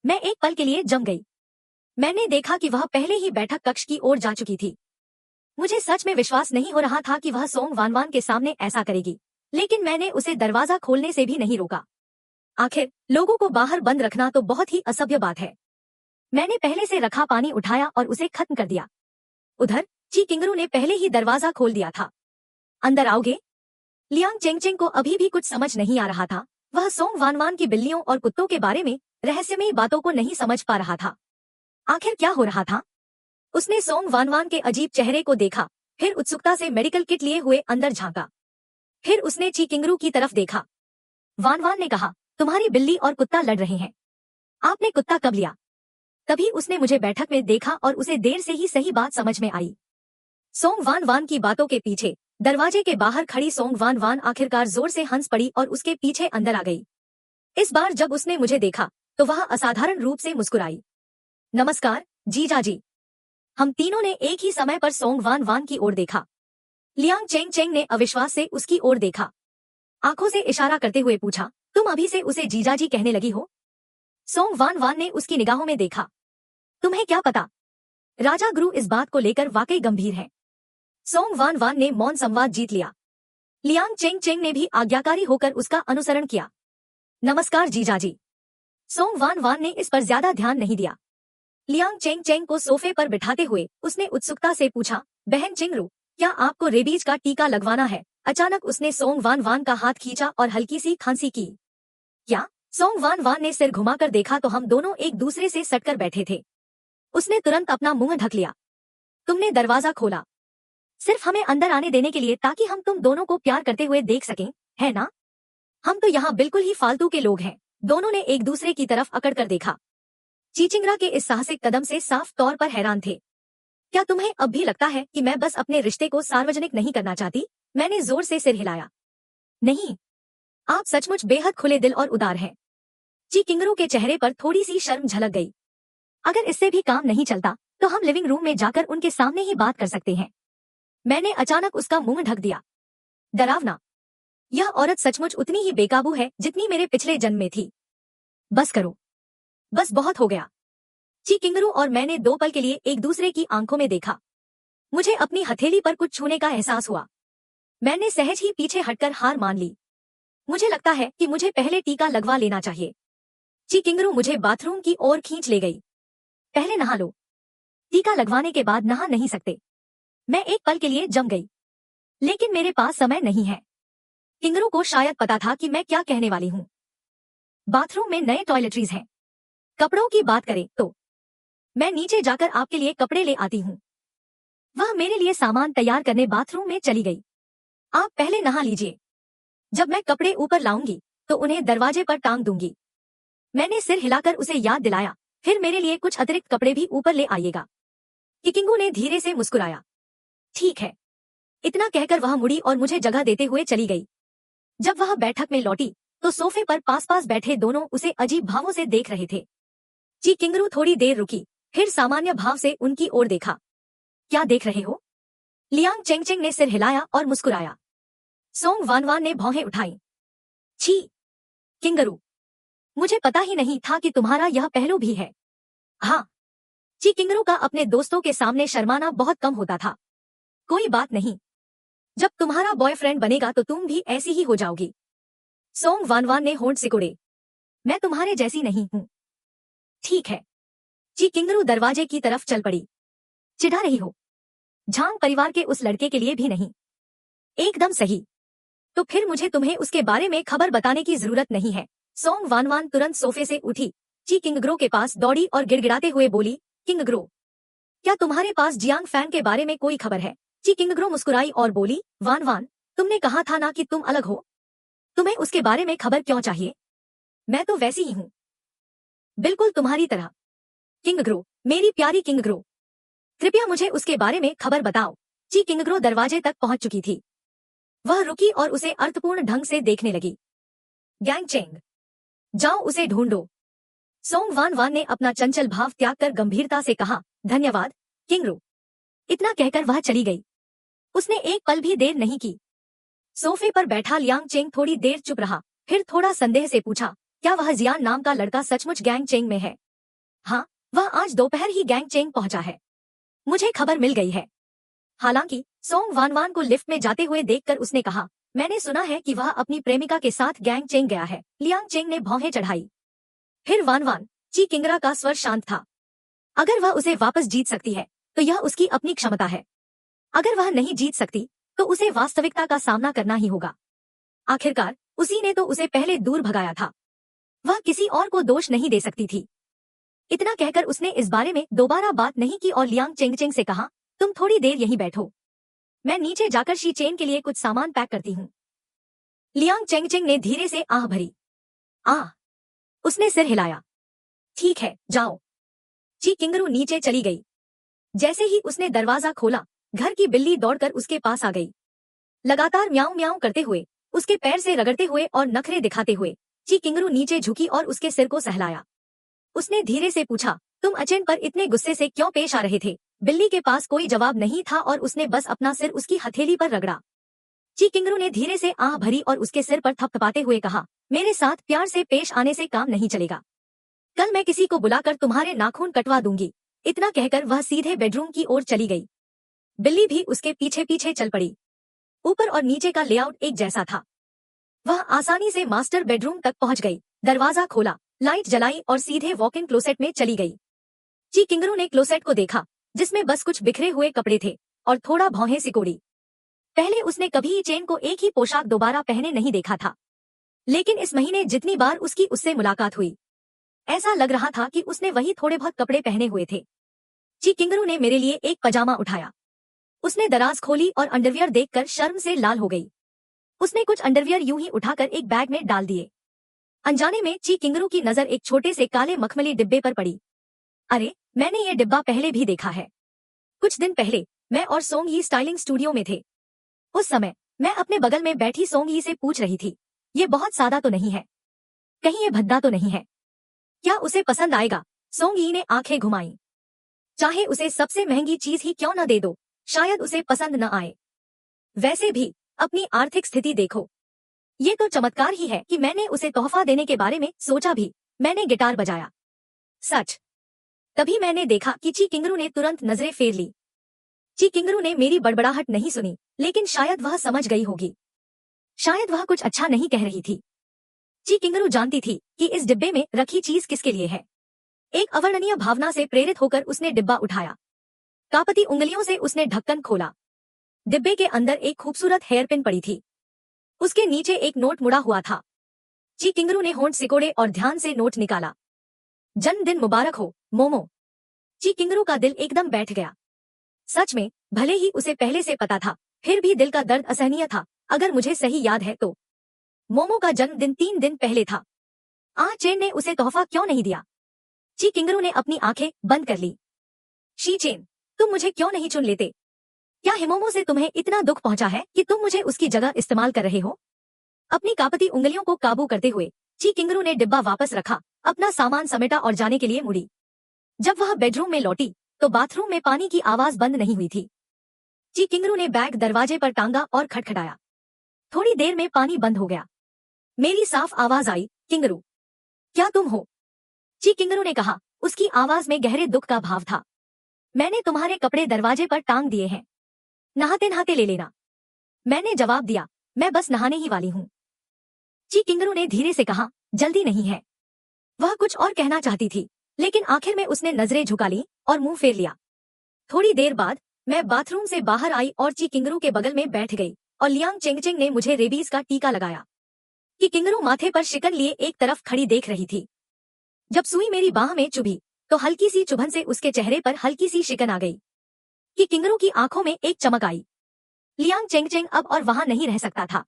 मैं एक पल के लिए जम गई। मैंने देखा कि वह पहले ही बैठक कक्ष की ओर जा चुकी थी। मुझे सच में विश्वास नहीं हो रहा था कि वह सोंग वानवान के सामने ऐसा करेगी, लेकिन मैंने उसे दरवाजा खोलने से भी नहीं रोका। आखिर लोगों को बाहर बंद रखना तो बहुत ही असभ्य बात है। मैंने पहले से रखा पानी उठाया और उसे खत्म कर दिया। उधर ची किंगरू ने पहले ही दरवाजा खोल दिया था। अंदर आओगे? लियांग चेंगचेंग को अभी भी कुछ समझ नहीं आ रहा था। वह सोंग वानवान की बिल्लियों और कुत्तों के बारे में रहस्यमयी बातों को नहीं समझ पा रहा था। आखिर क्या हो रहा था? उसने सोंग वानवान के अजीब चेहरे को देखा, फिर उत्सुकता से मेडिकल किट लिए हुए अंदर झांका। फिर उसने ची किंगरू की तरफ देखा। वानवान ने कहा, तुम्हारी बिल्ली और कुत्ता लड़ रहे हैं। आपने कुत्ता कब लिया? तभी उसने मुझे बैठक में देखा और उसे देर से ही सही बात समझ में आई। सोंग वानवान की बातों के पीछे दरवाजे के बाहर खड़ी सोंग वानवान आखिरकार जोर से हंस पड़ी और उसके पीछे अंदर आ गई। इस बार जब उसने मुझे देखा तो वह असाधारण रूप से मुस्कुराई। नमस्कार जीजाजी। हम तीनों ने एक ही समय पर सोंग वानवान की ओर देखा। लियांग चेंगचेंग ने अविश्वास से उसकी ओर देखा। आंखों से इशारा करते हुए पूछा, तुम अभी से उसे जीजाजी कहने लगी हो? सोंग वानवान ने उसकी निगाहों में देखा। तुम्हें क्या पता? राजा गुरु इस बात को लेकर वाकई गंभीर है। सोंग वानवान ने मौन संवाद जीत लिया। लियांग चेंगचेंग ने भी आज्ञाकारी होकर उसका अनुसरण किया। नमस्कार जीजाजी। सोंग वानवान ने इस पर ज्यादा ध्यान नहीं दिया। लियांग चेंगचेंग को सोफे पर बिठाते हुए उसने उत्सुकता से पूछा, बहन चिंगरू, क्या आपको रेबीज का टीका लगवाना है? अचानक उसने सोंग वानवान का हाथ खींचा और हल्की सी खांसी की। क्या? सोंग वानवान ने सिर घुमाकर देखा तो हम दोनों एक दूसरे से सटकर बैठे थे। उसने तुरंत अपना मुंह ढक लिया। तुमने दरवाजा खोला सिर्फ हमें अंदर आने देने के लिए, ताकि हम तुम दोनों को प्यार करते हुए देख सकें, है ना? हम तो यहाँ बिल्कुल ही फालतू के लोग हैं। दोनों ने एक दूसरे की तरफ अकड़ कर देखा। चीचिंगरा के इस साहसिक कदम से साफ तौर पर हैरान थे। क्या तुम्हें अब भी लगता है कि मैं बस अपने रिश्ते को सार्वजनिक नहीं करना चाहती? मैंने जोर से सिर हिलाया। नहीं, आप सचमुच बेहद खुले दिल और उदार हैं। ची किंगरू के चेहरे पर थोड़ी सी शर्म झलक गई। अगर इससे भी काम नहीं चलता तो हम लिविंग रूम में जाकर उनके सामने ही बात कर सकते हैं। मैंने अचानक उसका मुंह ढक दिया। डरावना, यह औरत सचमुच उतनी ही बेकाबू है जितनी मेरे पिछले जन्म में थी। बस करो, बस बहुत हो गया। ची किंगरू और मैंने 2 पल के लिए एक दूसरे की आंखों में देखा। मुझे अपनी हथेली पर कुछ छूने का एहसास हुआ। मैंने सहज ही पीछे हटकर हार मान ली। मुझे लगता है कि मुझे पहले टीका लगवा लेना चाहिए। ची किंगरू मुझे बाथरूम की ओर खींच ले गई। पहले नहा लो, टीका लगवाने के बाद नहा नहीं सकते। मैं एक पल के लिए जम गई, लेकिन मेरे पास समय नहीं है। किंगरू को शायद पता था कि मैं क्या कहने वाली हूँ। बाथरूम में नए टॉयलेटरीज हैं। कपड़ों की बात करें तो मैं नीचे जाकर आपके लिए कपड़े ले आती हूँ। वह मेरे लिए सामान तैयार करने बाथरूम में चली गई। आप पहले नहा लीजिए। जब मैं कपड़े ऊपर लाऊंगी तो उन्हें दरवाजे पर टांग दूंगी। मैंने सिर हिलाकर उसे याद दिलाया, फिर मेरे लिए कुछ अतिरिक्त कपड़े भी ऊपर ले आइएगा। किकिंगू ने धीरे से मुस्कुराया। ठीक है। इतना कहकर वह मुड़ी और मुझे जगह देते हुए चली गई। जब वह बैठक में लौटी तो सोफे पर पास पास बैठे दोनों उसे अजीब भावों से देख रहे थे। ची किंगरू थोड़ी देर रुकी, फिर सामान्य भाव से उनकी ओर देखा। क्या देख रहे हो? लियांग चेंगचेंग ने सिर हिलाया और मुस्कुराया। सोंग वानवान ने भौहें उठाई। छी किंगरू, मुझे पता ही नहीं था कि तुम्हारा यह पहलू भी है। हाँ, ची किंगरू का अपने दोस्तों के सामने शर्माना बहुत कम होता था। कोई बात नहीं, जब तुम्हारा बॉयफ्रेंड बनेगा तो तुम भी ऐसी ही हो जाओगी। सोंग वानवान ने होंठ सिकोड़े। मैं तुम्हारे जैसी नहीं हूं। ठीक है। ची किंगरू दरवाजे की तरफ चल पड़ी। चिढ़ा रही हो? झांग परिवार के उस लड़के के लिए भी नहीं। एकदम सही। तो फिर मुझे तुम्हें उसके बारे में खबर बताने की जरूरत नहीं है। सोंग वानवान तुरंत सोफे से उठी, ची किंगग्रो के पास दौड़ी और गिड़गिड़ाते हुए बोली, किंगग्रो, क्या तुम्हारे पास जियांग फैन के बारे में कोई खबर है? ची किंगग्रो मुस्कुराई और बोली, वानवान, तुमने कहा था ना कि तुम अलग हो। तुम्हें उसके बारे में खबर क्यों चाहिए? मैं तो वैसी ही हूँ, बिल्कुल तुम्हारी तरह। किंगग्रो, मेरी प्यारी किंगग्रो, कृपया मुझे उसके बारे में खबर बताओ। ची किंगग्रो दरवाजे तक पहुंच चुकी थी। वह रुकी और उसे अर्थपूर्ण ढंग से देखने लगी। गैंग चेंग, जाओ उसे ढूंढो। सोंग वानवान ने अपना चंचल भाव त्याग कर गंभीरता से कहा, धन्यवाद किंगग्रो। इतना कहकर वह चली गई। उसने एक पल भी देर नहीं की। सोफे पर बैठा लियांग चेंग थोड़ी देर चुप रहा, फिर थोड़ा संदेह से पूछा, क्या वह जियान नाम का लड़का सचमुच गैंग चेंग में है? हाँ, वह आज दोपहर ही गैंग चेंग पहुंचा है। मुझे खबर मिल गई है। हालांकि सोंग वानवान को लिफ्ट में जाते हुए देखकर उसने कहा, मैंने सुना है कि वह अपनी प्रेमिका के साथ गैंग चेंग गया है। लियांग चेंग ने भौहें चढ़ाई। फिर वानवान, ची किंगरा का स्वर शांत था। अगर वह उसे वापस जीत सकती है तो यह उसकी अपनी क्षमता है। अगर वह नहीं जीत सकती तो उसे वास्तविकता का सामना करना ही होगा। आखिरकार उसी ने तो उसे पहले दूर भगाया था। वह किसी और को दोष नहीं दे सकती थी। इतना कहकर उसने इस बारे में दोबारा बात नहीं की और लियांग चेंगचेंग से कहा, तुम थोड़ी देर यहीं बैठो, मैं नीचे जाकर शी चेन के लिए कुछ सामान पैक करती हूँ। लियांग चेंगचेंग ने धीरे से आह भरी। आह, उसने सिर हिलाया। ठीक है, जाओ। ची किंगरू नीचे चली गई। जैसे ही उसने दरवाजा खोला, घर की बिल्ली दौड़कर उसके पास आ गई। लगातार म्याऊं म्याऊं करते हुए, उसके पैर से रगड़ते हुए और नखरे दिखाते हुए ची किंगरू नीचे झुकी और उसके सिर को सहलाया। उसने धीरे से पूछा, तुम अचेन पर इतने गुस्से से क्यों पेश आ रहे थे? बिल्ली के पास कोई जवाब नहीं था और उसने बस अपना सिर उसकी हथेली पर रगड़ा। ची किंगरू ने धीरे से आह भरी और उसके सिर पर थपथपाते हुए कहा, मेरे साथ प्यार से पेश आने से काम नहीं चलेगा। कल मैं किसी को बुलाकर तुम्हारे नाखून कटवा दूंगी। इतना कहकर वह सीधे बेडरूम की ओर चली गई। बिल्ली भी उसके पीछे पीछे चल पड़ी। ऊपर और नीचे का लेआउट एक जैसा था। वह आसानी से मास्टर बेडरूम तक पहुंच गई, दरवाजा खोला, लाइट जलाई और सीधे वॉक इन क्लोसेट में चली गई। ची किंगरू ने क्लोसेट को देखा, जिसमें बस कुछ बिखरे हुए कपड़े थे, और थोड़ा भौहें सिकोड़ी। पहले उसने कभी चेन को एक ही पोशाक दोबारा पहने नहीं देखा था, लेकिन इस महीने जितनी बार उसकी उससे मुलाकात हुई, ऐसा लग रहा था कि उसने वही थोड़े बहुत कपड़े पहने हुए थे। ची किंगरू ने मेरे लिए एक पजामा उठाया। उसने दराज खोली और अंडरवियर देखकर शर्म से लाल हो गई। उसने कुछ अंडरवियर यूं ही उठाकर एक बैग में डाल दिए। अनजाने में ची किंगरू की नजर एक छोटे से काले मखमली डिब्बे पर पड़ी। अरे, मैंने ये डिब्बा पहले भी देखा है। कुछ दिन पहले मैं और सोंग यी स्टाइलिंग स्टूडियो में थे। उस समय मैं अपने बगल में बैठी सोंग यी से पूछ रही थी, ये बहुत सादा तो नहीं है? कहीं ये भद्दा तो नहीं है? क्या उसे पसंद आएगा? सोंग यी ने आंखें घुमाई। चाहे उसे सबसे महंगी चीज ही क्यों न दे दो, शायद उसे पसंद न आए। वैसे भी अपनी आर्थिक स्थिति देखो। ये तो चमत्कार ही है कि मैंने उसे तोहफा देने के बारे में सोचा भी। मैंने गिटार बजाया। सच। तभी मैंने देखा कि ची किंगरू ने तुरंत नजरें फेर ली। ची किंगरू ने मेरी बड़बड़ाहट नहीं सुनी, लेकिन शायद वह समझ गई होगी। शायद वह कुछ अच्छा नहीं कह रही थी। ची किंगरू जानती थी कि इस डिब्बे में रखी चीज किसके लिए है। एक अवर्णनीय भावना से प्रेरित होकर उसने डिब्बा उठाया। कांपती उंगलियों से उसने ढक्कन खोला। डिब्बे के अंदर एक खूबसूरत हेयरपिन पड़ी थी। उसके नीचे एक नोट मुड़ा हुआ था। ची किंगरू ने होंठ सिकोड़े और ध्यान से नोट निकाला। जन्मदिन मुबारक हो, मोमो। ची किंगरू का दिल एकदम बैठ गया। सच में, भले ही उसे पहले से पता था, फिर भी दिल का दर्द असहनीय था। अगर मुझे सही याद है तो मोमो का जन्मदिन 3 दिन पहले था। चेन ने उसे तोहफा क्यों नहीं दिया? ची किंगरू ने अपनी आंखें बंद कर ली। शी चेन, तुम मुझे क्यों नहीं चुन लेते? क्या हिमोमो से तुम्हें इतना दुख पहुंचा है कि तुम मुझे उसकी जगह इस्तेमाल कर रहे हो? अपनी कांपती उंगलियों को काबू करते हुए ची किंगरू ने डिब्बा वापस रखा, अपना सामान समेटा और जाने के लिए मुड़ी। जब वह बेडरूम में लौटी तो बाथरूम में पानी की आवाज बंद नहीं हुई थी। ची किंगरू ने बैग दरवाजे पर टांगा और खटखटाया। थोड़ी देर में पानी बंद हो गया। मेरी साफ आवाज आई, किंगरू, क्या तुम हो? ची किंगरू ने कहा, उसकी आवाज में गहरे दुख का भाव था। मैंने तुम्हारे कपड़े दरवाजे पर टांग दिए हैं, नहाते नहाते ले लेना। मैंने जवाब दिया, मैं बस नहाने ही वाली हूँ। ची किंगरू ने धीरे से कहा, जल्दी नहीं है। वह कुछ और कहना चाहती थी, लेकिन आखिर में उसने नजरें झुका ली और मुंह फेर लिया। थोड़ी देर बाद मैं बाथरूम से बाहर आई और ची किंगरू के बगल में बैठ गई और लियांग चेंगचेंग ने मुझे रेबीज का टीका लगाया। कि किंगरू माथे पर शिकन लिए एक तरफ खड़ी देख रही थी। जब सुई मेरी बाह में चुभी तो हल्की सी चुभन से उसके चेहरे पर हल्की सी शिकन आ गई। कि किंगरू की आंखों में एक चमक आई। लियांग चेंगचेंग अब और वहां नहीं रह सकता था।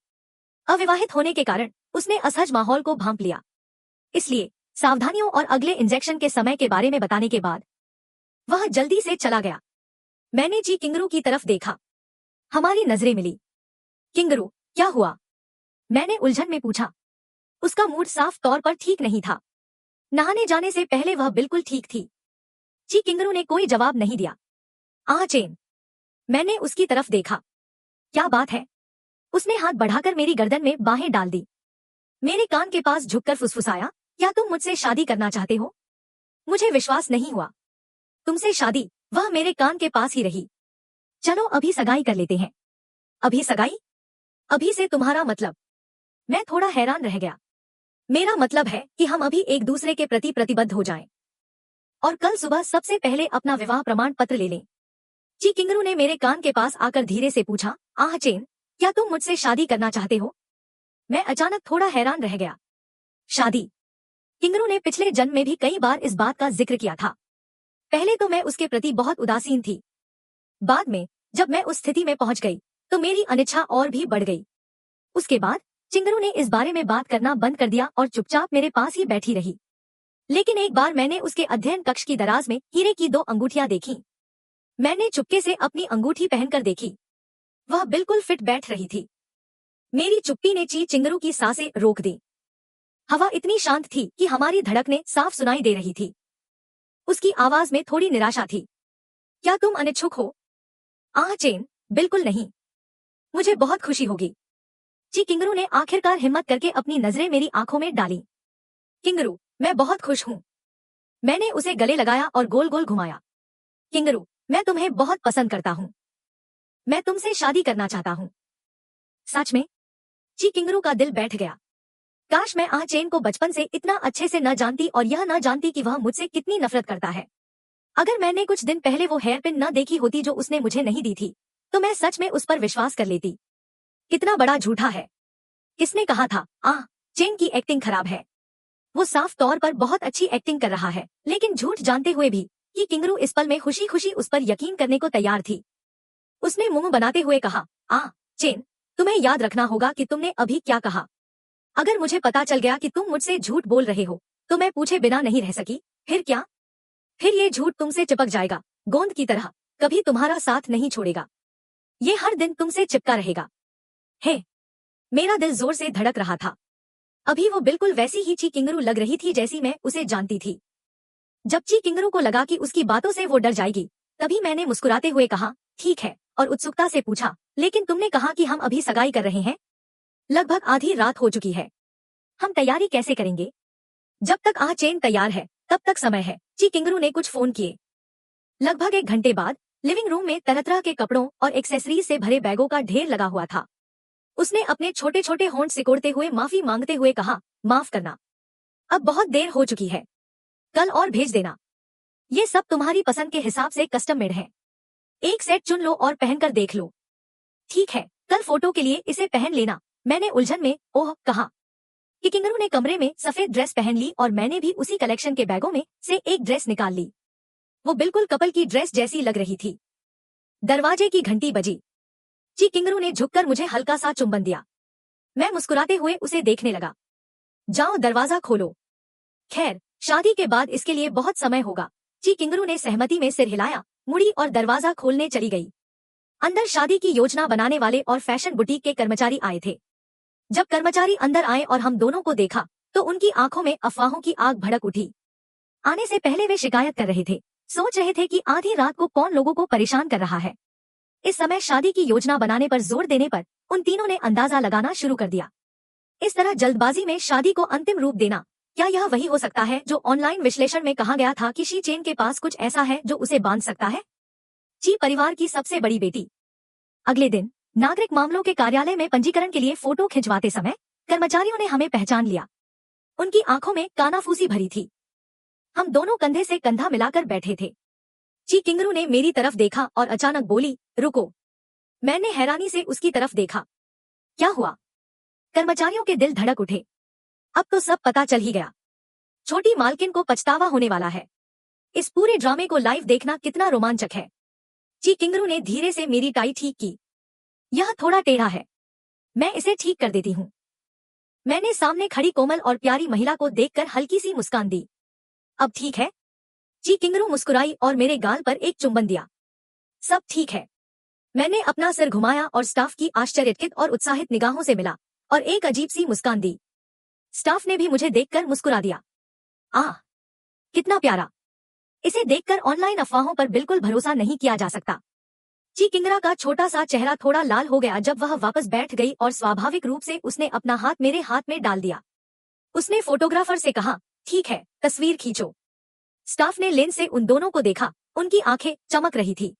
अविवाहित होने के कारण उसने असहज माहौल को भांप लिया। इसलिए सावधानियों और अगले इंजेक्शन के समय के बारे में बताने के बाद वह जल्दी से चला गया। मैंने ची किंगरू की तरफ देखा। हमारी नजरें मिली। किंगरू, क्या हुआ? मैंने उलझन में पूछा। उसका मूड साफ तौर पर ठीक नहीं था। नहाने जाने से पहले वह बिल्कुल ठीक थी। ची किंगरू ने कोई जवाब नहीं दिया। चेन, मैंने उसकी तरफ देखा। क्या बात है? उसने हाथ बढ़ाकर मेरी गर्दन में बाहें डाल दी। मेरे कान के पास झुककर फुसफुसाया, क्या तुम मुझसे शादी करना चाहते हो? मुझे विश्वास नहीं हुआ। तुमसे शादी? वह मेरे कान के पास ही रही। चलो अभी सगाई कर लेते हैं। अभी सगाई? अभी से तुम्हारा मतलब? मैं थोड़ा हैरान रह गया। मेरा मतलब है कि हम अभी एक दूसरे के प्रति प्रतिबद्ध हो जाएं और कल सुबह सबसे पहले अपना विवाह प्रमाण पत्र ले लें। ची किंगरू ने मेरे कान के पास आकर धीरे से पूछा, चेन, क्या तुम मुझसे शादी करना चाहते हो? मैं अचानक थोड़ा हैरान रह गया। शादी? किंगरू ने पिछले जन्म में भी कई बार इस बात का जिक्र किया था। पहले तो मैं उसके प्रति बहुत उदासीन थी। बाद में जब मैं उस स्थिति में पहुंच गई तो मेरी अनिच्छा और भी बढ़ गई। उसके बाद चिंगरू ने इस बारे में बात करना बंद कर दिया और चुपचाप मेरे पास ही बैठी रही। लेकिन एक बार मैंने उसके अध्ययन कक्ष की दराज में हीरे की 2 अंगूठियां देखी। मैंने चुपके से अपनी अंगूठी पहनकर देखी। वह बिल्कुल फिट बैठ रही थी। मेरी चुप्पी ने ची चिंगरू की सांसें रोक दी। हवा इतनी शांत थी कि हमारी धड़कनें साफ सुनाई दे रही थी। उसकी आवाज में थोड़ी निराशा थी। क्या तुम अनिच्छुक हो? चेन, बिल्कुल नहीं। मुझे बहुत खुशी होगी। ची किंगरू ने आखिरकार हिम्मत करके अपनी नजरें मेरी आंखों में डाली। किंगरू, मैं बहुत खुश हूँ। मैंने उसे गले लगाया और गोल गोल घुमाया। किंगरू, मैं तुम्हें बहुत पसंद करता हूँ। मैं तुमसे शादी करना चाहता हूँ। सच में? ची किंगरू का दिल बैठ गया। काश मैं चेन को बचपन से इतना अच्छे से न जानती और यह न जानती कि वह मुझसे कितनी नफरत करता है। अगर मैंने कुछ दिन पहले वो हेयरपिन न देखी होती जो उसने मुझे नहीं दी थी तो मैं सच में उस पर विश्वास कर लेती। कितना बड़ा झूठा है। किसने कहा था चेन की एक्टिंग खराब है? वो साफ तौर पर बहुत अच्छी एक्टिंग कर रहा है, लेकिन झूठ जानते हुए भी कि किंगरू इस पल में खुशी खुशी उस पर यकीन करने को तैयार थी। उसने मुंह बनाते हुए कहा, चेन, तुम्हें याद रखना होगा कि तुमने अभी क्या कहा। अगर मुझे पता चल गया कि तुम मुझसे झूठ बोल रहे हो तो मैं पूछे बिना नहीं रह सकी। फिर क्या? फिर ये झूठ तुमसे चिपक जाएगा, गोंद की तरह, कभी तुम्हारा साथ नहीं छोड़ेगा। ये हर दिन तुमसे चिपका रहेगा। हे, मेरा दिल जोर से धड़क रहा था। अभी वो बिल्कुल वैसी ही ची किंगरू लग रही थी जैसी मैं उसे जानती थी। जब ची किंगरू को लगा कि उसकी बातों से वो डर जाएगी, तभी मैंने मुस्कुराते हुए कहा, ठीक है, और उत्सुकता से पूछा, लेकिन तुमने कहा कि हम अभी सगाई कर रहे हैं? लगभग आधी रात हो चुकी है। हम तैयारी कैसे करेंगे? जब तक चेन तैयार है तब तक समय है। ची किंगरू ने कुछ फोन किए। लगभग 1 घंटे बाद लिविंग रूम में तरह तरह के कपड़ों और एक्सेसरीज से भरे बैगों का ढेर लगा हुआ था। उसने अपने छोटे छोटे होंठ सिकोड़ते हुए माफी मांगते हुए कहा, माफ करना, अब बहुत देर हो चुकी है, कल और भेज देना। ये सब तुम्हारी पसंद के हिसाब से कस्टम मेड है। एक सेट चुन लो और पहनकर देख लो। ठीक है, कल फोटो के लिए इसे पहन लेना। मैंने उलझन में कहा। कि किंगरू ने कमरे में सफेद ड्रेस पहन ली और मैंने भी उसी कलेक्शन के बैगों में से एक ड्रेस निकाल ली। वो बिल्कुल कपल की ड्रेस जैसी लग रही थी। दरवाजे की घंटी बजी। ची किंगरू ने झुककर मुझे हल्का सा चुंबन दिया। मैं मुस्कुराते हुए उसे देखने लगा। जाओ दरवाजा खोलो। खैर, शादी के बाद इसके लिए बहुत समय होगा। ची किंगरू ने सहमति में सिर हिलाया, मुड़ी और दरवाजा खोलने चली गई। अंदर शादी की योजना बनाने वाले और फैशन बुटीक के कर्मचारी आए थे। जब कर्मचारी अंदर आए और हम दोनों को देखा तो उनकी आंखों में अफवाहों की आग भड़क उठी। आने से पहले वे शिकायत कर रहे थे, सोच रहे थे कि आधी रात को कौन लोगों को परेशान कर रहा है। इस समय शादी की योजना बनाने पर जोर देने पर उन तीनों ने अंदाजा लगाना शुरू कर दिया। इस तरह जल्दबाजी में शादी को अंतिम रूप देना, क्या यह वही हो सकता है जो ऑनलाइन विश्लेषण में कहा गया था कि शी चेन के पास कुछ ऐसा है जो उसे बांध सकता है? ची परिवार की सबसे बड़ी बेटी। अगले दिन नागरिक मामलों के कार्यालय में पंजीकरण के लिए फोटो खिंचवाते समय कर्मचारियों ने हमें पहचान लिया। उनकी आंखों में कानाफूसी भरी थी। हम दोनों कंधे से कंधा मिलाकर बैठे थे। ची किंगरू ने मेरी तरफ देखा और अचानक बोली, रुको। मैंने हैरानी से उसकी तरफ देखा। क्या हुआ? कर्मचारियों के दिल धड़क उठे। अब तो सब पता चल ही गया। छोटी मालकिन को पछतावा होने वाला है। इस पूरे ड्रामे को लाइव देखना कितना रोमांचक है। ची किंगरू ने धीरे से मेरी टाई ठीक की। यह थोड़ा टेढ़ा है, मैं इसे ठीक कर देती हूँ। मैंने सामने खड़ी कोमल और प्यारी महिला को देखकर हल्की सी मुस्कान दी। अब ठीक है? ची किंगरू मुस्कुराई और मेरे गाल पर एक चुंबन दिया। सब ठीक है। मैंने अपना सिर घुमाया और स्टाफ की आश्चर्यचकित और उत्साहित निगाहों से मिला और एक अजीब सी मुस्कान दी। स्टाफ ने भी मुझे देखकर मुस्कुरा दिया। आह, कितना प्यारा। इसे देखकर ऑनलाइन अफवाहों पर बिल्कुल भरोसा नहीं किया जा सकता। ची किंगरा का छोटा सा चेहरा थोड़ा लाल हो गया जब वह वापस बैठ गई और स्वाभाविक रूप से उसने अपना हाथ मेरे हाथ में डाल दिया। उसने फोटोग्राफर से कहा, ठीक है, तस्वीर खींचो। स्टाफ ने लेंस से उन दोनों को देखा, उनकी आंखें चमक रही थी।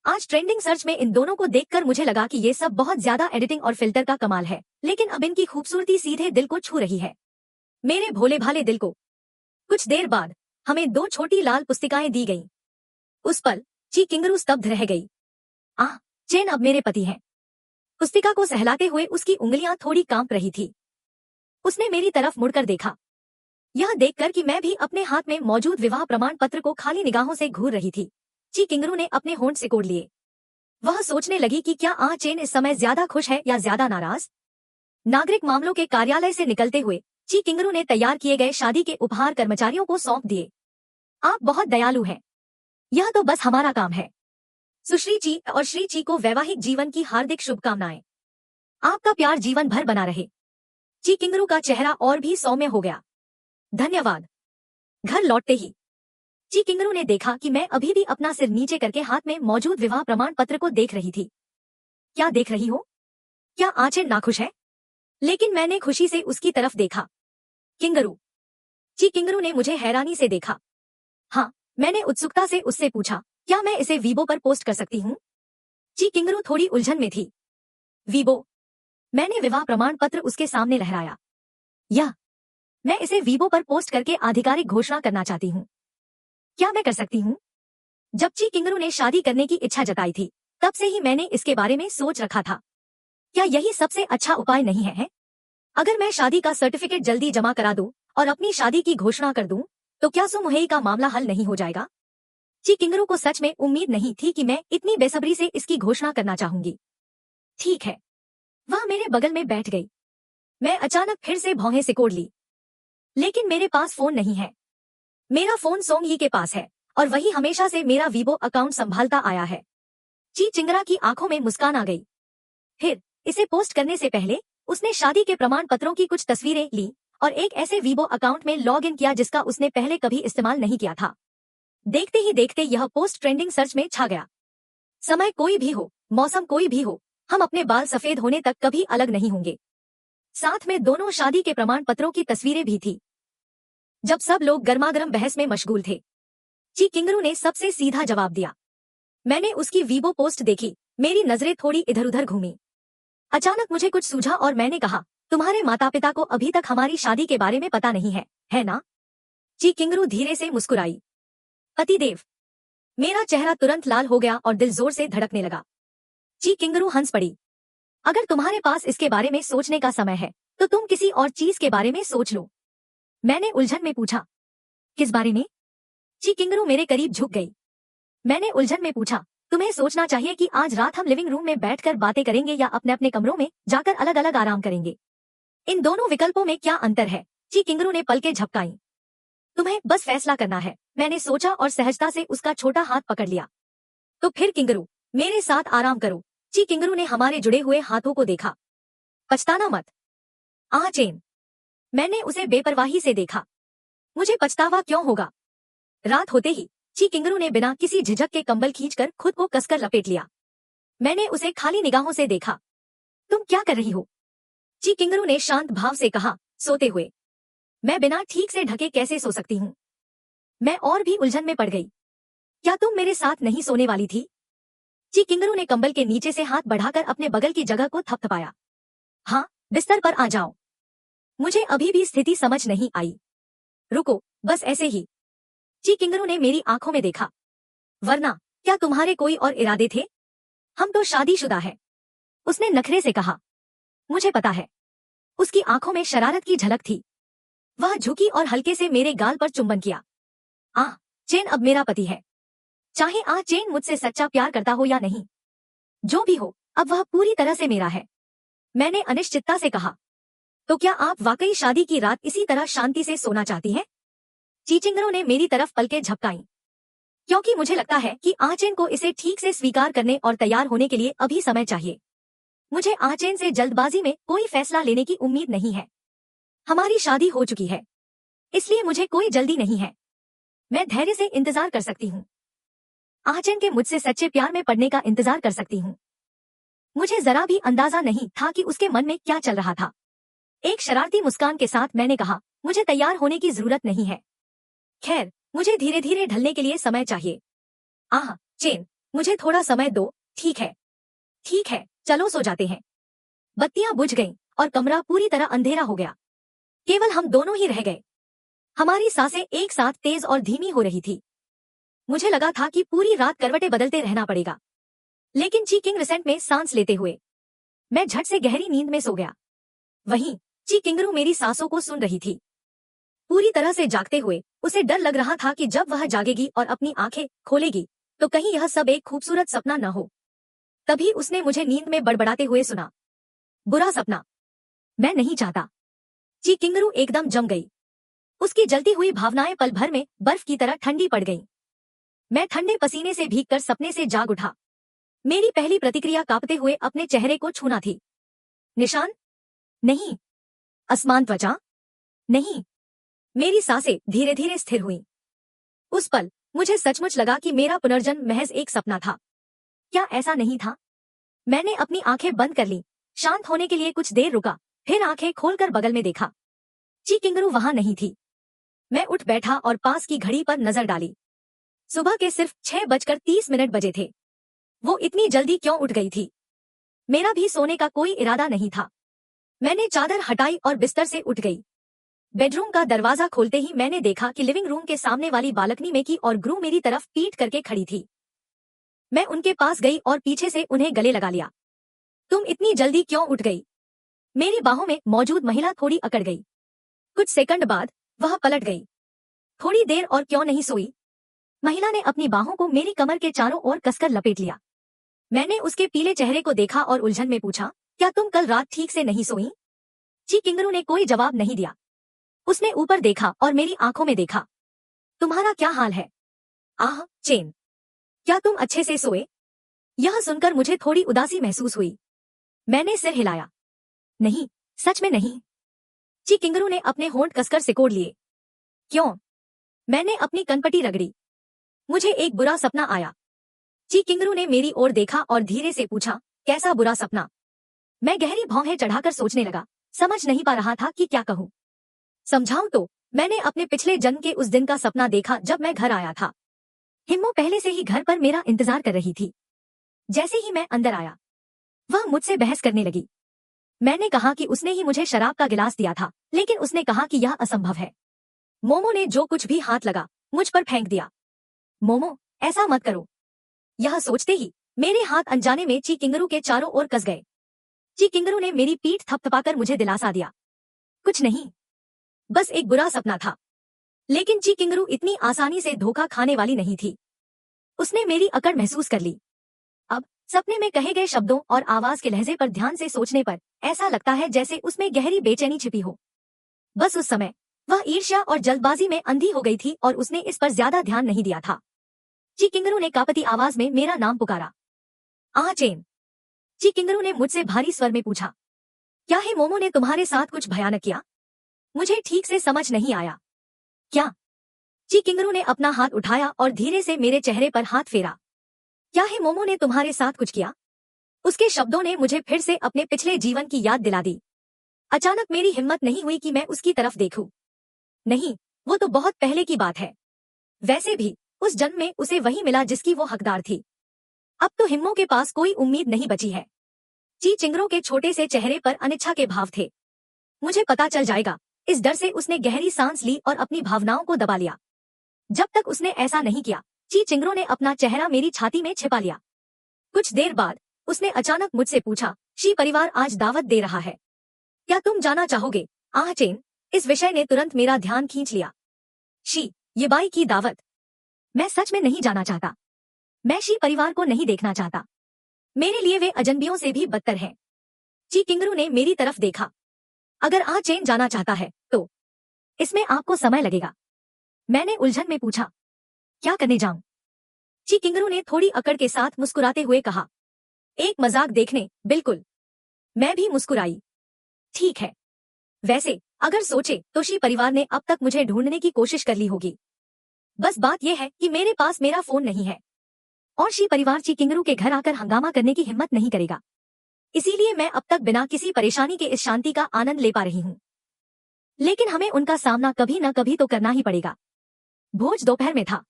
आज ट्रेंडिंग सर्च में इन दोनों को देखकर मुझे लगा कि ये सब बहुत ज्यादा एडिटिंग और फिल्टर का कमाल है, लेकिन अब इनकी खूबसूरती सीधे दिल को छू रही है, मेरे भोले भाले दिल को। कुछ देर बाद हमें 2 छोटी लाल पुस्तिकाएं दी गईं। उस पल ची किंगरू स्तब्ध रह गई। आह, चेन अब मेरे पति हैं। पुस्तिका को सहलाते हुए उसकी उंगलियां थोड़ी कांप रही थी। उसने मेरी तरफ मुड़कर देखा, यह देखकर कि मैं भी अपने हाथ में मौजूद विवाह प्रमाण पत्र को खाली निगाहों से घूर रही थी। ची किंगरू ने अपने होंठ सिकोड़ लिए। वह सोचने लगी कि क्या चेन इस समय ज्यादा खुश है या ज्यादा नाराज। नागरिक मामलों के कार्यालय से निकलते हुए ची किंगरू ने तैयार किए गए शादी के उपहार कर्मचारियों को सौंप दिए। आप बहुत दयालु हैं। यह तो बस हमारा काम है। सुश्री ची और श्री ची को वैवाहिक जीवन की हार्दिक शुभकामनाएं। आपका प्यार जीवन भर बना रहे। ची किंगरू का चेहरा और भी सौम्य हो गया। धन्यवाद। घर लौटते ही ची किंगरू ने देखा कि मैं अभी भी अपना सिर नीचे करके हाथ में मौजूद विवाह प्रमाण पत्र को देख रही थी। क्या देख रही हो? क्या आचेन नाखुश है? लेकिन मैंने खुशी से उसकी तरफ देखा। किंगरू। ची किंगरू ने मुझे हैरानी से देखा। हाँ, मैंने उत्सुकता से उससे पूछा, क्या मैं इसे वीबो पर पोस्ट कर सकती हूँ? ची किंगरू थोड़ी उलझन में थी। वीबो? मैंने विवाह प्रमाण पत्र उसके सामने लहराया। मैं इसे वीबो पर पोस्ट करके आधिकारिक घोषणा करना चाहती हूँ। क्या मैं कर सकती हूँ? जब ची किंगरू ने शादी करने की इच्छा जताई थी, तब से ही मैंने इसके बारे में सोच रखा था। क्या यही सबसे अच्छा उपाय नहीं है? अगर मैं शादी का सर्टिफिकेट जल्दी जमा करा दूं और अपनी शादी की घोषणा कर दूं, तो क्या सुमुहई का मामला हल नहीं हो जाएगा? ची किंगरू को सच में उम्मीद नहीं थी कि मैं इतनी बेसब्री से इसकी घोषणा करना चाहूंगी। ठीक है। वह मेरे बगल में बैठ गई। मैं अचानक फिर से भौहें सिकोड़ ली। लेकिन मेरे पास फोन नहीं है। मेरा फोन सोंग ही के पास है और वही हमेशा से मेरा वीबो अकाउंट संभालता आया है। ची चिंगरा की आंखों में मुस्कान आ गई। फिर इसे पोस्ट करने से पहले उसने शादी के प्रमाण पत्रों की कुछ तस्वीरें ली और एक ऐसे वीबो अकाउंट में लॉग इन किया जिसका उसने पहले कभी इस्तेमाल नहीं किया था। देखते ही देखते यह पोस्ट ट्रेंडिंग सर्च में छा गया। समय कोई भी हो, मौसम कोई भी हो, हम अपने बाल सफेद होने तक कभी अलग नहीं होंगे। साथ में दोनों शादी के प्रमाण पत्रों की तस्वीरें भी थी। जब सब लोग गर्मागर्म बहस में मशगूल थे, ची किंगरू ने सबसे सीधा जवाब दिया। मैंने उसकी वीबो पोस्ट देखी, मेरी नजरें थोड़ी इधर उधर घूमी। अचानक मुझे कुछ सूझा और मैंने कहा, तुम्हारे माता पिता को अभी तक हमारी शादी के बारे में पता नहीं है ना? ची किंगरू धीरे से मुस्कुराई। पतिदेव। मेरा चेहरा तुरंत लाल हो गया और दिल जोर से धड़कने लगा। ची किंगरू हंस पड़ी। अगर तुम्हारे पास इसके बारे में सोचने का समय है, तो तुम किसी और चीज के बारे में सोच लो। मैंने उलझन में पूछा। किस बारे में? ची किंगरू मेरे करीब झुक गई। मैंने उलझन में पूछा, तुम्हें सोचना चाहिए कि आज रात हम लिविंग रूम में बैठकर बातें करेंगे या अपने अपने कमरों में जाकर अलग अलग आराम करेंगे। इन दोनों विकल्पों में क्या अंतर है? ची किंगरू ने पलकें झपकाईं। तुम्हें बस फैसला करना है, मैंने सोचा और सहजता से उसका छोटा हाथ पकड़ लिया। तो फिर किंगरू, मेरे साथ आराम करो। ची किंगरू ने हमारे जुड़े हुए हाथों को देखा। पछताना मत। चेन। मैंने उसे बेपरवाही से देखा। मुझे पछतावा क्यों होगा? रात होते ही ची किंगरू ने बिना किसी झिझक के कंबल खींचकर खुद को कसकर लपेट लिया। मैंने उसे खाली निगाहों से देखा। तुम क्या कर रही हो? ची किंगरू ने शांत भाव से कहा, सोते हुए। मैं बिना ठीक से ढके कैसे सो सकती हूँ? मैं और भी उलझन में पड़ गई। क्या तुम मेरे साथ नहीं सोने वाली थी? ची किंगरू ने कंबल के नीचे से हाथ बढ़ाकर अपने बगल की जगह को थपथपाया। हाँ, बिस्तर पर आ जाओ। मुझे अभी भी स्थिति समझ नहीं आई। रुको, बस ऐसे ही। ची किंगरू ने मेरी आंखों में देखा। वरना क्या तुम्हारे कोई और इरादे थे? हम तो शादीशुदा है, उसने नखरे से कहा। मुझे पता है। उसकी आंखों में शरारत की झलक थी। वह झुकी और हल्के से मेरे गाल पर चुंबन किया। चेन अब मेरा पति है। चाहे चेन मुझसे सच्चा प्यार करता हो या नहीं, जो भी हो, अब वह पूरी तरह से मेरा है। मैंने अनिश्चितता से कहा। तो क्या आप वाकई शादी की रात इसी तरह शांति से सोना चाहती हैं? ची किंगरू ने मेरी तरफ पलकें झपकाईं। क्योंकि मुझे लगता है कि आचेन को इसे ठीक से स्वीकार करने और तैयार होने के लिए अभी समय चाहिए। मुझे आचेन से जल्दबाजी में कोई फैसला लेने की उम्मीद नहीं है। हमारी शादी हो चुकी है, इसलिए मुझे कोई जल्दी नहीं है। मैं धैर्य से इंतजार कर सकती हूँ। आचेन के मुझसे सच्चे प्यार में पड़ने का इंतजार कर सकती हूँ। मुझे जरा भी अंदाजा नहीं था कि उसके मन में क्या चल रहा था। एक शरारती मुस्कान के साथ मैंने कहा, मुझे तैयार होने की जरूरत नहीं है। खैर, मुझे धीरे धीरे ढलने के लिए समय चाहिए। चेन, मुझे थोड़ा समय दो। ठीक है, ठीक है, चलो सो जाते हैं। बत्तियां बुझ गईं और कमरा पूरी तरह अंधेरा हो गया। केवल हम दोनों ही रह गए। हमारी सांसें एक साथ तेज और धीमी हो रही थी। मुझे लगा था कि पूरी रात करवटें बदलते रहना पड़ेगा। लेकिन ची किंग रिसेंट में सांस लेते हुए मैं झट से गहरी नींद में सो गया। वहीं ची किंगरू मेरी सांसों को सुन रही थी। पूरी तरह से जागते हुए उसे डर लग रहा था कि जब वह जागेगी और अपनी आंखें खोलेगी तो कहीं यह सब एक खूबसूरत सपना न हो। तभी उसने मुझे नींद में बड़बड़ाते हुए सुना, बुरा सपना मैं नहीं चाहता। ची किंगरू एकदम जम गई। उसकी जलती हुई भावनाएं पल भर में बर्फ की तरह ठंडी पड़ गईं। मैं ठंडे पसीने से भीगकर सपने से जाग उठा। मेरी पहली प्रतिक्रिया कांपते हुए अपने चेहरे को छूना थी। निशान नहीं, असमान त्वचा नहीं। मेरी सांसें धीरे धीरे स्थिर हुईं। उस पल मुझे सचमुच लगा कि मेरा पुनर्जन्म महज एक सपना था। क्या ऐसा नहीं था? मैंने अपनी आंखें बंद कर ली, शांत होने के लिए कुछ देर रुका, फिर आंखें खोलकर बगल में देखा। ची किंगरू वहां नहीं थी। मैं उठ बैठा और पास की घड़ी पर नजर डाली। सुबह के सिर्फ 6:30 बजे थे। वो इतनी जल्दी क्यों उठ गई थी? मेरा भी सोने का कोई इरादा नहीं था। मैंने चादर हटाई और बिस्तर से उठ गई। बेडरूम का दरवाजा खोलते ही मैंने देखा कि लिविंग रूम के सामने वाली बालकनी में की और ग्रू मेरी तरफ पीठ करके खड़ी थी। मैं उनके पास गई और पीछे से उन्हें गले लगा लिया। तुम इतनी जल्दी क्यों उठ गई? मेरी बाहों में मौजूद महिला थोड़ी अकड़ गई। कुछ सेकंड बाद वह पलट गई। थोड़ी देर और क्यों नहीं सोई? महिला ने अपनी बाहों को मेरी कमर के चारों ओर कसकर लपेट लिया। मैंने उसके पीले चेहरे को देखा और उलझन में पूछा, क्या तुम कल रात ठीक से नहीं सोई? ची किंगरू ने कोई जवाब नहीं दिया। उसने ऊपर देखा और मेरी आंखों में देखा। तुम्हारा क्या हाल है? चेन, क्या तुम अच्छे से सोए? यह सुनकर मुझे थोड़ी उदासी महसूस हुई। मैंने सिर हिलाया। नहीं, सच में नहीं। ची किंगरू ने अपने होंठ कसकर सिकोड़ लिए। क्यों? मैंने अपनी कनपटी रगड़ी। मुझे एक बुरा सपना आया। ची किंगरू ने मेरी ओर देखा और धीरे से पूछा, कैसा बुरा सपना? मैं गहरी भौहें चढ़ाकर सोचने लगा, समझ नहीं पा रहा था कि क्या कहूँ। समझाऊं तो मैंने अपने पिछले जन्म के उस दिन का सपना देखा जब मैं घर आया था। हिम्मो पहले से ही घर पर मेरा इंतजार कर रही थी। जैसे ही मैं अंदर आया, वह मुझसे बहस करने लगी। मैंने कहा कि उसने ही मुझे शराब का गिलास दिया था, लेकिन उसने कहा कि यह असंभव है। मोमो ने जो कुछ भी हाथ लगा मुझ पर फेंक दिया। मोमो, ऐसा मत करो। यह सोचते ही मेरे हाथ अनजाने में ची किंगरू के चारों ओर कस गए। ची किंगरू ने मेरी पीठ थपथपाकर मुझे दिलासा दिया। कुछ नहीं, बस एक बुरा सपना था। लेकिन ची किंगरू इतनी आसानी से धोखा खाने वाली नहीं थी। उसने मेरी अकड़ महसूस कर ली। अब सपने में कहे गए शब्दों और आवाज के लहजे पर ध्यान से सोचने पर ऐसा लगता है जैसे उसमें गहरी बेचैनी छिपी हो। बस उस समय वह ईर्ष्या और जल्दबाजी में अंधी हो गई थी और उसने इस पर ज्यादा ध्यान नहीं दिया था। ची किंगरू ने कांपती आवाज में मेरा नाम पुकारा। आह चेन। ची किंगरू ने मुझसे भारी स्वर में पूछा, क्या है मोमो ने तुम्हारे साथ कुछ भयानक किया? मुझे ठीक से समझ नहीं आया। क्या? ची किंगरू ने अपना हाथ उठाया और धीरे से मेरे चेहरे पर हाथ फेरा। क्या है मोमो ने तुम्हारे साथ कुछ किया? उसके शब्दों ने मुझे फिर से अपने पिछले जीवन की याद दिला दी। अचानक मेरी हिम्मत नहीं हुई कि मैं उसकी तरफ देखूं। नहीं, वो तो बहुत पहले की बात है। वैसे भी उस जन्म में उसे वही मिला जिसकी वो हकदार थी। अब तो हिम्मो के पास कोई उम्मीद नहीं बची है। ची चिंगरों के छोटे से चेहरे पर अनिच्छा के भाव थे। मुझे पता चल जाएगा, इस डर से उसने गहरी सांस ली और अपनी भावनाओं को दबा लिया। जब तक उसने ऐसा नहीं किया, ची चिंगरों ने अपना चेहरा मेरी छाती में छिपा लिया। कुछ देर बाद उसने अचानक मुझसे पूछा, शी परिवार आज दावत दे रहा है, क्या तुम जाना चाहोगे? आह चेन। इस विषय ने तुरंत मेरा ध्यान खींच लिया। शी, ये बाई की दावत? मैं सच में नहीं जाना चाहता। मैं शी परिवार को नहीं देखना चाहता। मेरे लिए वे अजनबियों से भी बदतर हैं। ची किंगरू ने मेरी तरफ देखा। अगर आह चेन जाना चाहता है तो इसमें आपको समय लगेगा। मैंने उलझन में पूछा, क्या करने जाऊं? ची किंगरू ने थोड़ी अकड़ के साथ मुस्कुराते हुए कहा, एक मजाक देखने। बिल्कुल। मैं भी मुस्कुराई। ठीक है। वैसे अगर सोचे तो शी परिवार ने अब तक मुझे ढूंढने की कोशिश कर ली होगी। बस बात यह है कि मेरे पास मेरा फोन नहीं है और शी परिवार ची किंगरू के घर आकर हंगामा करने की हिम्मत नहीं करेगा। इसीलिए मैं अब तक बिना किसी परेशानी के इस शांति का आनंद ले पा रही हूँ। लेकिन हमें उनका सामना कभी न कभी तो करना ही पड़ेगा। भोज दोपहर में था।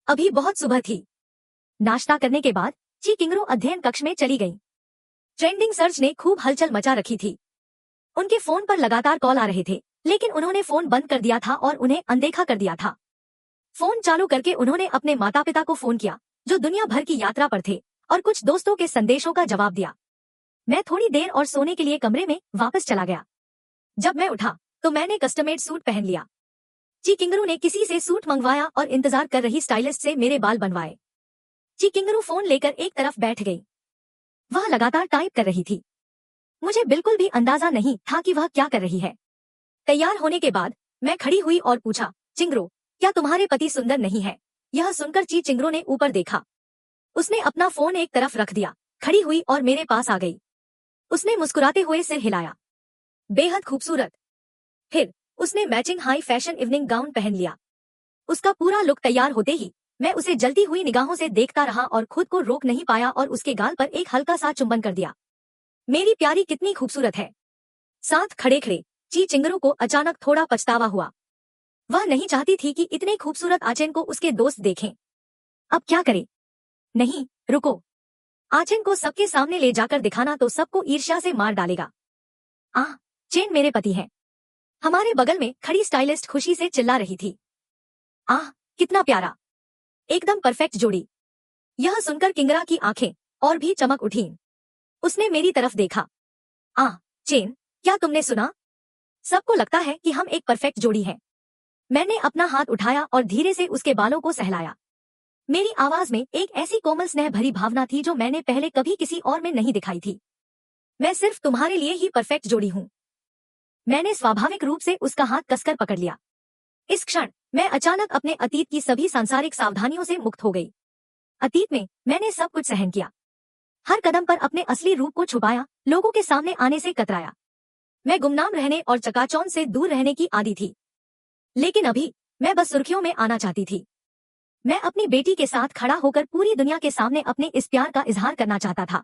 अभी बहुत सुबह थी। नाश्ता करने के बाद ची किंगरू अध्ययन कक्ष में चली गई। ट्रेंडिंग सर्च ने खूब हलचल मचा रखी थी। उनके फोन पर लगातार कॉल आ रहे थे, लेकिन उन्होंने फोन बंद कर दिया था और उन्हें अनदेखा कर दिया था। फोन चालू करके उन्होंने अपने माता पिता को फोन किया, जो दुनिया भर की यात्रा पर थे, और कुछ दोस्तों के संदेशों का जवाब दिया। मैं थोड़ी देर और सोने के लिए कमरे में वापस चला गया। जब मैं उठा तो मैंने कस्टमेड सूट पहन लिया। ची किंगरू ने किसी से सूट मंगवाया और इंतजार कर रही स्टाइलिस्ट से मेरे बाल बनवाए। ची किंगरू फोन लेकर एक तरफ बैठ गई। वह लगातार टाइप कर रही थी। मुझे बिल्कुल भी अंदाजा नहीं था कि वह क्या कर रही है। तैयार होने के बाद मैं खड़ी हुई और पूछा, चिंगरो, क्या तुम्हारे पति सुंदर नहीं है? यह सुनकर ची चिंगरो ने ऊपर देखा। उसने अपना फोन एक तरफ रख दिया, खड़ी हुई और मेरे पास आ गई। उसने मुस्कुराते हुए सिर हिलाया। बेहद खूबसूरत। फिर उसने matching high fashion evening gown पहन लिया। उसका पूरा लुक तैयार होते ही मैं उसे जलती हुई निगाहों से देखता रहा और खुद को रोक नहीं पाया और उसके गाल पर एक हल्का सा चुंबन कर दिया। मेरी प्यारी कितनी खूबसूरत है। साथ खड़े खड़े ची चिंगरू को अचानक थोड़ा पछतावा हुआ। वह नहीं चाहती थी कि इतने खूबसूरत आचेन को उसके दोस्त देखें। अब क्या करे? नहीं, रुको। आचेन को सबके सामने ले जाकर दिखाना तो सबको ईर्ष्या से मार डालेगा। आह, चेन मेरे पति हैं। हमारे बगल में खड़ी स्टाइलिस्ट खुशी से चिल्ला रही थी। आह, कितना प्यारा। एकदम परफेक्ट जोड़ी। यह सुनकर किंगरा की आंखें और भी चमक उठीं। उसने मेरी तरफ देखा। आह, चेन, क्या तुमने सुना? सबको लगता है कि हम एक परफेक्ट जोड़ी हैं। मैंने अपना हाथ उठाया और धीरे से उसके बालों को सहलाया। मेरी आवाज में एक ऐसी कोमल स्नेह भरी भावना थी जो मैंने पहले कभी किसी और में नहीं दिखाई थी। मैं सिर्फ तुम्हारे लिए ही परफेक्ट जोड़ी हूँ। मैंने स्वाभाविक रूप से उसका हाथ कसकर पकड़ लिया। इस क्षण मैं अचानक अपने अतीत की सभी सांसारिक सावधानियों से मुक्त हो गई। अतीत में मैंने सब कुछ सहन किया। हर कदम पर अपने असली रूप को छुपाया, लोगों के सामने आने से कतराया। मैं गुमनाम रहने और चकाचौंध से दूर रहने की आदी थी। लेकिन अभी मैं बस सुर्खियों में आना चाहती थी। मैं अपनी बेटी के साथ खड़ा होकर पूरी दुनिया के सामने अपने इस प्यार का इजहार करना चाहता था।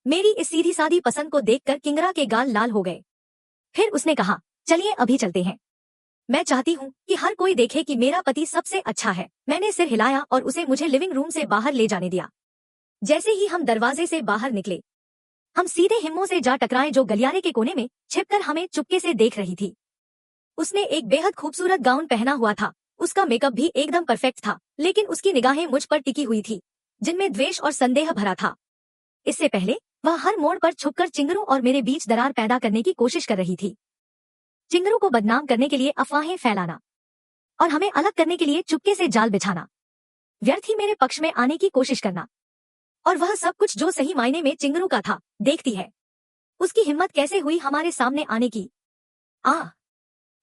मेरी इस सीधी सादी पसंद को देखकर किंगरा के गाल लाल हो गए। फिर उसने कहा, चलिए अभी चलते हैं। मैं चाहती हूँ कि हर कोई देखे कि मेरा पति सबसे अच्छा है। मैंने सिर हिलाया और उसे मुझे लिविंग रूम से बाहर ले जाने दिया। जैसे ही हम दरवाजे से बाहर निकले, हम सीधे हिम्मो से जा टकराए, जो गलियारे के कोने में छिपकर हमें चुपके से देख रही थी। उसने एक बेहद खूबसूरत गाउन पहना हुआ था। उसका मेकअप भी एकदम परफेक्ट था, लेकिन उसकी निगाहें मुझ पर टिकी हुई थी, जिनमें द्वेष और संदेह भरा था। इससे पहले वह हर मोड़ पर छुपकर चिंगरू और मेरे बीच दरार पैदा करने की कोशिश कर रही थी। चिंगरू को बदनाम करने के लिए अफवाहें फैलाना और हमें अलग करने के लिए चुपके से जाल बिछाना। व्यर्थ ही मेरे पक्ष में आने की कोशिश करना और वह सब कुछ जो सही मायने में चिंगरू का था देखती है। उसकी हिम्मत कैसे हुई हमारे सामने आने की।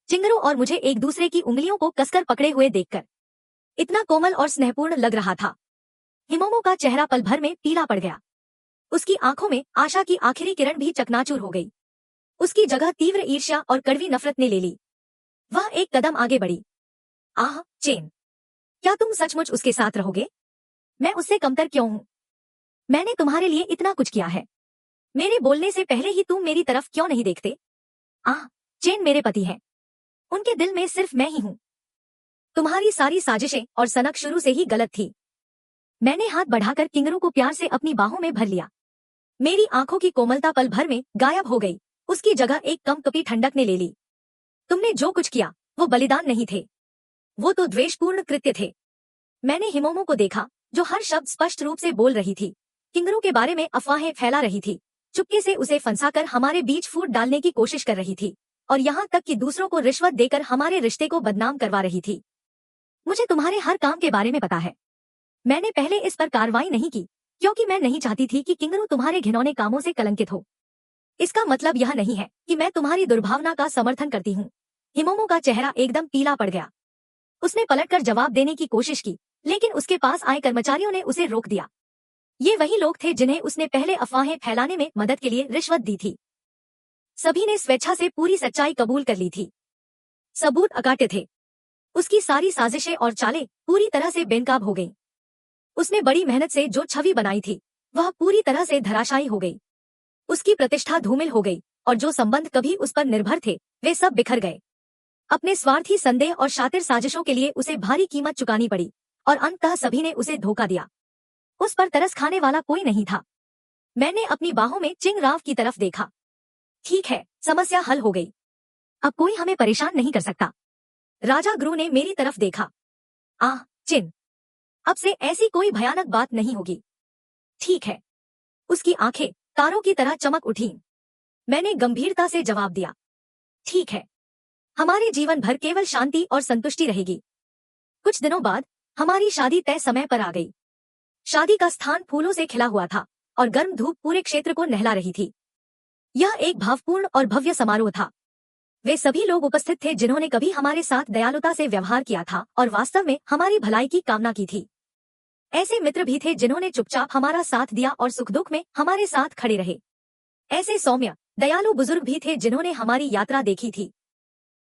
चिंगरू और मुझे एक दूसरे की उंगलियों को कसकर पकड़े हुए देखकर इतना कोमल और स्नेहपूर्ण लग रहा था। हिमोमो का चेहरा पल भर में पीला पड़ गया। उसकी आंखों में आशा की आखिरी किरण भी चकनाचूर हो गई। उसकी जगह तीव्र ईर्ष्या और कड़वी नफरत ने ले ली। वह एक कदम आगे बढ़ी। चेन, क्या तुम सचमुच उसके साथ रहोगे? मैं उससे कमतर क्यों हूँ? मैंने तुम्हारे लिए इतना कुछ किया है। मेरे बोलने से पहले ही तुम मेरी तरफ क्यों नहीं देखते? चेन मेरे पति हैं। उनके दिल में सिर्फ मैं ही हूँ। तुम्हारी सारी साजिशें और सनक शुरू से ही गलत थी। मैंने हाथ बढ़ाकर किंगरू को प्यार से अपनी बाहों में भर लिया। मेरी आंखों की कोमलता पल भर में गायब हो गई। उसकी जगह एक कंपकपी ठंडक ने ले ली। तुमने जो कुछ किया वो बलिदान नहीं थे, वो तो द्वेषपूर्ण कृत्य थे। मैंने हिमोमो को देखा जो हर शब्द स्पष्ट रूप से बोल रही थी। किंगरू के बारे में अफवाहें फैला रही थी, चुपके से उसे फंसाकर हमारे बीच फूट डालने की कोशिश कर रही थी, और यहाँ तक कि दूसरों को रिश्वत देकर हमारे रिश्ते को बदनाम करवा रही थी। मुझे तुम्हारे हर काम के बारे में पता है। मैंने पहले इस पर कार्रवाई नहीं की क्योंकि मैं नहीं चाहती थी कि किंगरू तुम्हारे घिनौने कामों से कलंकित हो। इसका मतलब यह नहीं है कि मैं तुम्हारी दुर्भावना का समर्थन करती हूँ। हिमोमो का चेहरा एकदम पीला पड़ गया। उसने पलटकर जवाब देने की कोशिश की, लेकिन उसके पास आए कर्मचारियों ने उसे रोक दिया। ये वही लोग थे जिन्हें उसने पहले अफवाहें फैलाने में मदद के लिए रिश्वत दी थी। सभी ने स्वेच्छा से पूरी सच्चाई कबूल कर ली थी। सबूत अकाट्य थे। उसकी सारी साजिशें और चालें पूरी तरह से बेनकाब हो गईं। उसने बड़ी मेहनत से जो छवि बनाई थी वह पूरी तरह से धराशायी हो गई। उसकी प्रतिष्ठा धूमिल हो गई और जो संबंध कभी उस पर निर्भर थे वे सब बिखर गए। अपने स्वार्थी संदेह और शातिर साजिशों के लिए उसे भारी कीमत चुकानी पड़ी और अंततः सभी ने उसे धोखा दिया। उस पर तरस खाने वाला कोई नहीं था। मैंने अपनी बाहों में चिंगराव की तरफ देखा। ठीक है, समस्या हल हो गई। अब कोई हमें परेशान नहीं कर सकता। राजा ग्रू ने मेरी तरफ देखा। चिन, अब से ऐसी कोई भयानक बात नहीं होगी। ठीक है। उसकी आंखें तारों की तरह चमक उठीं। मैंने गंभीरता से जवाब दिया। ठीक है, हमारे जीवन भर केवल शांति और संतुष्टि रहेगी। कुछ दिनों बाद हमारी शादी तय समय पर आ गई। शादी का स्थान फूलों से खिला हुआ था और गर्म धूप पूरे क्षेत्र को नहला रही थी। यह एक भावपूर्ण और भव्य समारोह था। वे सभी लोग उपस्थित थे जिन्होंने कभी हमारे साथ दयालुता से व्यवहार किया था और वास्तव में हमारी भलाई की कामना की थी। ऐसे मित्र भी थे जिन्होंने चुपचाप हमारा साथ दिया और सुख दुख में हमारे साथ खड़े रहे। ऐसे सौम्य दयालु बुजुर्ग भी थे जिन्होंने हमारी यात्रा देखी थी।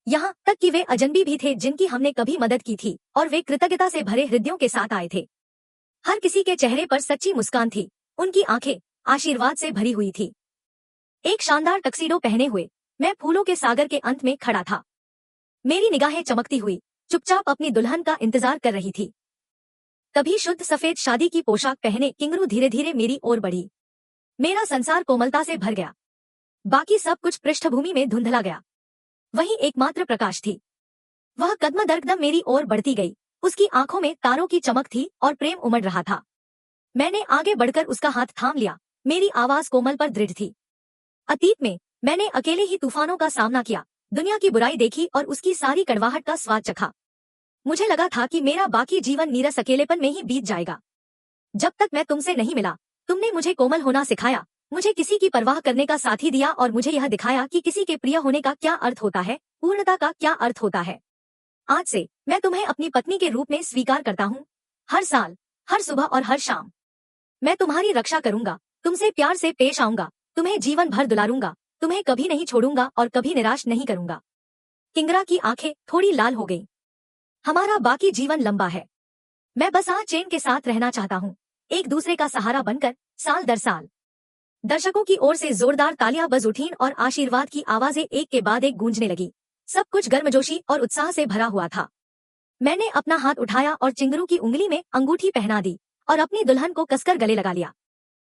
यहाँ तक कि वे अजनबी भी थे जिनकी हमने कभी मदद की थी और वे कृतज्ञता से भरे हृदयों के साथ आए थे। हर किसी के चेहरे पर सच्ची मुस्कान थी। उनकी आंखें आशीर्वाद से भरी हुई थी। एक शानदार टक्सीडो पहने हुए मैं फूलों के सागर के अंत में खड़ा था। मेरी निगाहें चमकती हुई चुपचाप अपनी दुल्हन का इंतजार कर रही थी। तभी शुद्ध सफेद शादी की पोशाक पहने किंगरू धीरे धीरे मेरी ओर बढ़ी। मेरा संसार कोमलता से भर गया। बाकी सब कुछ पृष्ठभूमि में धुंधला गया। वही एकमात्र प्रकाश थी। वह कदम दर कदम मेरी ओर बढ़ती गई। उसकी आंखों में तारों की चमक थी और प्रेम उमड़ रहा था। मैंने आगे बढ़कर उसका हाथ थाम लिया। मेरी आवाज कोमल पर दृढ़ थी। अतीत में मैंने अकेले ही तूफानों का सामना किया, दुनिया की बुराई देखी और उसकी सारी कड़वाहट का स्वाद चखा। मुझे लगा था कि मेरा बाकी जीवन नीरस अकेलेपन में ही बीत जाएगा। जब तक मैं तुमसे नहीं मिला, तुमने मुझे कोमल होना सिखाया, मुझे किसी की परवाह करने का साथी दिया और मुझे यह दिखाया कि किसी के प्रिय होने का क्या अर्थ होता है, पूर्णता का क्या अर्थ होता है। आज से मैं तुम्हें अपनी पत्नी के रूप में स्वीकार करता हूँ। हर साल, हर सुबह और हर शाम मैं तुम्हारी रक्षा करूंगा, तुमसे प्यार से पेश आऊंगा, तुम्हें जीवन भर दुलारूंगा, तुम्हें कभी नहीं छोड़ूंगा और कभी निराश नहीं करूंगा। किंगरा की आंखें थोड़ी लाल हो गईं। हमारा बाकी जीवन लंबा है। मैं बस आज चैन के साथ रहना चाहता हूँ, एक दूसरे का सहारा बनकर, साल दर साल। दर्शकों की ओर से जोरदार तालियां बज उठीं और आशीर्वाद की आवाजें एक के बाद एक गूंजने लगी। सब कुछ गर्मजोशी और उत्साह से भरा हुआ था। मैंने अपना हाथ उठाया और चिंगरू की उंगली में अंगूठी पहना दी और अपनी दुल्हन को कसकर गले लगा लिया।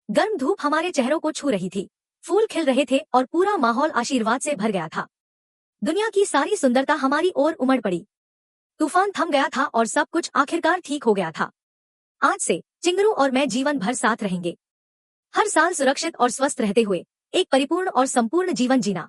गर्म धूप हमारे चेहरों को छू रही थी, फूल खिल रहे थे और पूरा माहौल आशीर्वाद से भर गया था। दुनिया की सारी सुंदरता हमारी ओर उमड़ पड़ी। तूफान थम गया था और सब कुछ आखिरकार ठीक हो गया था। आज से चिंगरू और मैं जीवन भर साथ रहेंगे, हर साल सुरक्षित और स्वस्थ रहते हुए एक परिपूर्ण और संपूर्ण जीवन जीना।